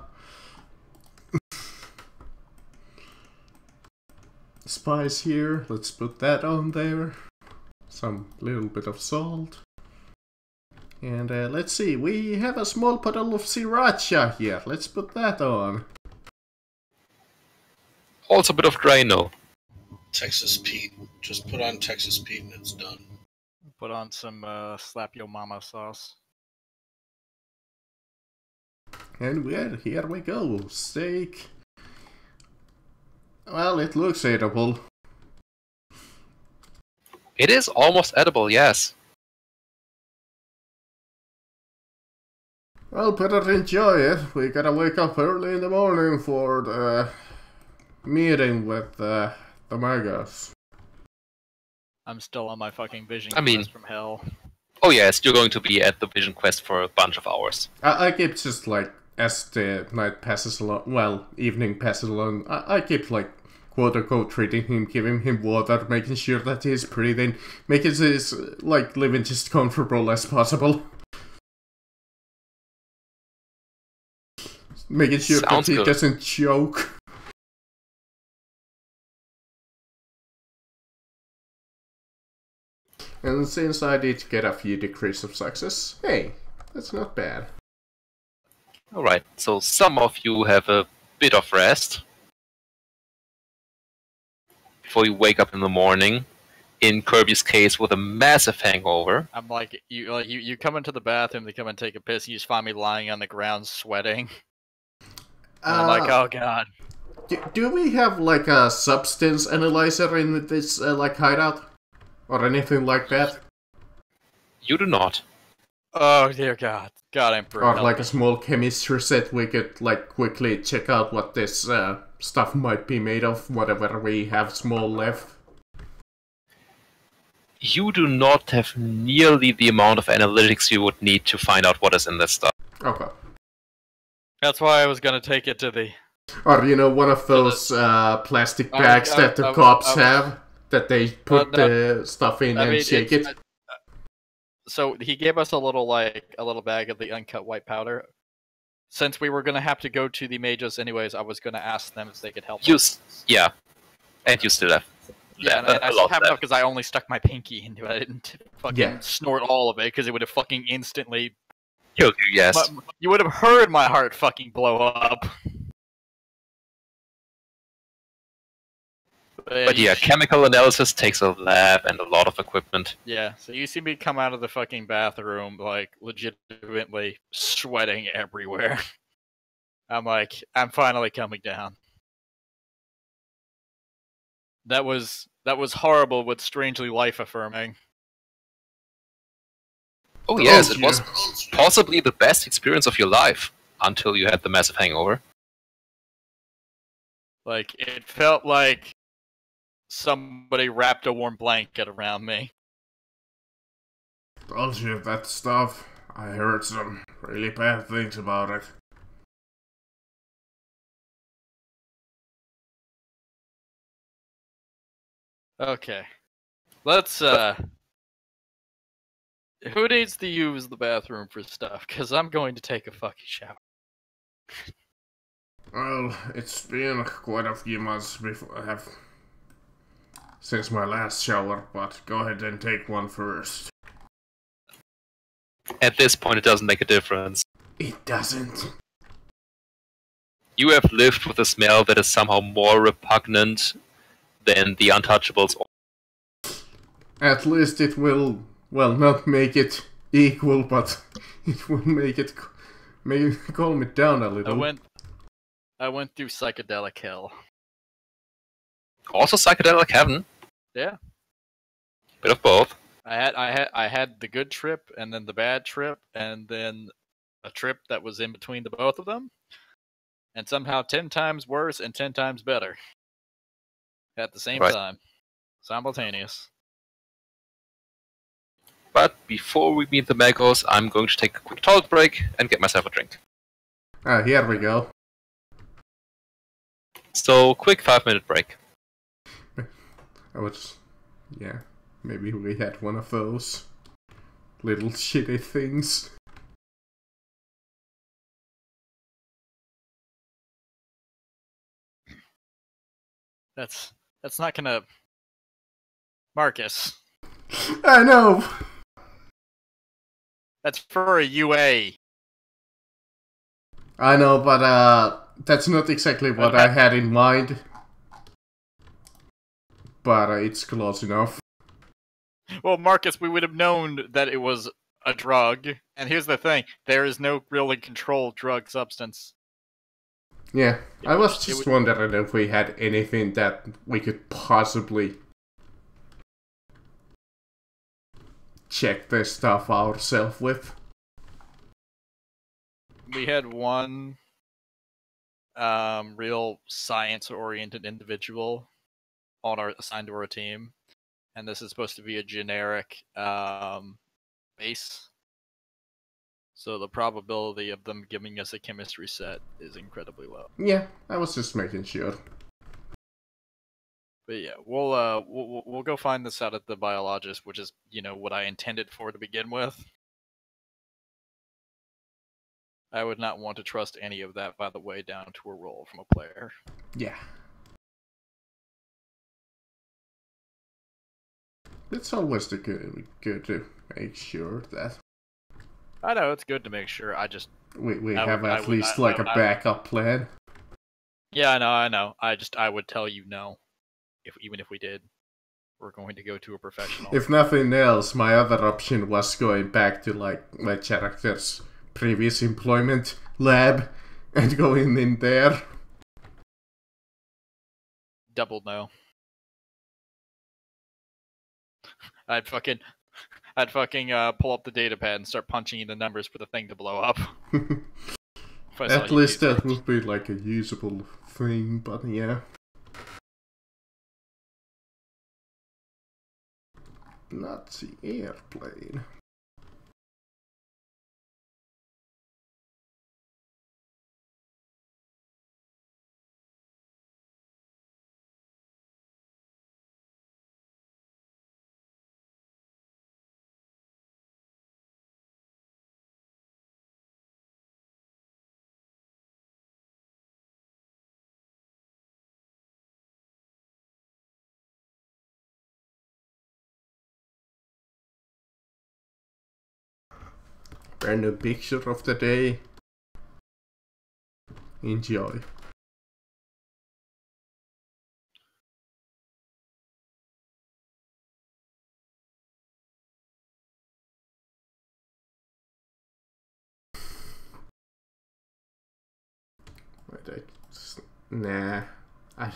Spice here, let's put that on there. Some little bit of salt. And let's see, we have a small bottle of sriracha here. Let's put that on. Also a bit of Drano. Texas Pete. Just put on Texas Pete and it's done. Put on some Slap Yo Mama sauce. And here we go. Steak. Well, it looks edible. It is almost edible, yes. Well, better enjoy it. We gotta wake up early in the morning for the meeting with the Magas. I'm still on my fucking vision I mean- quest from hell. Oh yes, you're going to be at the Vision Quest for a bunch of hours. I keep just like, as the night passes along, well, evening passes along, I keep like, quote-unquote treating him, giving him water, making sure that he's breathing, making his, like, living just comfortable as possible. Making sure Sounds that he good. doesn't choke. And since I did get a few degrees of success, hey, that's not bad. Alright, so some of you have a bit of rest before you wake up in the morning. In Kirby's case, with a massive hangover. I'm like you come into the bathroom to come and take a piss, and you just find me lying on the ground sweating. And I'm like, oh god. Do we have like a substance analyzer in this like hideout? Or anything like that? You do not. Oh dear god. God Emperor. Or help like me. a small chemistry set we could like quickly check out what this stuff might be made of, whatever we have small left. You do not have nearly the amount of analytics you would need to find out what is in this stuff. Okay. That's why I was gonna take it to the Or, you know, one of those plastic bags that the cops have, that they put the stuff in and shake it. So he gave us a little bag of the uncut white powder. Since we were gonna have to go to the mages anyways, I was gonna ask them if they could help us. Yeah. And you still have. Yeah, and I still have enough because I only stuck my pinky into it. I didn't fucking snort all of it because it would have fucking instantly Killed you, yes. you would have heard my heart fucking blow up. But yeah, chemical analysis takes a lab and a lot of equipment. Yeah, so you see me come out of the fucking bathroom, like, legitimately sweating everywhere. I'm like, I'm finally coming down. That was horrible, but strangely life-affirming. Oh yes, it was possibly the best experience of your life, until you had the massive hangover. Like, it felt like somebody wrapped a warm blanket around me. Told you that stuff. I heard some really bad things about it. Okay. Let's, who needs to use the bathroom for stuff? Because I'm going to take a fucking shower. Well, it's been quite a few months since my last shower, but go ahead and take one first. At this point, it doesn't make a difference. It doesn't. You have lived with a smell that is somehow more repugnant then the Untouchables. At least it will, well, not make it equal, but it will make it, maybe calm it down a little. I went through psychedelic hell. Also Psychedelic Heaven. Yeah. Bit of both. I had the good trip, and then the bad trip, and then a trip that was in between the both of them, and somehow 10 times worse and 10 times better at the same time, simultaneous. But before we meet the Magos, I'm going to take a quick toilet break and get myself a drink. Here we go. So, quick 5-minute break. Yeah, maybe we had one of those little shitty things. That's not gonna... Marcus. I know! That's for a UA. I know, but that's not exactly what I had in mind. But it's close enough. Well, Marcus, we would have known that it was a drug. And here's the thing, there is no really controlled drug substance. Yeah, I was just wondering if we had anything that we could possibly check this stuff ourselves with. We had one real science-oriented individual assigned to our team, and this is supposed to be a generic base. So the probability of them giving us a chemistry set is incredibly low. Yeah, I was just making sure. But yeah, we'll go find this out at the biologist, which is, you know, what I intended for to begin with. I would not want to trust any of that, by the way, down to a roll from a player. Yeah. It's always good to make sure that I know, it's good to make sure. we have at least a backup plan. Yeah, I know. I would tell you no. Even if we did. We're going to go to a professional. If nothing else, my other option was going back to my character's previous employment lab and going in there. Double no. I'd fucking pull up the datapad and start punching in the numbers for the thing to blow up. At least that would be like a usable thing, but yeah. Nazi airplane. Random picture of the day. Enjoy. Nah, I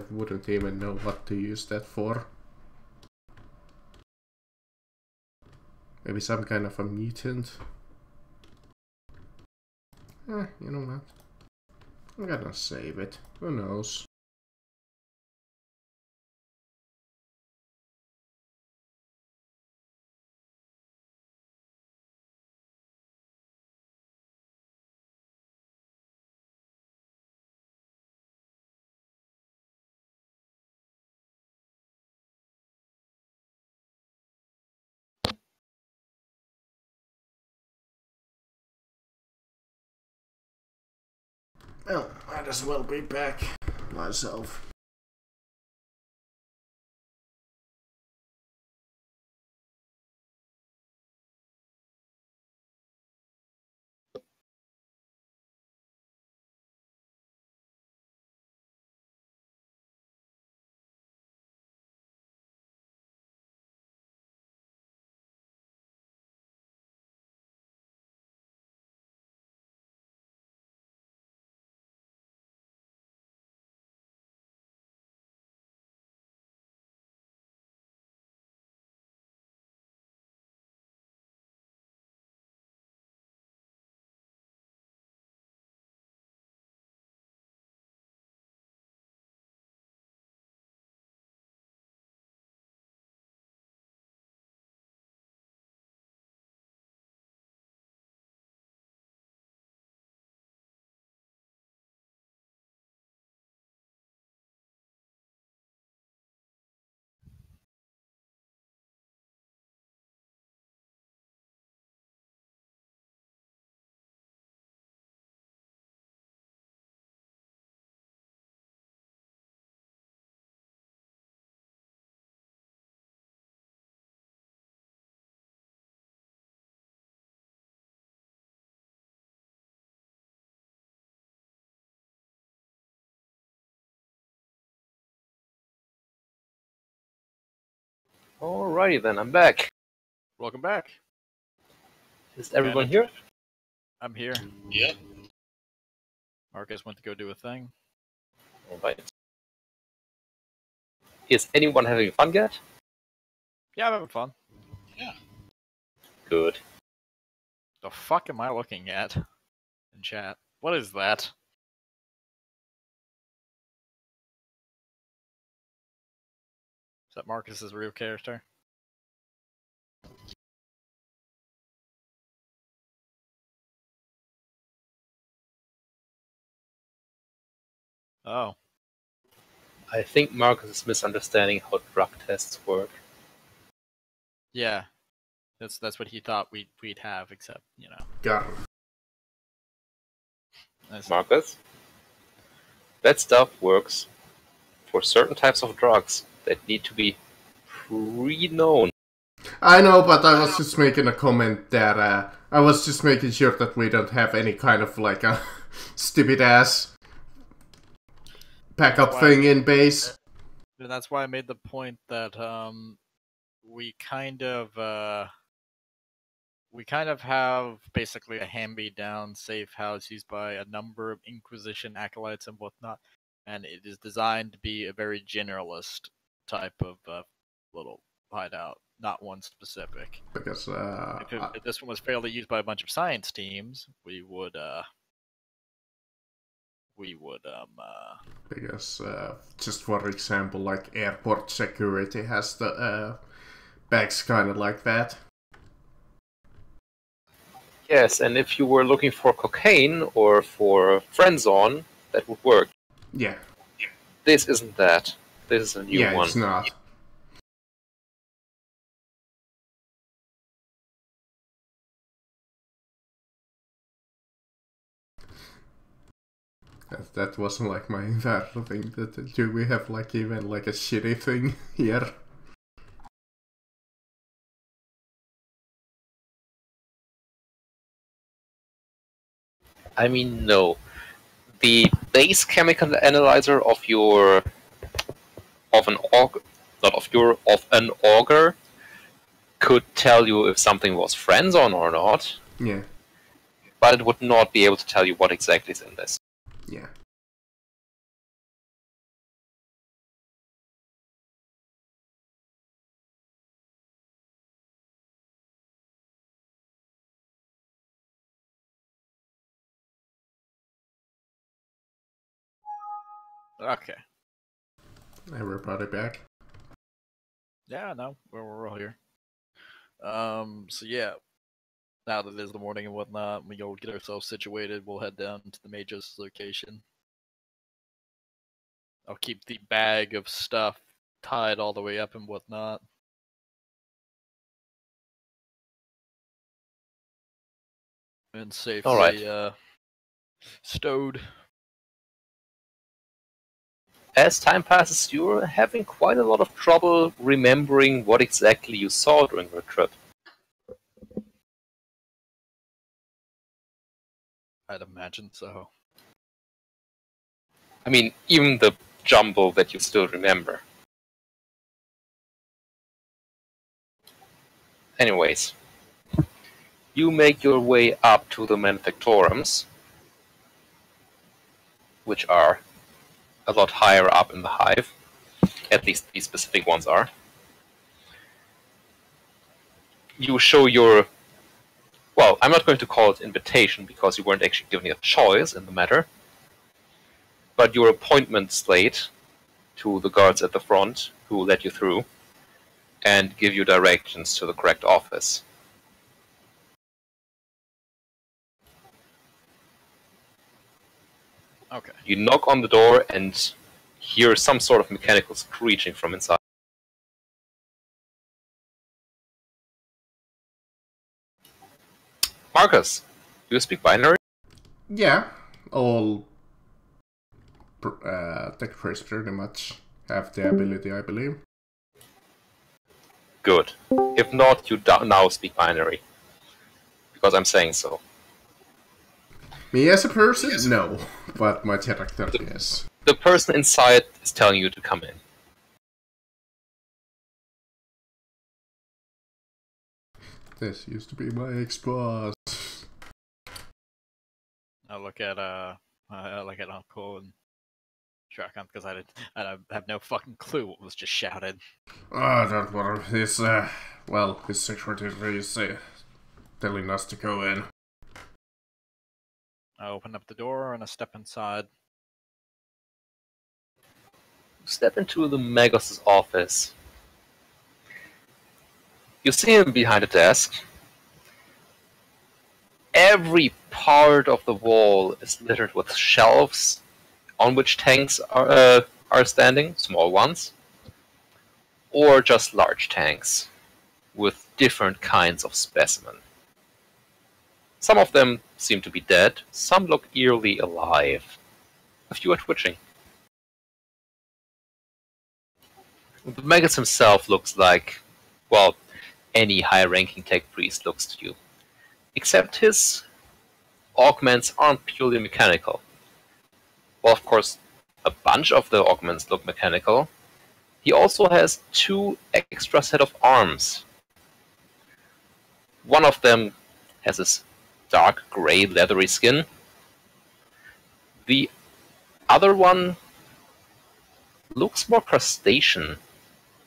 wouldn't even know what to use that for. Maybe some kind of a mutant. You know what? I'm gonna save it. Who knows? Well, might as well be back myself. Alrighty then, I'm back. Welcome back. Is everyone here? I'm here. Yeah. Marcus went to go do a thing. Alright. Is anyone having fun yet? Yeah, I'm having fun. Yeah. Good. The fuck am I looking at in chat? What is that? Is that Marcus's real character? Oh. I think Marcus is misunderstanding how drug tests work. Yeah. That's what he thought we'd have, except, you know. Got it. Marcus? That stuff works for certain types of drugs that need to be pre-known. I know, but I was just making a comment that I was just making sure that we don't have any kind of like a stupid ass backup thing in base. And that's why I made the point that we kind of have basically a hand-me-down safe house used by a number of Inquisition acolytes and whatnot, and it is designed to be a very generalist type of little hideout, not one specific. Because If this one was fairly used by a bunch of science teams, we would because just for example, like airport security has the bags kind of like that. Yes, and if you were looking for cocaine or for friend-zone, that would work. Yeah. This isn't that. This is a new one. Yeah, it's not. That wasn't like my entire thing. Do we have like even like a shitty thing here? I mean, no. The base chemical analyzer of your of an auger could tell you if something was friend-zone or not. Yeah. But it would not be able to tell you what exactly is in this. Yeah. Okay. Everybody back? Yeah, no, we're all here. So yeah, now that it is the morning and whatnot, we go get ourselves situated. We'll head down to the Major's location. I'll keep the bag of stuff tied all the way up and whatnot. And safely stowed. As time passes, you're having quite a lot of trouble remembering what exactly you saw during your trip. I'd imagine so. I mean, even the jumble that you still remember. Anyways, you make your way up to the manufactorums, which are a lot higher up in the hive. At least these specific ones are. You show your... Well, I'm not going to call it invitation because you weren't actually given a choice in the matter. But your appointment slate to the guards at the front who let you through and give you directions to the correct office. Okay. You knock on the door and hear some sort of mechanical screeching from inside. Marcus, do you speak binary? Yeah. All tech priests pretty much have the ability, I believe. Good. If not, you now speak binary. Because I'm saying so. Me as a person? No. But my character, yes. The person inside is telling you to come in. This used to be my ex-boss. I look at Uncle and Shotgun because I have no fucking clue what was just shouted. Oh, don't worry. His secretary is telling us to go in. I open up the door and I step inside. Step into the Magos' office. You see him behind a desk. Every part of the wall is littered with shelves on which tanks are standing, small ones, or just large tanks with different kinds of specimen. Some of them seem to be dead, some look eerily alive. A few are twitching. The Magus himself looks like, well, any high-ranking tech priest looks to you. Except his augments aren't purely mechanical. Well, of course, a bunch of the augments look mechanical. He also has 2 extra set of arms. One of them has this dark gray leathery skin. The other one looks more crustacean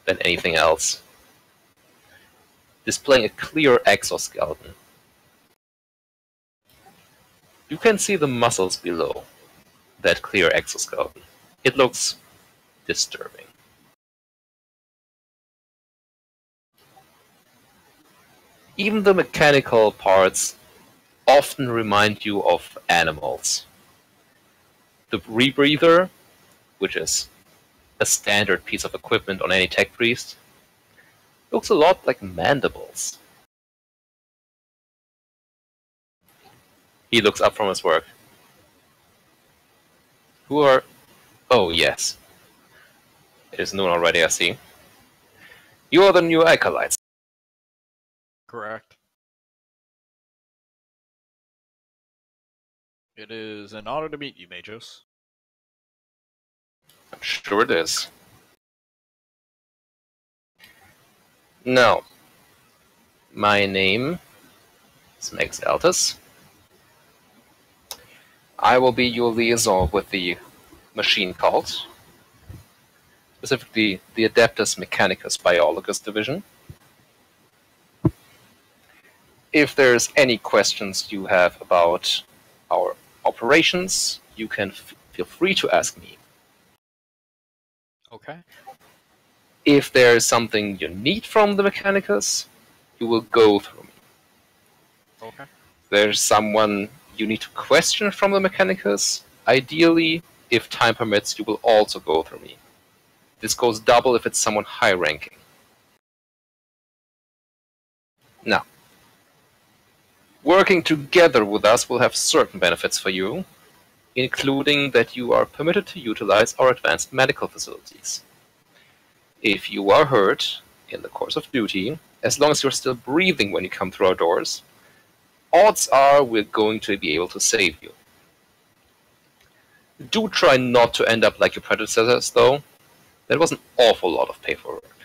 than anything else, displaying a clear exoskeleton. You can see the muscles below that clear exoskeleton. It looks disturbing. Even the mechanical parts often remind you of animals. The rebreather, which is a standard piece of equipment on any tech priest, looks a lot like mandibles. He looks up from his work. Who are... Oh, yes. It is noon already, I see. You are the new acolytes. Correct. It is an honor to meet you, Majos. I'm sure it is. Now, my name is Max Altus. I will be your liaison with the machine cult, specifically the Adeptus Mechanicus Biologus Division. If there's any questions you have about our operations, you can feel free to ask me. Okay. If there is something you need from the Mechanicus, you will go through me. Okay. If there's someone you need to question from the Mechanicus, ideally, if time permits, you will also go through me. This goes double if it's someone high-ranking. Now, working together with us will have certain benefits for you, including that you are permitted to utilize our advanced medical facilities. If you are hurt in the course of duty, as long as you're still breathing when you come through our doors, odds are we're going to be able to save you. Do try not to end up like your predecessors, though. That was an awful lot of paperwork.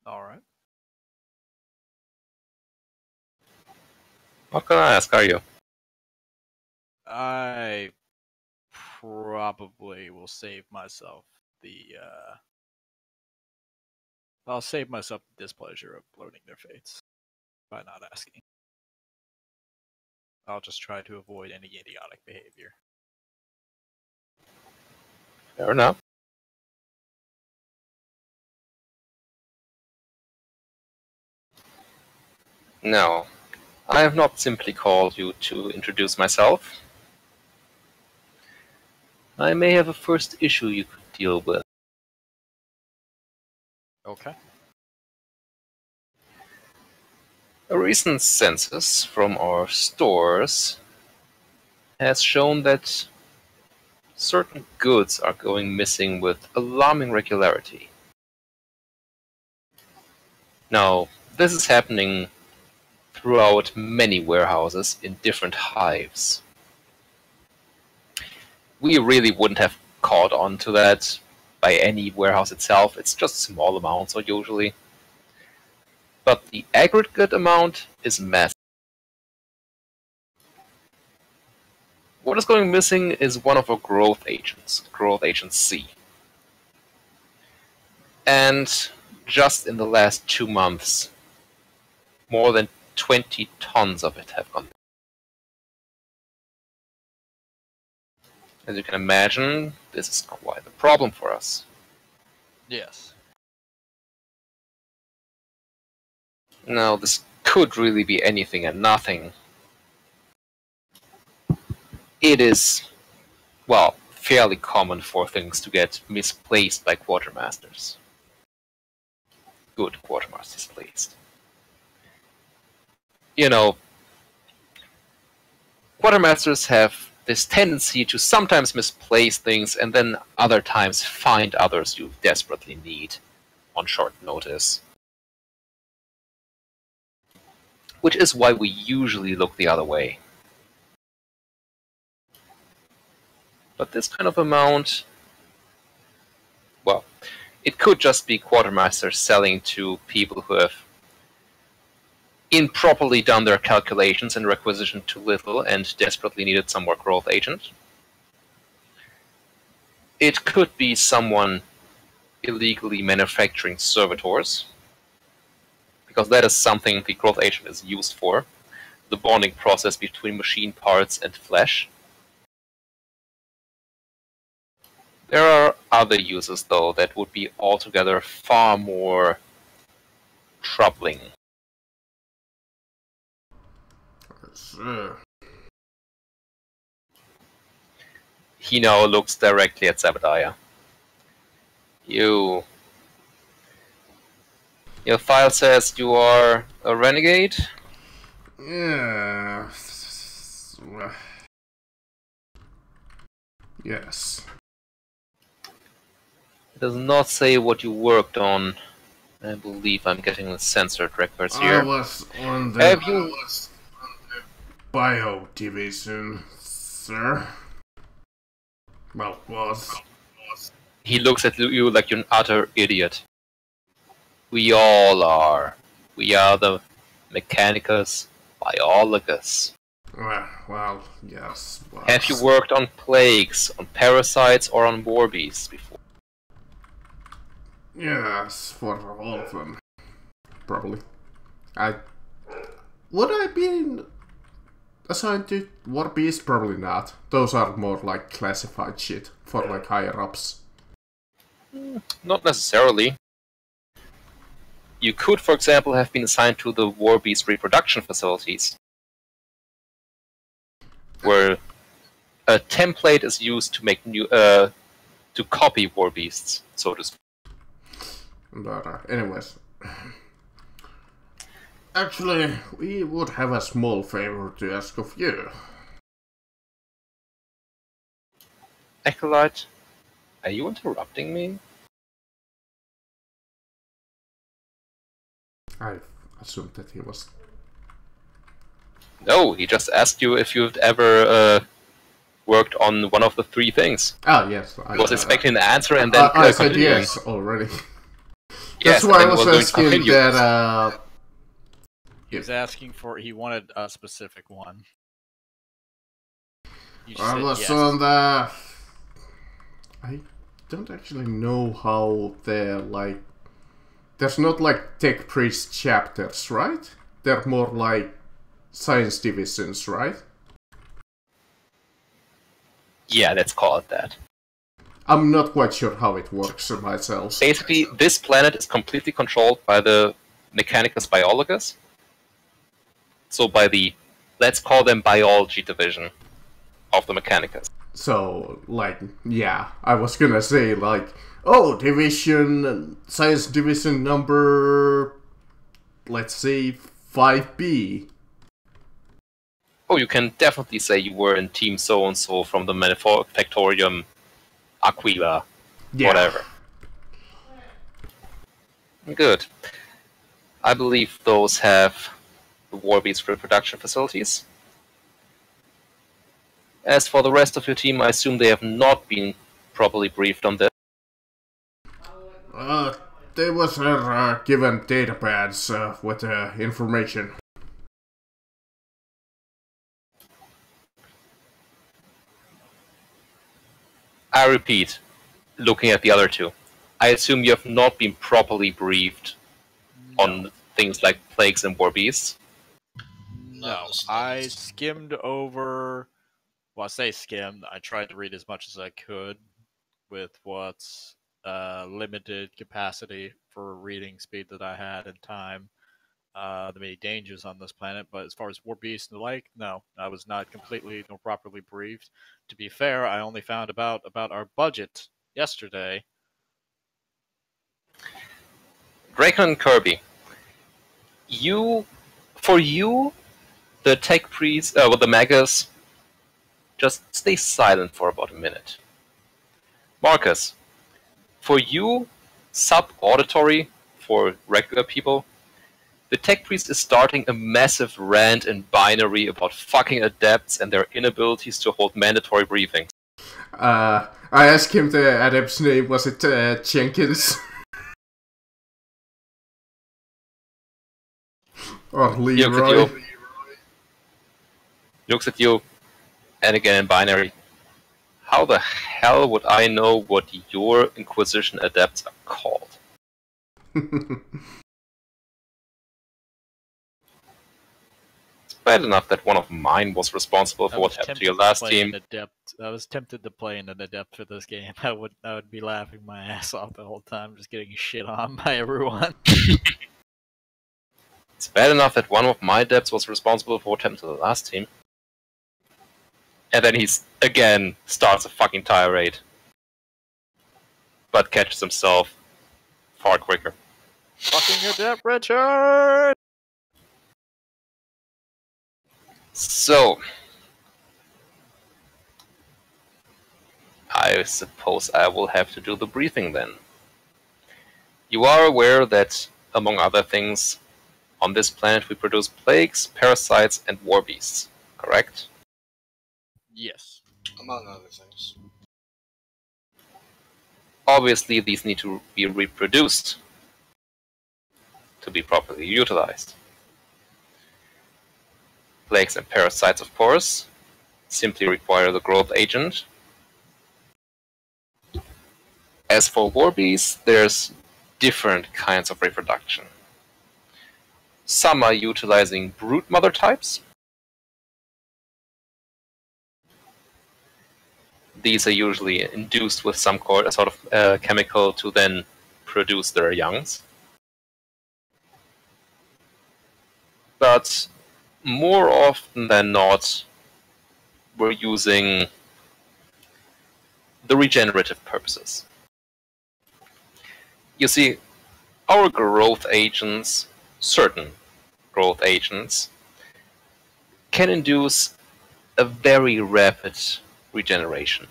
Alright. What can I ask, are you? I probably will save myself I'll save myself the displeasure of bloating their fates by not asking. I'll just try to avoid any idiotic behavior. Fair enough. Now, I have not simply called you to introduce myself. I may have a first issue you could deal with. Okay. A recent census from our stores has shown that certain goods are going missing with alarming regularity. Now, this is happening throughout many warehouses in different hives. We really wouldn't have caught on to that by any warehouse itself. It's just small amounts, usually. But the aggregate amount is massive. What is going missing is one of our growth agents, Growth Agent C. And just in the last 2 months, more than 20 tons of it have gone. As you can imagine, this is quite a problem for us. Yes. Now, this could really be anything and nothing. It is, well, fairly common for things to get misplaced by quartermasters. Good quartermasters placed. You know, quartermasters have this tendency to sometimes misplace things and then other times find others you desperately need on short notice. Which is why we usually look the other way. But this kind of amount, well, it could just be quartermasters selling to people who have improperly done their calculations and requisitioned too little and desperately needed some more growth agent. It could be someone illegally manufacturing servitors, because that is something the growth agent is used for, the bonding process between machine parts and flesh. There are other uses, though, that would be altogether far more troubling. He now looks directly at Zebediah. Your file says you are a renegade? Yeah. Yes. It does not say what you worked on. I believe I'm getting the censored records here. I was on the Have you... bio division, sir. Well, was. He looks at you like you're an utter idiot. We all are. We are the Mechanicus Biologus. Well, yes. Was. Have you worked on plagues, on parasites, or on war beasts before? Yes, for all of them. Probably. Would I be assigned to war beasts? Probably not. Those are more like classified shit for like higher ups. Not necessarily. You could, for example, have been assigned to the war beast reproduction facilities, where a template is used to make new, to copy war beasts, so to speak. But anyways, actually, we would have a small favor to ask of you. Acolyte, are you interrupting me? I assumed that he was. No, he just asked you if you've ever worked on one of the 3 things. Ah, yes. I was expecting the answer and then I said yes already. Yes, that's why I was going to asking continue. that. He was asking for. He wanted a specific one. You I said was yes. on the. I don't actually know how they're like. There's not like tech priest chapters, right? They're more like science divisions, right? Yeah, let's call it that. I'm not quite sure how it works myself. Basically, this planet is completely controlled by the Mechanicus Biologus. So by the, let's call them biology division of the Mechanicus. So, like, yeah, I was gonna say, like, oh, division, science division number, let's say, 5B. Oh, you can definitely say you were in Team So-and-so from the Manufactorium Aquila, Yeah. whatever. Good. I believe those have the Warbeast reproduction facilities. As for the rest of your team, I assume they have not been properly briefed on this. they was given datapads with information. I repeat, looking at the other two, I assume you have not been properly briefed on things like plagues and war beasts. No, I skimmed over. Well, I say skimmed. I tried to read as much as I could with what's limited capacity for reading speed that I had and time. The many dangers on this planet, but as far as war beasts and the like, no, I was not completely nor properly briefed. To be fair, I only found about our budget yesterday. Dracon and Kirby, for you, the tech priest, with the magus, just stay silent for about a minute. Marcus, for you, sub-auditory, for regular people, the tech priest is starting a massive rant in binary about fucking adepts and their inabilities to hold mandatory briefings. I asked him the adept's name, was it Jenkins? Or Leroy? Looks at you, and again in binary. How the hell would I know what your Inquisition adepts are called? It's bad enough that one of mine was responsible for what happened to your last team. I was tempted to play an adept for this game. I would be laughing my ass off the whole time, just getting shit on by everyone. It's bad enough that one of my adepts was responsible for what happened to the last team. And then he again starts a fucking tirade. But catches himself far quicker. Fucking adept, Richard! So, I suppose I will have to do the briefing then. You are aware that, among other things, on this planet we produce plagues, parasites, and war beasts, correct? Yes. Among other things. Obviously, these need to be reproduced to be properly utilized. Plagues and parasites, of course, simply require the growth agent. As for war beasts, there's different kinds of reproduction. Some are utilizing brood mother types. These are usually induced with some sort of chemical to then produce their youngs. But more often than not, we're using the regenerative purposes. You see, our growth agents, certain growth agents, can induce a very rapid regeneration.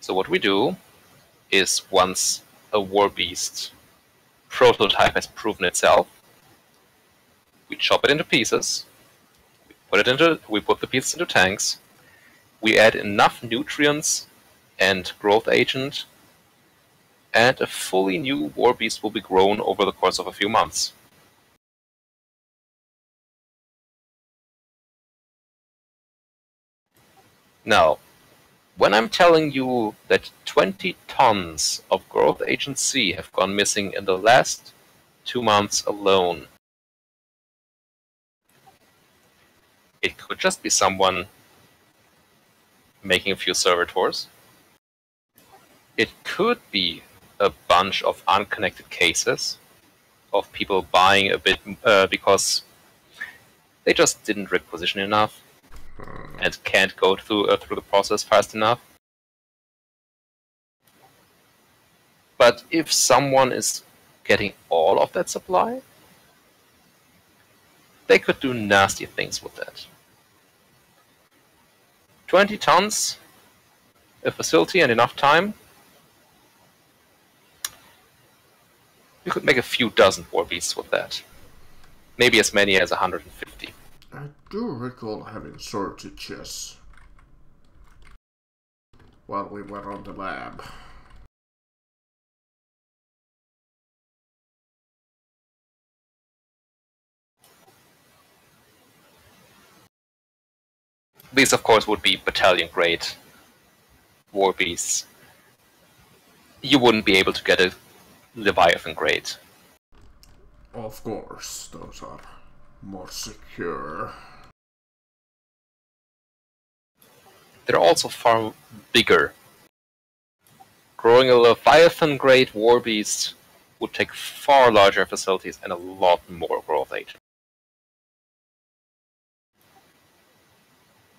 So what we do is, once a war beast prototype has proven itself, we chop it into pieces, we put the pieces into tanks, we add enough nutrients and growth agent, and a fully new war beast will be grown over the course of a few months. Now, when I'm telling you that 20 tons of growth agent C have gone missing in the last 2 months alone, it could just be someone making a few server tours. It could be a bunch of unconnected cases of people buying a bit because they just didn't requisition enough and can't go through the process fast enough. But if someone is getting all of that supply, they could do nasty things with that. 20 tons, a facility and enough time, you could make a few dozen war beasts with that. Maybe as many as 150. I do recall having shortages while we were on the lab. These, of course, would be battalion grade war beasts. You wouldn't be able to get a Leviathan grade. Of course, those are more secure. They're also far bigger. Growing a Leviathan grade war beast would take far larger facilities and a lot more growth agent.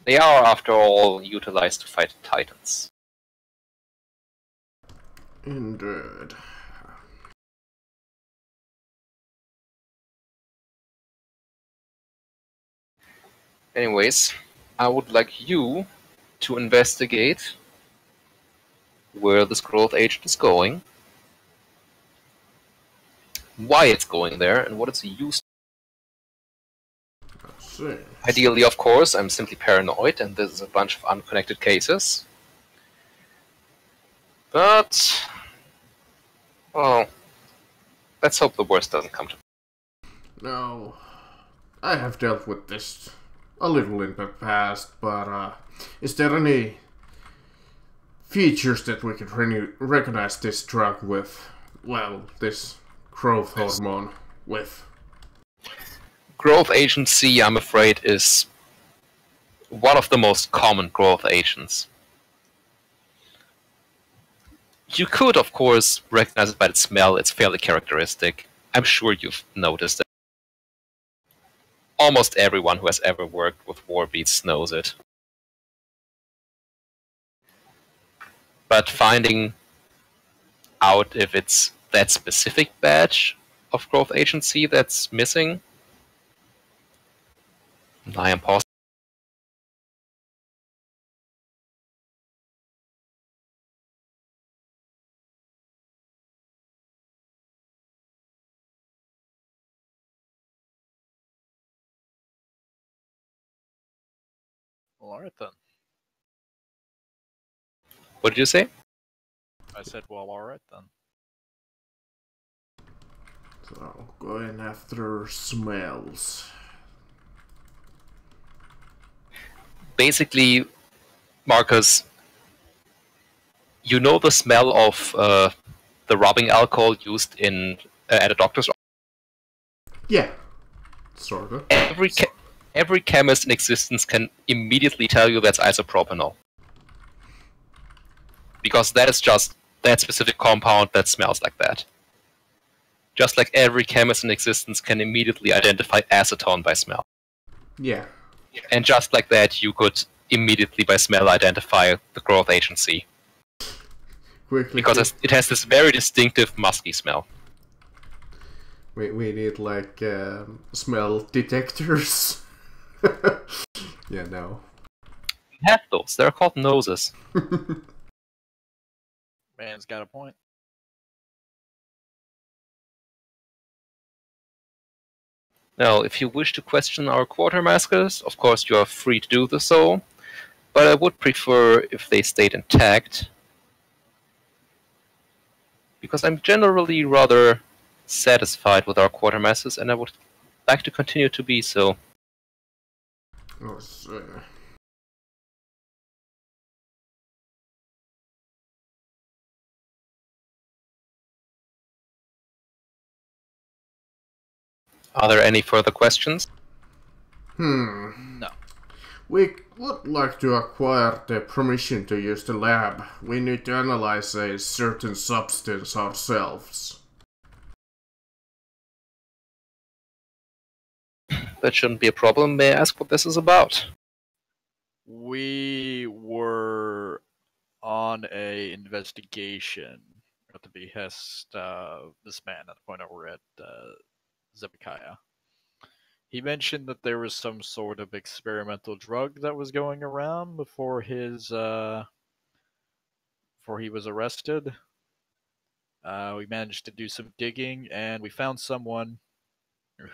They are, after all, utilized to fight titans. Indeed. Anyways, I would like you to investigate where this growth agent is going, why it's going there, and what it's used. Let's see. Ideally, of course, I'm simply paranoid, and this is a bunch of unconnected cases. But, well, let's hope the worst doesn't come to. No, I have dealt with this a little in the past, but is there any features that we could recognize this drug with? Well, this growth hormone with? Growth agency, I'm afraid, is one of the most common growth agents. You could, of course, recognize it by the smell. It's fairly characteristic. I'm sure you've noticed it. Almost everyone who has ever worked with war beasts knows it. But finding out if it's that specific batch of growth agency that's missing, nigh impossible. Well, alright then. What did you say? I said, well, alright then. So, going after smells. Basically, Marcus, you know the smell of the rubbing alcohol used in at a doctor's office? Yeah, sort of. Every chemist in existence can immediately tell you that's isopropanol. Because that is just that specific compound that smells like that. Just like every chemist in existence can immediately identify acetone by smell. Yeah. And just like that, you could immediately by smell identify the growth agency. Quickly. Because it has this very distinctive musky smell. We need like smell detectors. Yeah, no. We have those. They're called noses. Man's got a point. Now, if you wish to question our quartermasters, of course you are free to do so, but I would prefer if they stayed intact, because I'm generally rather satisfied with our quartermasters, and I would like to continue to be so. Let's Are there any further questions? No. We would like to acquire the permission to use the lab. We need to analyze a certain substance ourselves. That shouldn't be a problem. May I ask what this is about? We were on a investigation at the behest of this man at the point over at Zebekiah. He mentioned that there was some sort of experimental drug that was going around before his before he was arrested. We managed to do some digging, and we found someone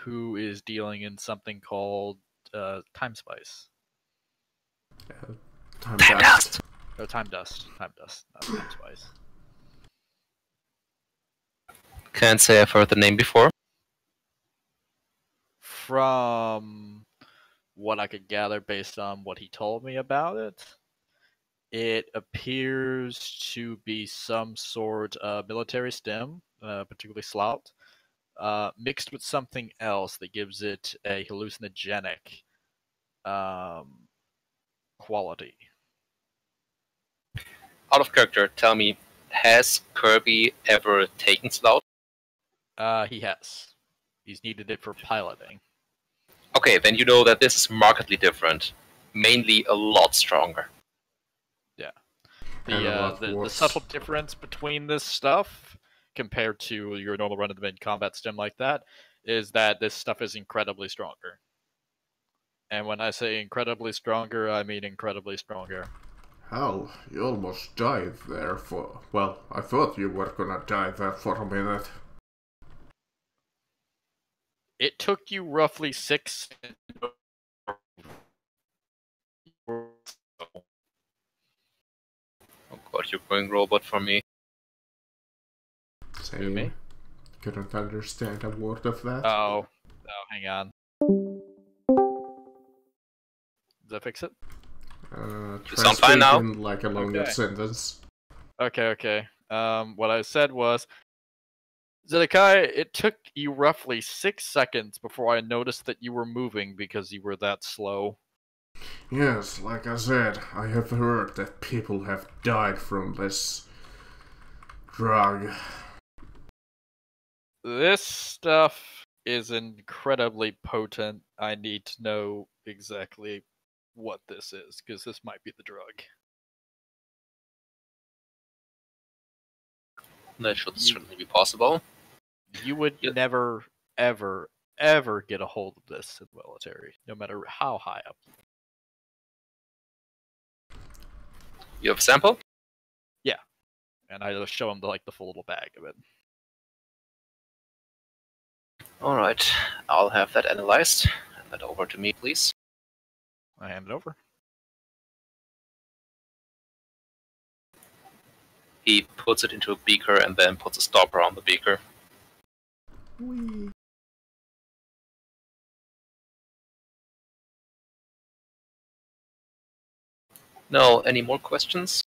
who is dealing in something called time spice. Time Time dust. dust. Oh, time dust. Time dust, not time spice. Can't say I've heard the name before. From what I could gather based on what he told me about it, it appears to be some sort of military stem, particularly slout, mixed with something else that gives it a hallucinogenic quality. Out of character, tell me, has Kirby ever taken Slout? He has. He's needed it for piloting. Okay, then you know that this is markedly different. Mainly a lot stronger. Yeah. And a lot The worse. subtle difference between this stuff compared to your normal run-of-the-mill combat stem like that is that this stuff is incredibly stronger. And when I say incredibly stronger, I mean incredibly stronger. Hell, you almost died there for... Well, I thought you were gonna die there for a minute. It took you roughly 6... Oh god, you're going robot for me. Same. Me? Couldn't understand a word of that. Oh, hang on. Did I fix it? sound fine now? In like a longer Okay. sentence. Okay. What I said was, Zedekiah, it took you roughly 6 seconds before I noticed that you were moving because you were that slow. Yes, like I said, I have heard that people have died from this drug. This stuff is incredibly potent. I need to know exactly what this is, because this might be the drug. That should certainly be possible. You would Yeah. never, ever get a hold of this in the military, no matter how high up. You have a sample? And I just show him the full little bag of it. Alright, I'll have that analyzed. Hand that over to me, please. I hand it over. He puts it into a beaker and then puts a stopper on the beaker. Whee. No, any more questions?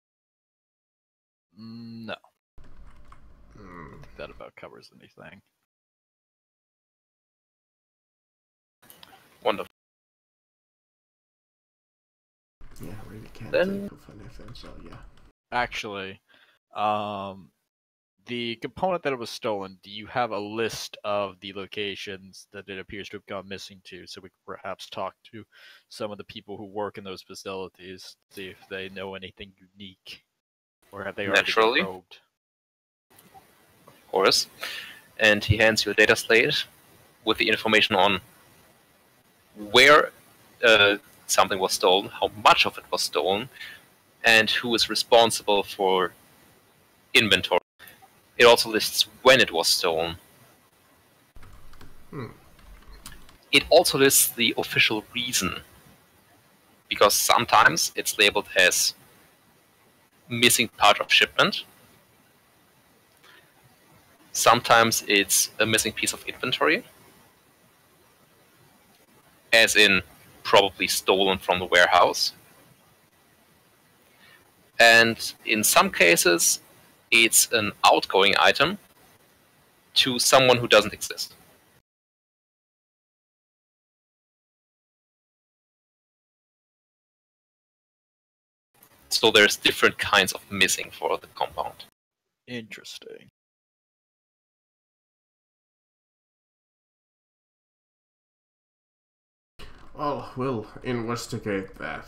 No, I think that about covers anything. Wonderful. Yeah, I really can't Then- think of anything, so yeah. Actually, the component that it was stolen, do you have a list of the locations that it appears to have gone missing to, so we could perhaps talk to some of the people who work in those facilities, see if they know anything unique, or have they already Naturally. been probed? Of course. And he hands you a data slate with the information on where something was stolen, how much of it was stolen, and who is responsible for inventory. It also lists when it was stolen. It also lists the official reason, because sometimes it's labeled as missing part of shipment. Sometimes it's a missing piece of inventory, as in probably stolen from the warehouse. And in some cases, it's an outgoing item to someone who doesn't exist. So there's different kinds of missing for the compound. Interesting. Well, we'll investigate that.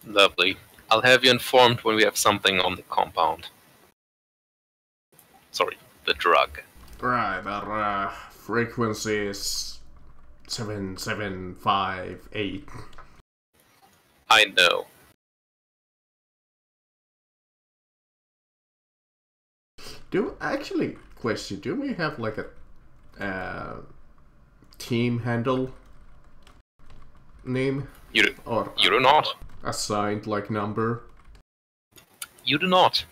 Lovely. I'll have you informed when we have something on the compound. Sorry, the drug. Right, our frequency is 7758. I know. Question, do we have like a team handle name? You do, Or you do not. assigned like number? You do not.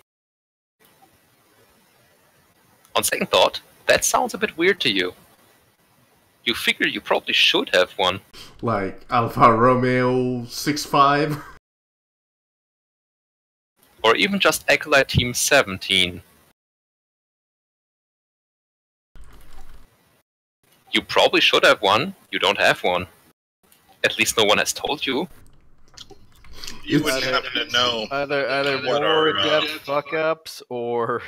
On second thought, That sounds a bit weird to you. You figure you probably should have one. Like Alfa Romeo 65? Or even just Acolyte Team 17. You probably should have one. You don't have one. At least no one has told you. You wouldn't happen to know. Either what more our, in-depth fuck-ups, or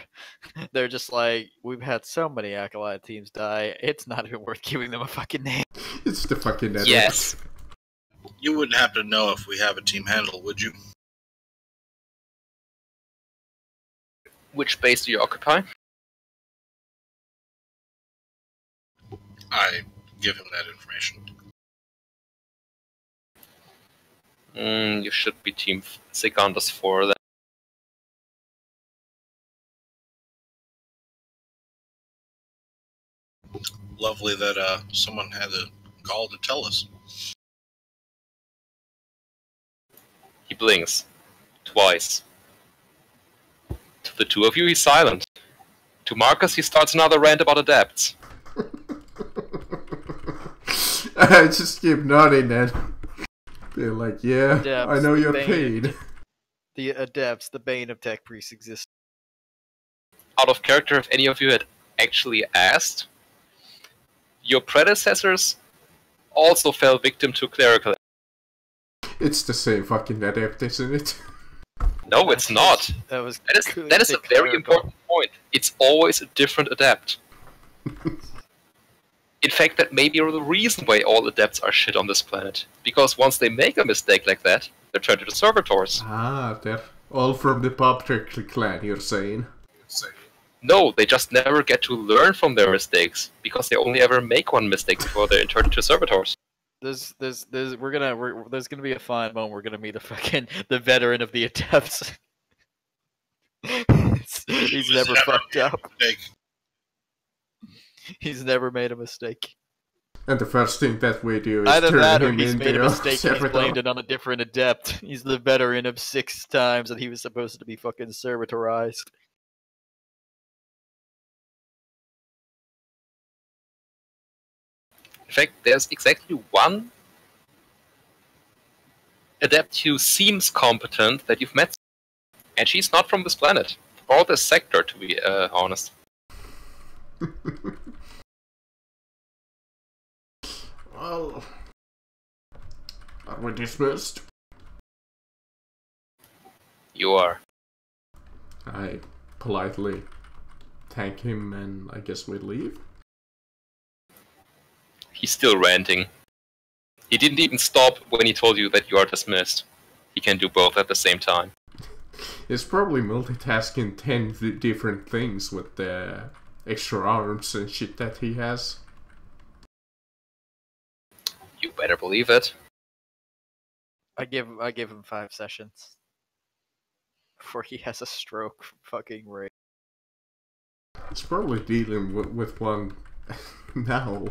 they're just like, we've had so many Acolyte teams die, it's not even worth giving them a fucking name. It's the fucking edit. Yes. You wouldn't happen to know if we have a team handle, would you? Which base do you occupy? I give him that information. You should be Team Secondas 4 then. Lovely that someone had the gall to tell us. He blinks. Twice. To the two of you, he's silent. To Marcus, he starts another rant about adepts. I just keep nodding and they're like, yeah, Adepts, I know you're bane. paid. The Adepts, the bane of tech priests, exist. Out of character, if any of you had actually asked, your predecessors also fell victim to clerical. It's the same fucking adept, isn't it? No, it's not. That was That is a very important point. It's always a different adept. In fact, that may be the reason why all adepts are shit on this planet. Because once they make a mistake like that, they're turned into servitors. Ah, they're all from the Poptrick clan, you're saying? No, they just never get to learn from their mistakes, because they only ever make one mistake before they're turned into servitors. There's gonna be a fine moment. We're gonna meet the veteran of the Adepts. He's never fucked up. Mistake. He's never made a mistake. And the first thing that we do is Either turn that, or him he's made a into mistake and he's servitor. blamed it on a different Adept. He's the veteran of 6 times, and he was supposed to be fucking servitorized. In fact, there's exactly one adept who seems competent that you've met, and she's not from this planet, or this sector, to be honest. Well, are we dismissed? You are. I politely thank him and I guess we leave. He's still ranting. He didn't even stop when he told you that you are dismissed. He can do both at the same time. He's probably multitasking 10 different things with the extra arms and shit that he has. You better believe it. I give him 5 sessions before he has a stroke. Fucking right. He's probably dealing with one now.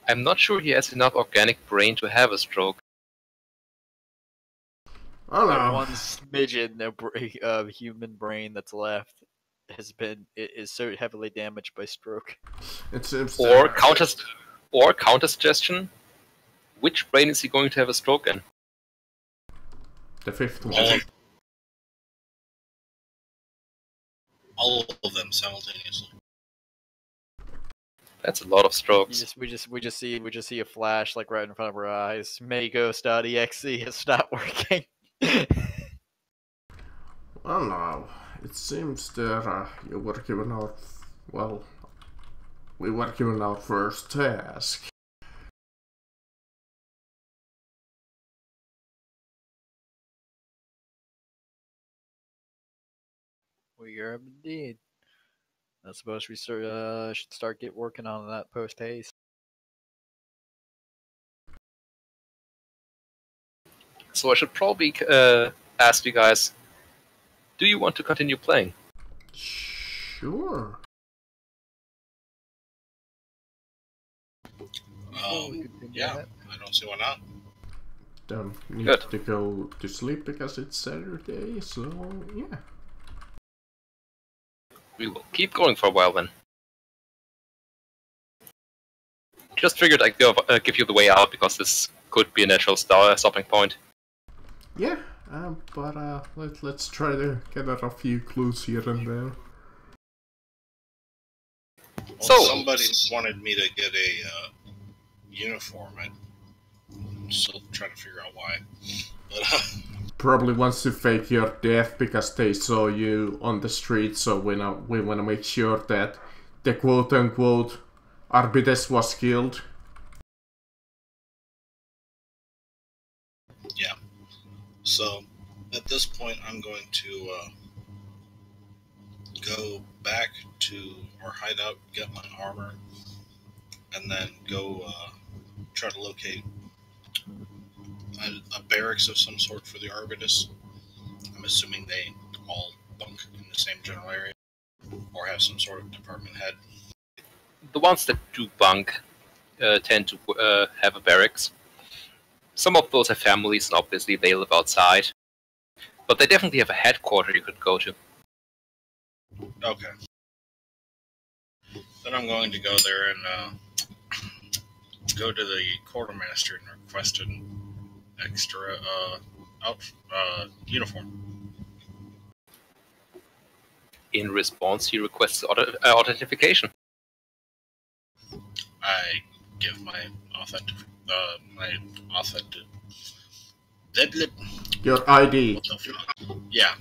I'm not sure he has enough organic brain to have a stroke. I don't The know. one smidgen of human brain that's left is so heavily damaged by stroke. It seems Or that counter suggestion. Which brain is he going to have a stroke in? the 5th All one. of, all of them simultaneously. That's a lot of strokes. We just see a flash like right in front of our eyes. Magos.exe has stopped working. I don't know. It seems that you were given out. Well, we were given our first task. We are indeed. I suppose we should start working on that post haste. So I should probably ask you guys, do you want to continue playing? Sure. Yeah, I don't see why not. Don't need Good. to go to sleep because it's Saturday, so yeah. We will keep going for a while then. Just figured I'd give you the way out because this could be a natural stopping point. Yeah, but let's try to get out a few clues here and there. Well, So somebody wanted me to get a uniform. I'm still trying to figure out why. But, Probably wants to fake your death because they saw you on the street, so we want to make sure that the quote-unquote Arbites was killed. yeah. So, at this point, I'm going to go back to our hideout, get my armor, and then go try to locate a barracks of some sort for the Arbites. I'm assuming they all bunk in the same general area, or have some sort of department head. the ones that do bunk tend to have a barracks. Some of those have families, and obviously they live outside. But they definitely have a headquarters you could go to. Okay. Then I'm going to go there and go to the quartermaster and request an extra uniform. In response, he requests authentication. I give my Your ID. What the fuck? Yeah.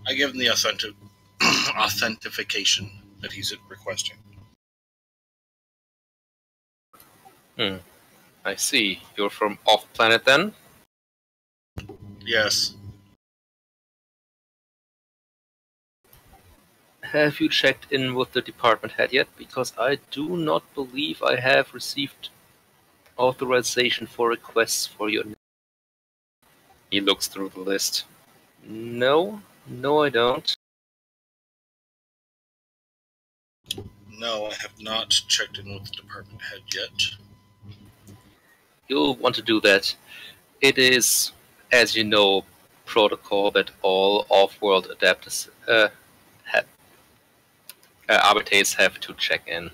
I give him the authentication that he's requesting. I see. You're from off-planet then? Yes. Have you checked in with the department head yet? Because I do not believe I have received authorization for requests for your name. He looks through the list. No, I don't. No, I have not checked in with the department head yet. You'll want to do that. It is, as you know, protocol that all off-world adapters arbiters have to check in.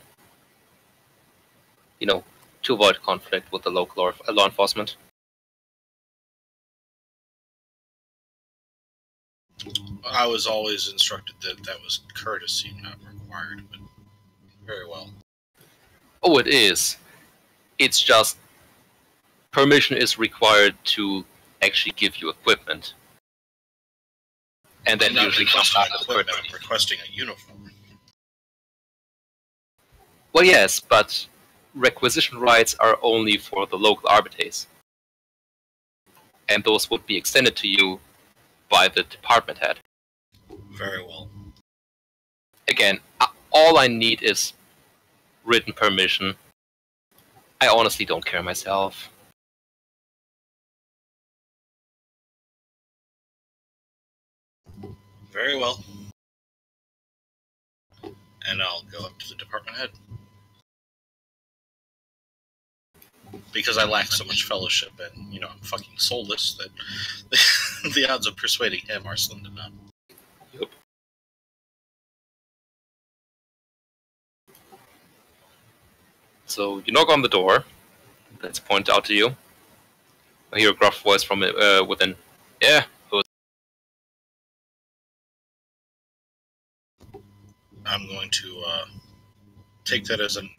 You know, to avoid conflict with the local law enforcement. I was always instructed that that was courtesy, not required, but very well. Oh, it is. It's just permission is required to actually give you equipment. And then I'm not usually requesting comes after the equipment, courtesy. I'm requesting a uniform. Well, yes, but requisition rights are only for the local arbiters. And those would be extended to you by the department head. Very well. Again, all I need is written permission. I honestly don't care myself. Very well. And I'll go up to the department head. Because I lack so much fellowship and, you know, I'm fucking soulless that the odds of persuading him are slim to none. Yep. So you knock on the door. That's pointed out to you. I hear a gruff voice from within. Yeah, I'm going to take that as an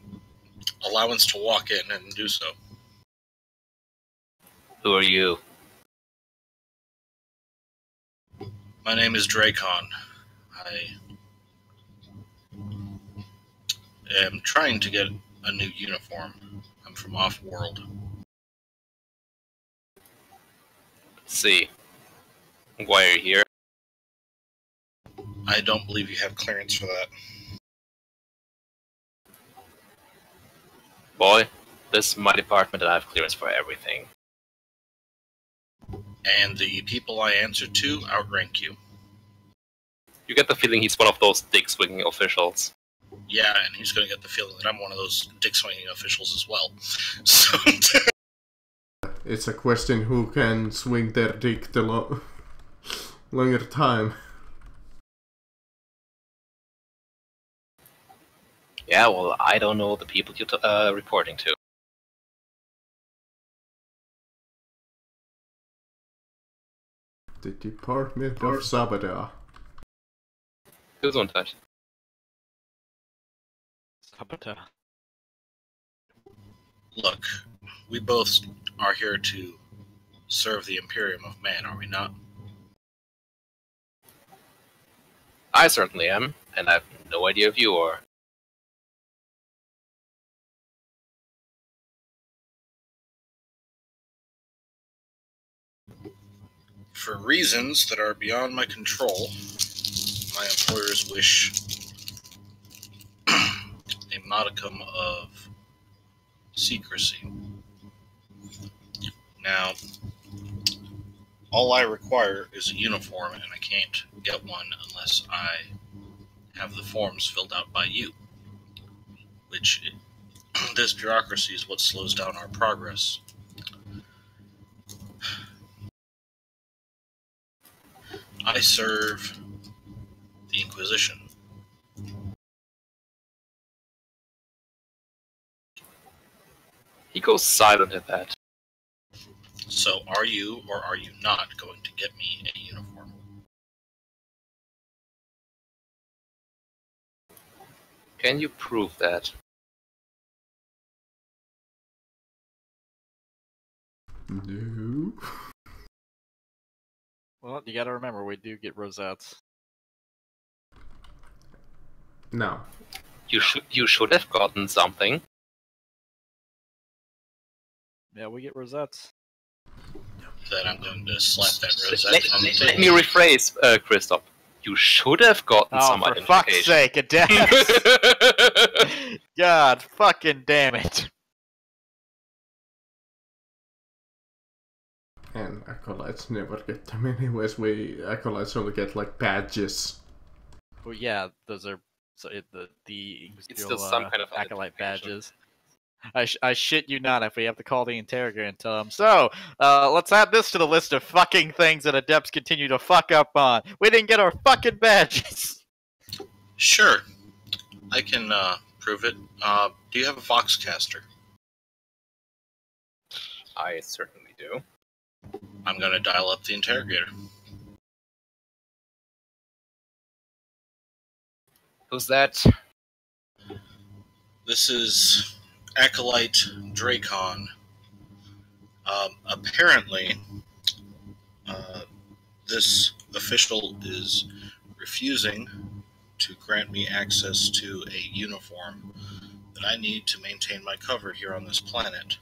allowance to walk in and do so. who are you? My name is Dracon. I am trying to get a new uniform. I'm from off-world. Let's see. Why are you here? I don't believe you have clearance for that. Boy, this is my department and I have clearance for everything. And the people I answer to outrank you. You get the feeling he's one of those dick-swinging officials. Yeah, and he's going to get the feeling that I'm one of those dick-swinging officials as well. So It's a question who can swing their dick the longer time. Yeah, well, I don't know the people you're reporting to. The Department of Sabada. Gesundheit. Sabata. Look, we both are here to serve the Imperium of Man, are we not? I certainly am, and I have no idea if you are. For reasons that are beyond my control, my employers wish a modicum of secrecy. Now, all I require is a uniform, and I can't get one unless I have the forms filled out by you. Which, this bureaucracy is what slows down our progress. I serve the Inquisition. He goes silent at that. So are you or are you not going to get me a uniform? Can you prove that? No. Well, you gotta remember, we do get rosettes. No. You should have gotten something. Yeah, we get rosettes. Then I'm going to slap that rosette on the Let table. me rephrase, Christoph. You should have gotten some Oh, for fuck's sake, it does! God fucking damn it. And acolytes never get them anyways. Acolytes only get like badges. Well, yeah, those are the It's still some kind of acolyte identification. badges. I shit you not if we have to call the interrogator and tell him, so, let's add this to the list of fucking things that adepts continue to fuck up on. We didn't get our fucking badges! Sure. I can prove it. Do you have a Voxcaster? I certainly do. I'm going to dial up the interrogator. Who's that? This is Acolyte Dracon. Apparently, this official is refusing to grant me access to a uniform that I need to maintain my cover here on this planet.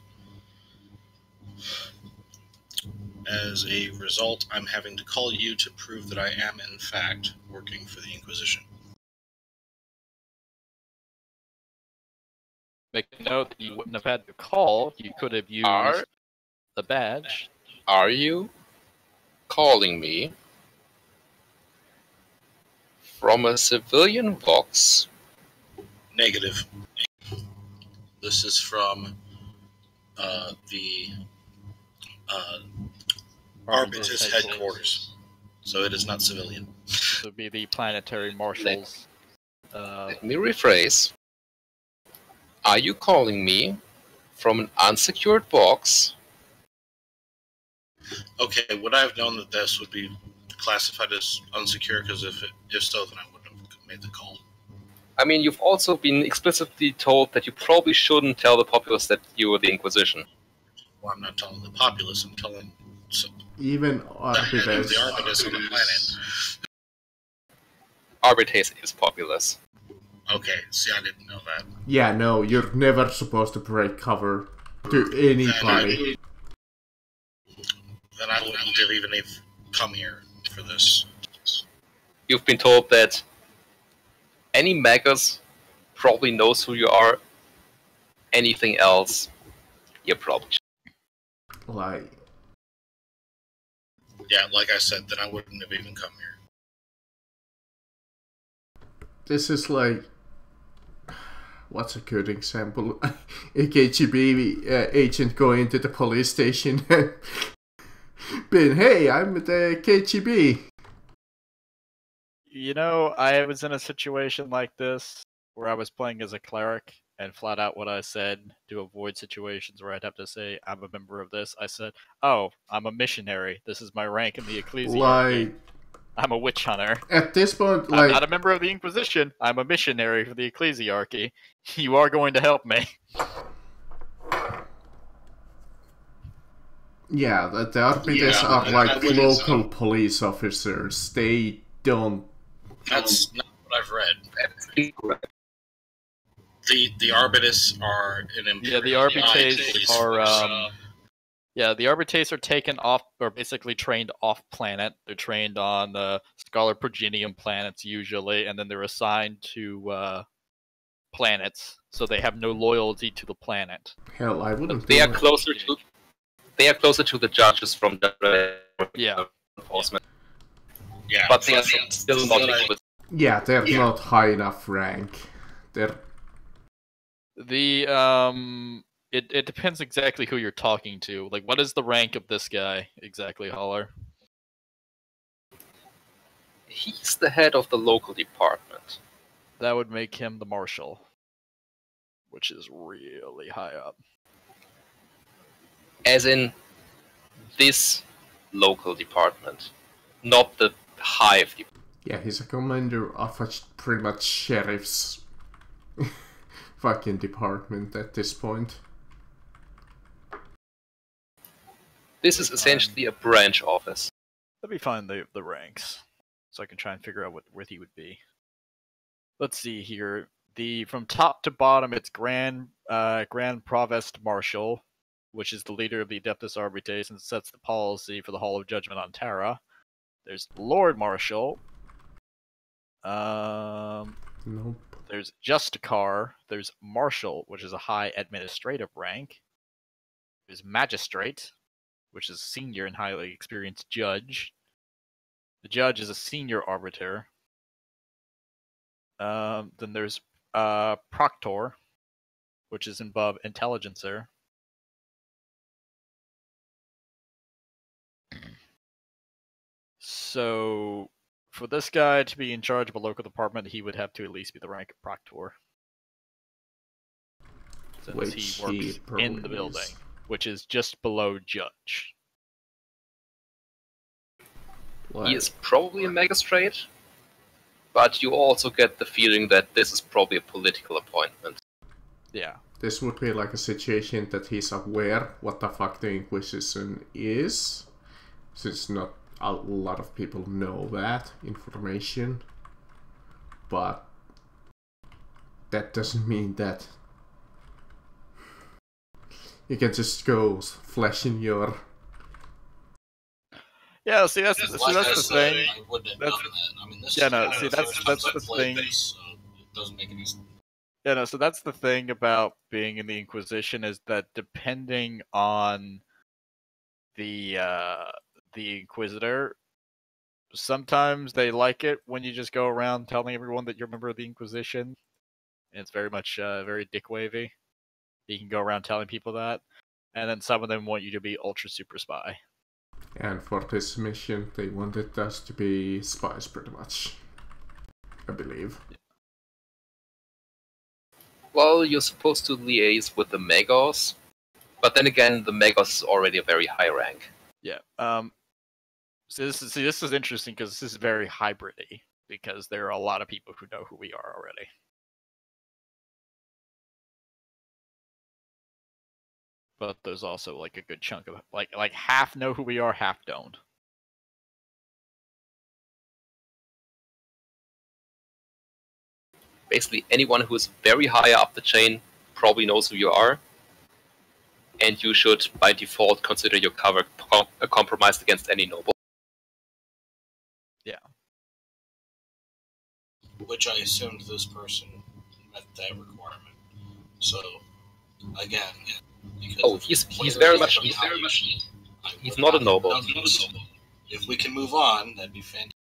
As a result, I'm having to call you to prove that I am, in fact, working for the Inquisition. Make a note that you wouldn't have had to call. You could have used the badge. Are you calling me from a civilian box? Negative. This is from the Arbitus headquarters, so it is not civilian. This would be the planetary marshals. Let me rephrase. Are you calling me from an unsecured box? Okay, would I have known that this would be classified as unsecure? Because if so, then I wouldn't have made the call. I mean, you've also been explicitly told that you probably shouldn't tell the populace that you are the Inquisition. Well, I'm not telling the populace. I'm telling Even the head of the Arbites. Arbitus on the planet. Arbitrace is populace. Okay, see, I didn't know that. Yeah, no, you're never supposed to break cover to anybody. Then I wouldn't have even come here for this. You've been told that any Magus probably knows who you are. Anything else, you probably should. Like, Yeah, like I said, then I wouldn't have even come here. this is like, what's a good example? A KGB agent going to the police station and being, hey, I'm the KGB. You know, I was in a situation like this where I was playing as a cleric, and flat out what I said to avoid situations where I'd have to say, I'm a member of this, I said, oh, I'm a missionary. This is my rank in the ecclesiarchy. Like, I'm a witch hunter. at this point, I'm like, not a member of the Inquisition. I'm a missionary for the ecclesiarchy. You are going to help me. yeah, the arbiters are like local police officers. They don't. That's not what I've read. The Arbites are an imperial. Yeah, the Arbites are. Yeah, the Arbites are taken off, or basically trained off planet. They're trained on the Scholar Progenium planets usually, and then they're assigned to planets, so they have no loyalty to the planet. Hell, I wouldn't. They are closer to. They are closer to the judges from the enforcement. Yeah, but they are still not equal. Yeah, they're not high enough rank. They're it depends exactly who you're talking to. Like, what is the rank of this guy exactly, Holler? He's the head of the local department. That would make him the marshal, which is really high up. As in this local department, not the hive department. yeah, he's a commander of a pretty much sheriff's fucking department at this point. This is essentially a branch office. Let me find the ranks, so I can try and figure out where he would be. Let's see here. From top to bottom, it's Grand Provost Marshal, which is the leader of the Adeptus Arbites and sets the policy for the Hall of Judgment on Terra. There's Lord Marshal. Nope. There's Justicar. There's Marshal, which is a high administrative rank. There's Magistrate, which is a senior and highly experienced judge. The judge is a senior arbiter. Then there's Proctor, which is above Intelligencer. So, for this guy to be in charge of a local department, he would have to at least be the rank of Proctor. Since Which he works probably in the building, is. which is just below Judge. Like, He is probably a magistrate, but you also get the feeling that this is probably a political appointment. Yeah. this would be like a situation that he's aware what the fuck the Inquisition is, since not a lot of people know that information. But that doesn't mean that you can just go flashing your... Yeah, see, that's the thing. I wouldn't have That's- done that. I mean, this yeah, is no, kind of see, the that's- first that's time the I've played thing. this, so it doesn't make any sense. Yeah, no, so that's the thing about being in the Inquisition, is that depending on the Inquisitor, sometimes they like it when you just go around telling everyone that you're a member of the Inquisition. And it's very much very dick wavy. You can go around telling people that. And then some of them want you to be ultra super spy. And for this mission, they wanted us to be spies, pretty much. I believe. Well, you're supposed to liaise with the Magos, but then again, the Magos is already a very high rank. Yeah. So this is interesting because this is very hybrid-y, because there are a lot of people who know who we are already. But there's also like a good chunk of like half know who we are, half don't. Basically, anyone who is very high up the chain probably knows who you are, and you should, by default, consider your cover compromised against any noble. Yeah. Which I assumed this person met that requirement. So, again, because Oh, he's very much he's not a noble. If we can move on, that'd be fantastic.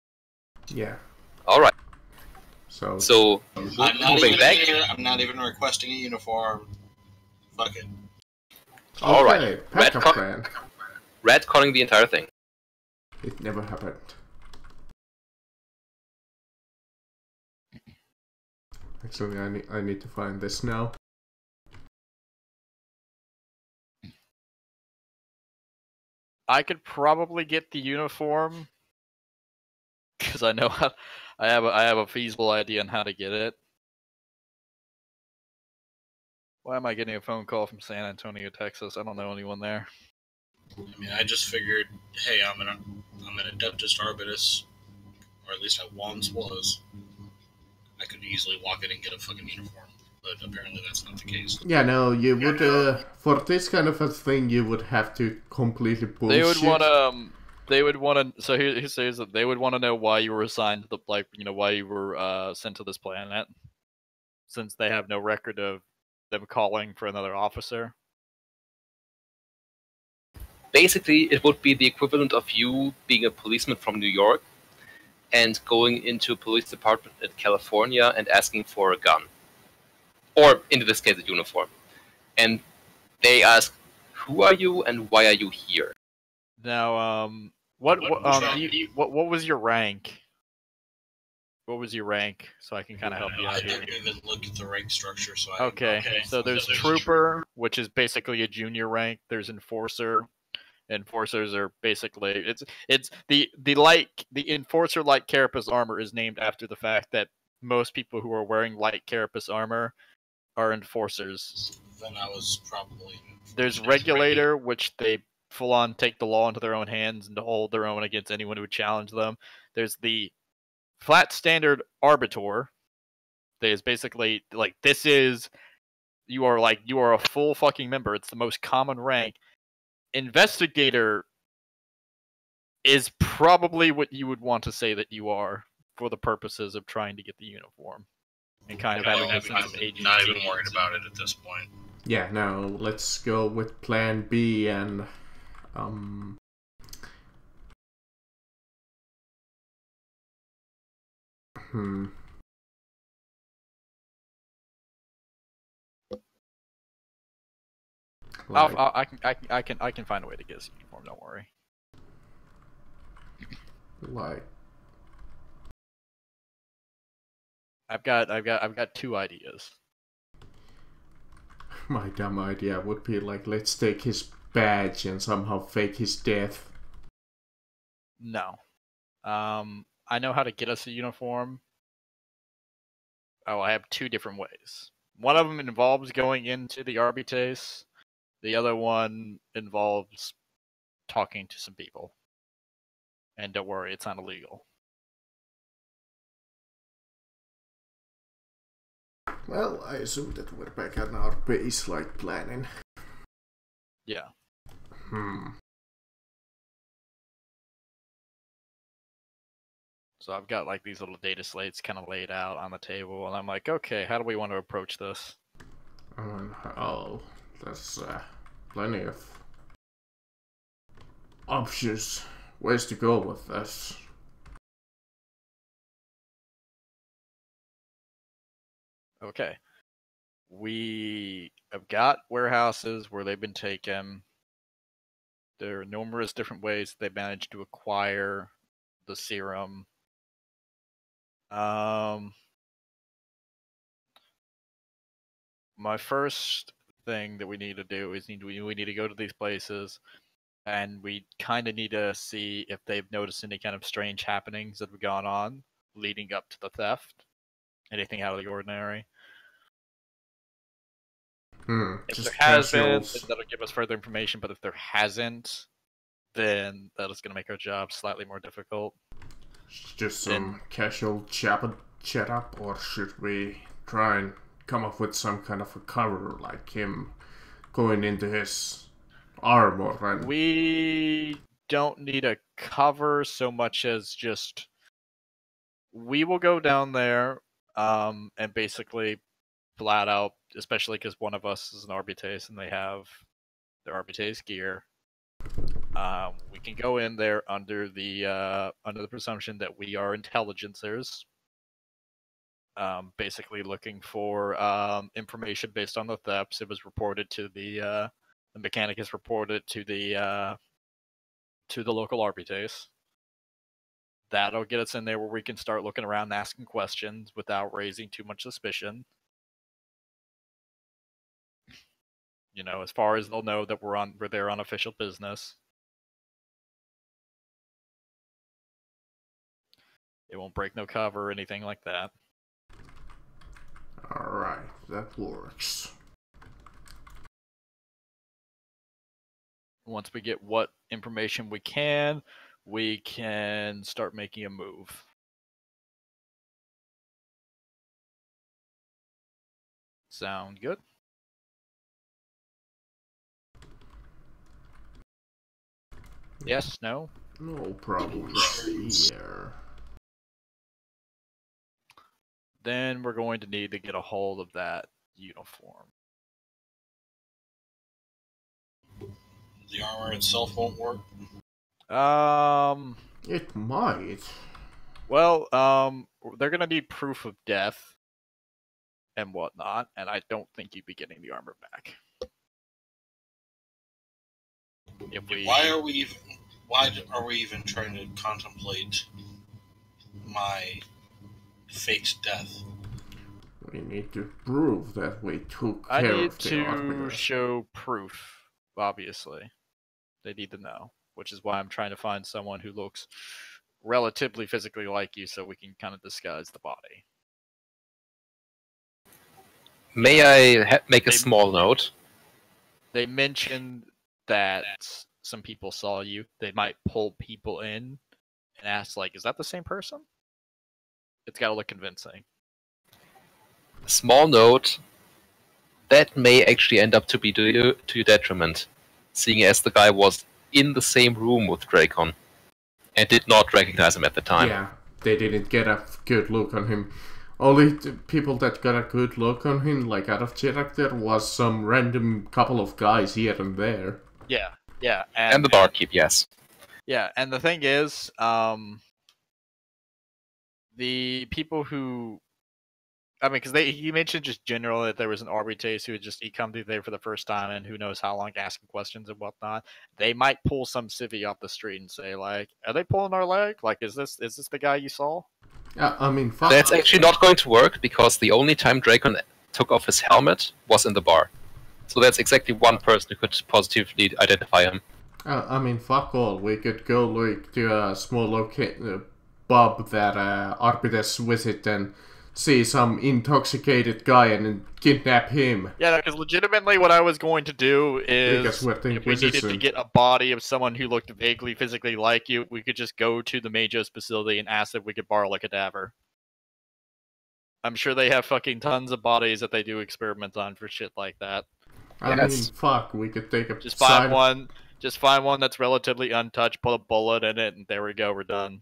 Yeah. All right. So I'm not moving even back. here. I'm not even requesting a uniform. Fuck it. All right. okay, backup plan. Retconning the entire thing. It never happened. Actually, I need to find this now. I could probably get the uniform because I know I have a feasible idea on how to get it. Why am I getting a phone call from San Antonio, Texas? I don't know anyone there. I mean, I just figured, hey, I'm an Adeptus Arbitus, or at least I once was. I could easily walk in and get a fucking uniform, but apparently that's not the case. Yeah, no, you would for this kind of a thing, you would have to completely bullshit. They would want to. So he says that they would want to know why you were assigned to why you were sent to this planet, since they have no record of them calling for another officer. Basically, it would be the equivalent of you being a policeman from New York and going into a police department in California and asking for a gun. Or, in this case, a uniform. And they ask, who are you and why are you here? Now, what was your rank? What was your rank, so I can kind of help you out I here? didn't even look at the rank structure, so Okay, so there's Trooper, which is basically a junior rank. There's Enforcer. Enforcers are basically it's the Enforcer light carapace armor is named after the fact that most people who are wearing light carapace armor are Enforcers. Then I was probably. There's Regulator, which they full on take the law into their own hands and hold their own against anyone who would challenge them. There's the Flat Standard Arbiter. That is basically like you are a full fucking member. It's the most common rank. Investigator is probably what you would want to say that you are for the purposes of trying to get the uniform and kind of having a sense of agency. Not even worried about it at this point. Yeah, now let's go with Plan B and Like, I can find a way to get this uniform. Don't worry. Like, I've got two ideas. My dumb idea would be like, let's take his badge and somehow fake his death. No. I know how to get us a uniform. Oh, I have two different ways. One of them involves going into the Arbitrace. The other one involves talking to some people. And don't worry, it's not illegal. Well, I assume that we're back at our base, like, planning. Yeah. So I've got, like, these little data slates kind of laid out on the table, and I'm like, okay, how do we want to approach this? Oh, there's plenty of options, ways to go with this. Okay. We have got warehouses where they've been taken. There are numerous different ways they managed to acquire the serum. My first thing that we need to do is we need to go to these places, and we kind of need to see if they've noticed any kind of strange happenings that have gone on leading up to the theft. Anything out of the ordinary. If there has been, then that'll give us further information, but if there hasn't, then that is going to make our job slightly more difficult. Just some casual chat up, or should we try and come up with some kind of a cover, like him going into his armor? And... We don't need a cover so much as just... We will go down there and basically flat out, especially because one of us is an Arbitrace and they have their Arbitrace gear. We can go in there under the presumption that we are intelligencers, basically looking for information based on the thefts. It was reported to the Mechanicus reported to the local Arbitrace That'll get us in there where we can start looking around and asking questions without raising too much suspicion. You know, as far as they'll know that we're there on official business. It won't break no cover or anything like that. Alright, that works. Once we get what information we can start making a move. Sound good? Yes, no? No problems here. Then we're going to need to get a hold of that uniform. The armor itself won't work. It might. Well, they're gonna need proof of death and whatnot, and I don't think you'd be getting the armor back. Why are we even trying to contemplate my fake's death? We need to prove that we took I care need of the to arbiters. show proof, obviously. They need to know, which is why I'm trying to find someone who looks relatively physically like you so we can kind of disguise the body. May I make a small note? They mentioned that some people saw you. They might pull people in and ask, like, is that the same person? It's got to look convincing. Small note. That may actually end up to be to your detriment, seeing as the guy was in the same room with Dracon and did not recognize him at the time. Yeah, they didn't get a good look on him. Only the people that got a good look on him, like out of character, was some random couple of guys here and there. Yeah, yeah. And the barkeep, yes. Yeah, and the thing is, the people who, I mean, because he mentioned just generally that there was an arbitrator who had just come through there for the first time and who knows how long asking questions and whatnot. They might pull some civvy off the street and say, like, are they pulling our leg? Like, is this the guy you saw? I mean, fuck. That's actually not going to work because the only time Dracon took off his helmet was in the bar. So that's exactly one person who could positively identify him. I mean, fuck all. We could go like to a small pub that Arbites visit and see some intoxicated guy and then kidnap him. Yeah, because legitimately what I was going to do Because is, we're the if we needed to Inquisition. get a body of someone who looked vaguely physically like you, we could just go to the Majos facility and ask if we could borrow a cadaver. I'm sure they have fucking tons of bodies that they do experiments on for shit like that. I mean, fuck, we could take a Just find one. Just find one that's relatively untouched, put a bullet in it, and there we go, we're done.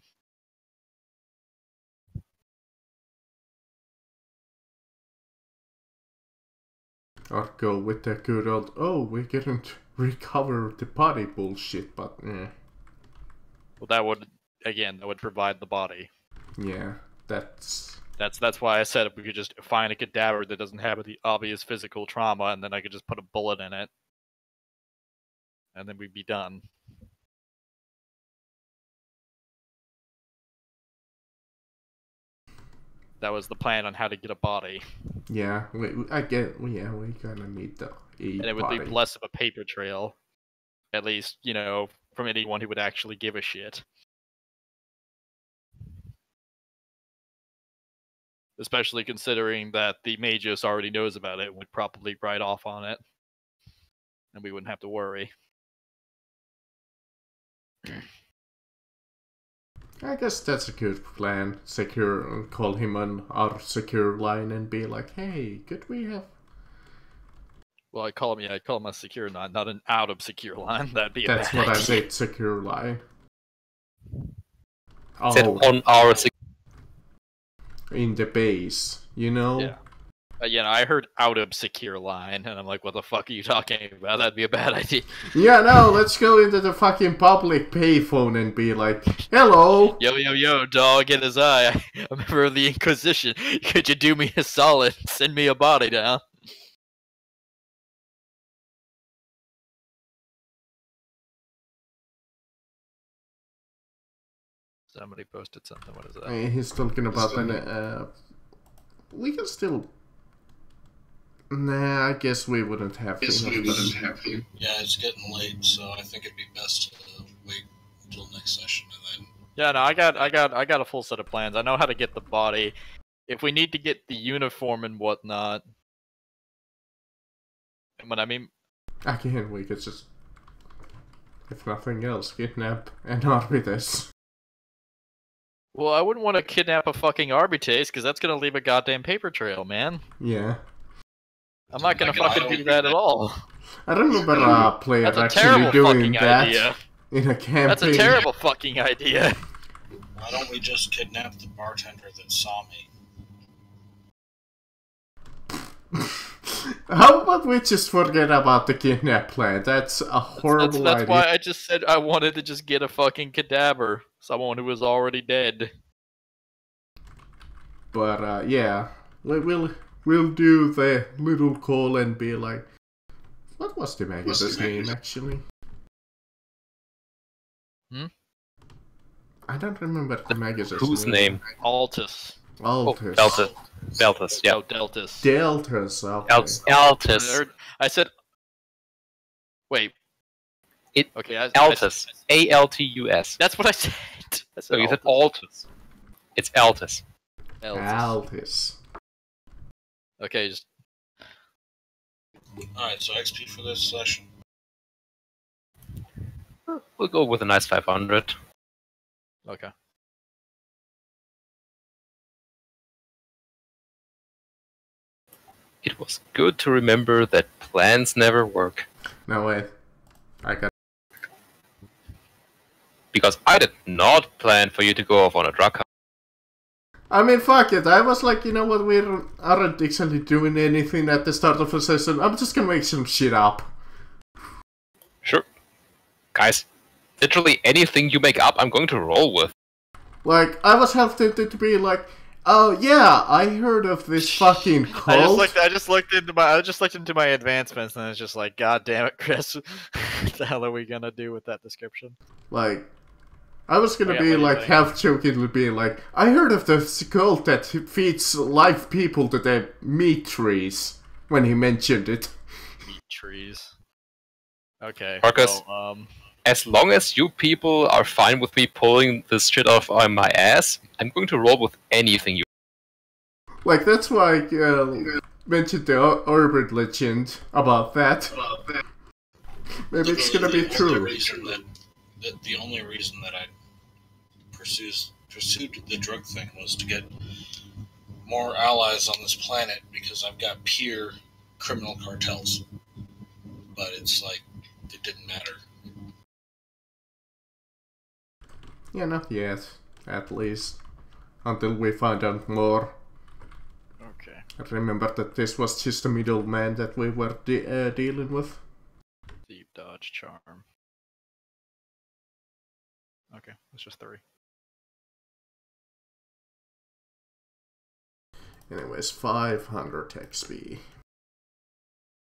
Or go with the good old, oh, we didn't recover the body bullshit, but Well, that would provide the body. yeah, that's why I said if we could just find a cadaver that doesn't have the obvious physical trauma, and then I could just put a bullet in it, and then we'd be done. That was the plan on how to get a body. yeah. We gonna need the And it would be less of a paper trail. At least, you know, from anyone who would actually give a shit. Especially considering that the Magus already knows about it and would probably write off on it. And we wouldn't have to worry. I guess that's a good plan. Call him on our secure line and be like, hey, could we have... Well, I call him a secure line, not an out of secure line. That'd be That's a bad what I idea. said, secure line. Oh, Said on our in the base, you know? Yeah. I heard out of secure line, and I'm like, what the fuck are you talking about? That'd be a bad idea. Yeah, no, let's go into the fucking public payphone and be like, hello! Yo, dog in his eye. I'm a member of the Inquisition. Could you do me a solid? Send me a body down. Somebody posted something. What is that? He's talking about we can still. Nah, I guess we wouldn't have him. Yeah, it's getting late, so I think it'd be best to wait until next session and then. Yeah, no, I got a full set of plans. I know how to get the body. If we need to get the uniform and whatnot, but I mean, again, we could just, if nothing else, kidnap and Arbites. well, I wouldn't want to kidnap a fucking Arbites because that's gonna leave a goddamn paper trail, man. Yeah. I'm not gonna fucking do that at all. I don't remember a player actually doing that idea. in a campaign. That's a terrible fucking idea. Why don't we just kidnap the bartender that saw me? How about we just forget about the kidnap plan? That's a horrible idea. That's why I just said I wanted to just get a fucking cadaver. Someone who was already dead. But, yeah. We'll do the little call and be like... What was the Magus' name, actually? Hmm? I don't remember the Magus' Whose name? Altus. Altus. Oh, Deltas, yeah. Oh, Deltas. Deltas, okay. Altus. I said... Wait. Okay, Altus. A-L-T-U-S. That's what I said. So you said Altus. It's Altus. Altus. Okay, just... Alright, so XP for this session. We'll go with a nice 500. Okay. It was good to remember that plans never work. No, wait. I got... Because I did not plan for you to go off on a drug hunt. I mean, fuck it. I was like, you know what, we aren't actually doing anything at the start of the session. I'm just gonna make some shit up. Sure. Guys, literally anything you make up, I'm going to roll with. Like, I was half tempted to be like, oh yeah, I heard of this fucking cult. I just looked into my advancements and it's just like, god damn it, Chris. What the hell are we gonna do with that description? Like, I was gonna be like half jokingly be like, I heard of this cult that feeds live people to their meat trees when he mentioned it. Meat trees. Okay. Marcus, as long as you people are fine with me pulling this shit off on my ass, I'm going to roll with anything you. Like, that's why I mentioned the urban legend about that. Maybe it's gonna be true. The only reason that I pursued the drug thing was to get more allies on this planet because I've got peer criminal cartels. But it's like, it didn't matter. Yeah, not yet. At least. Until we find out more. Okay. Remember that this was just a middleman that we were dealing with. Deep dodge charm. Okay, it's just 3. Anyways, 500 XP.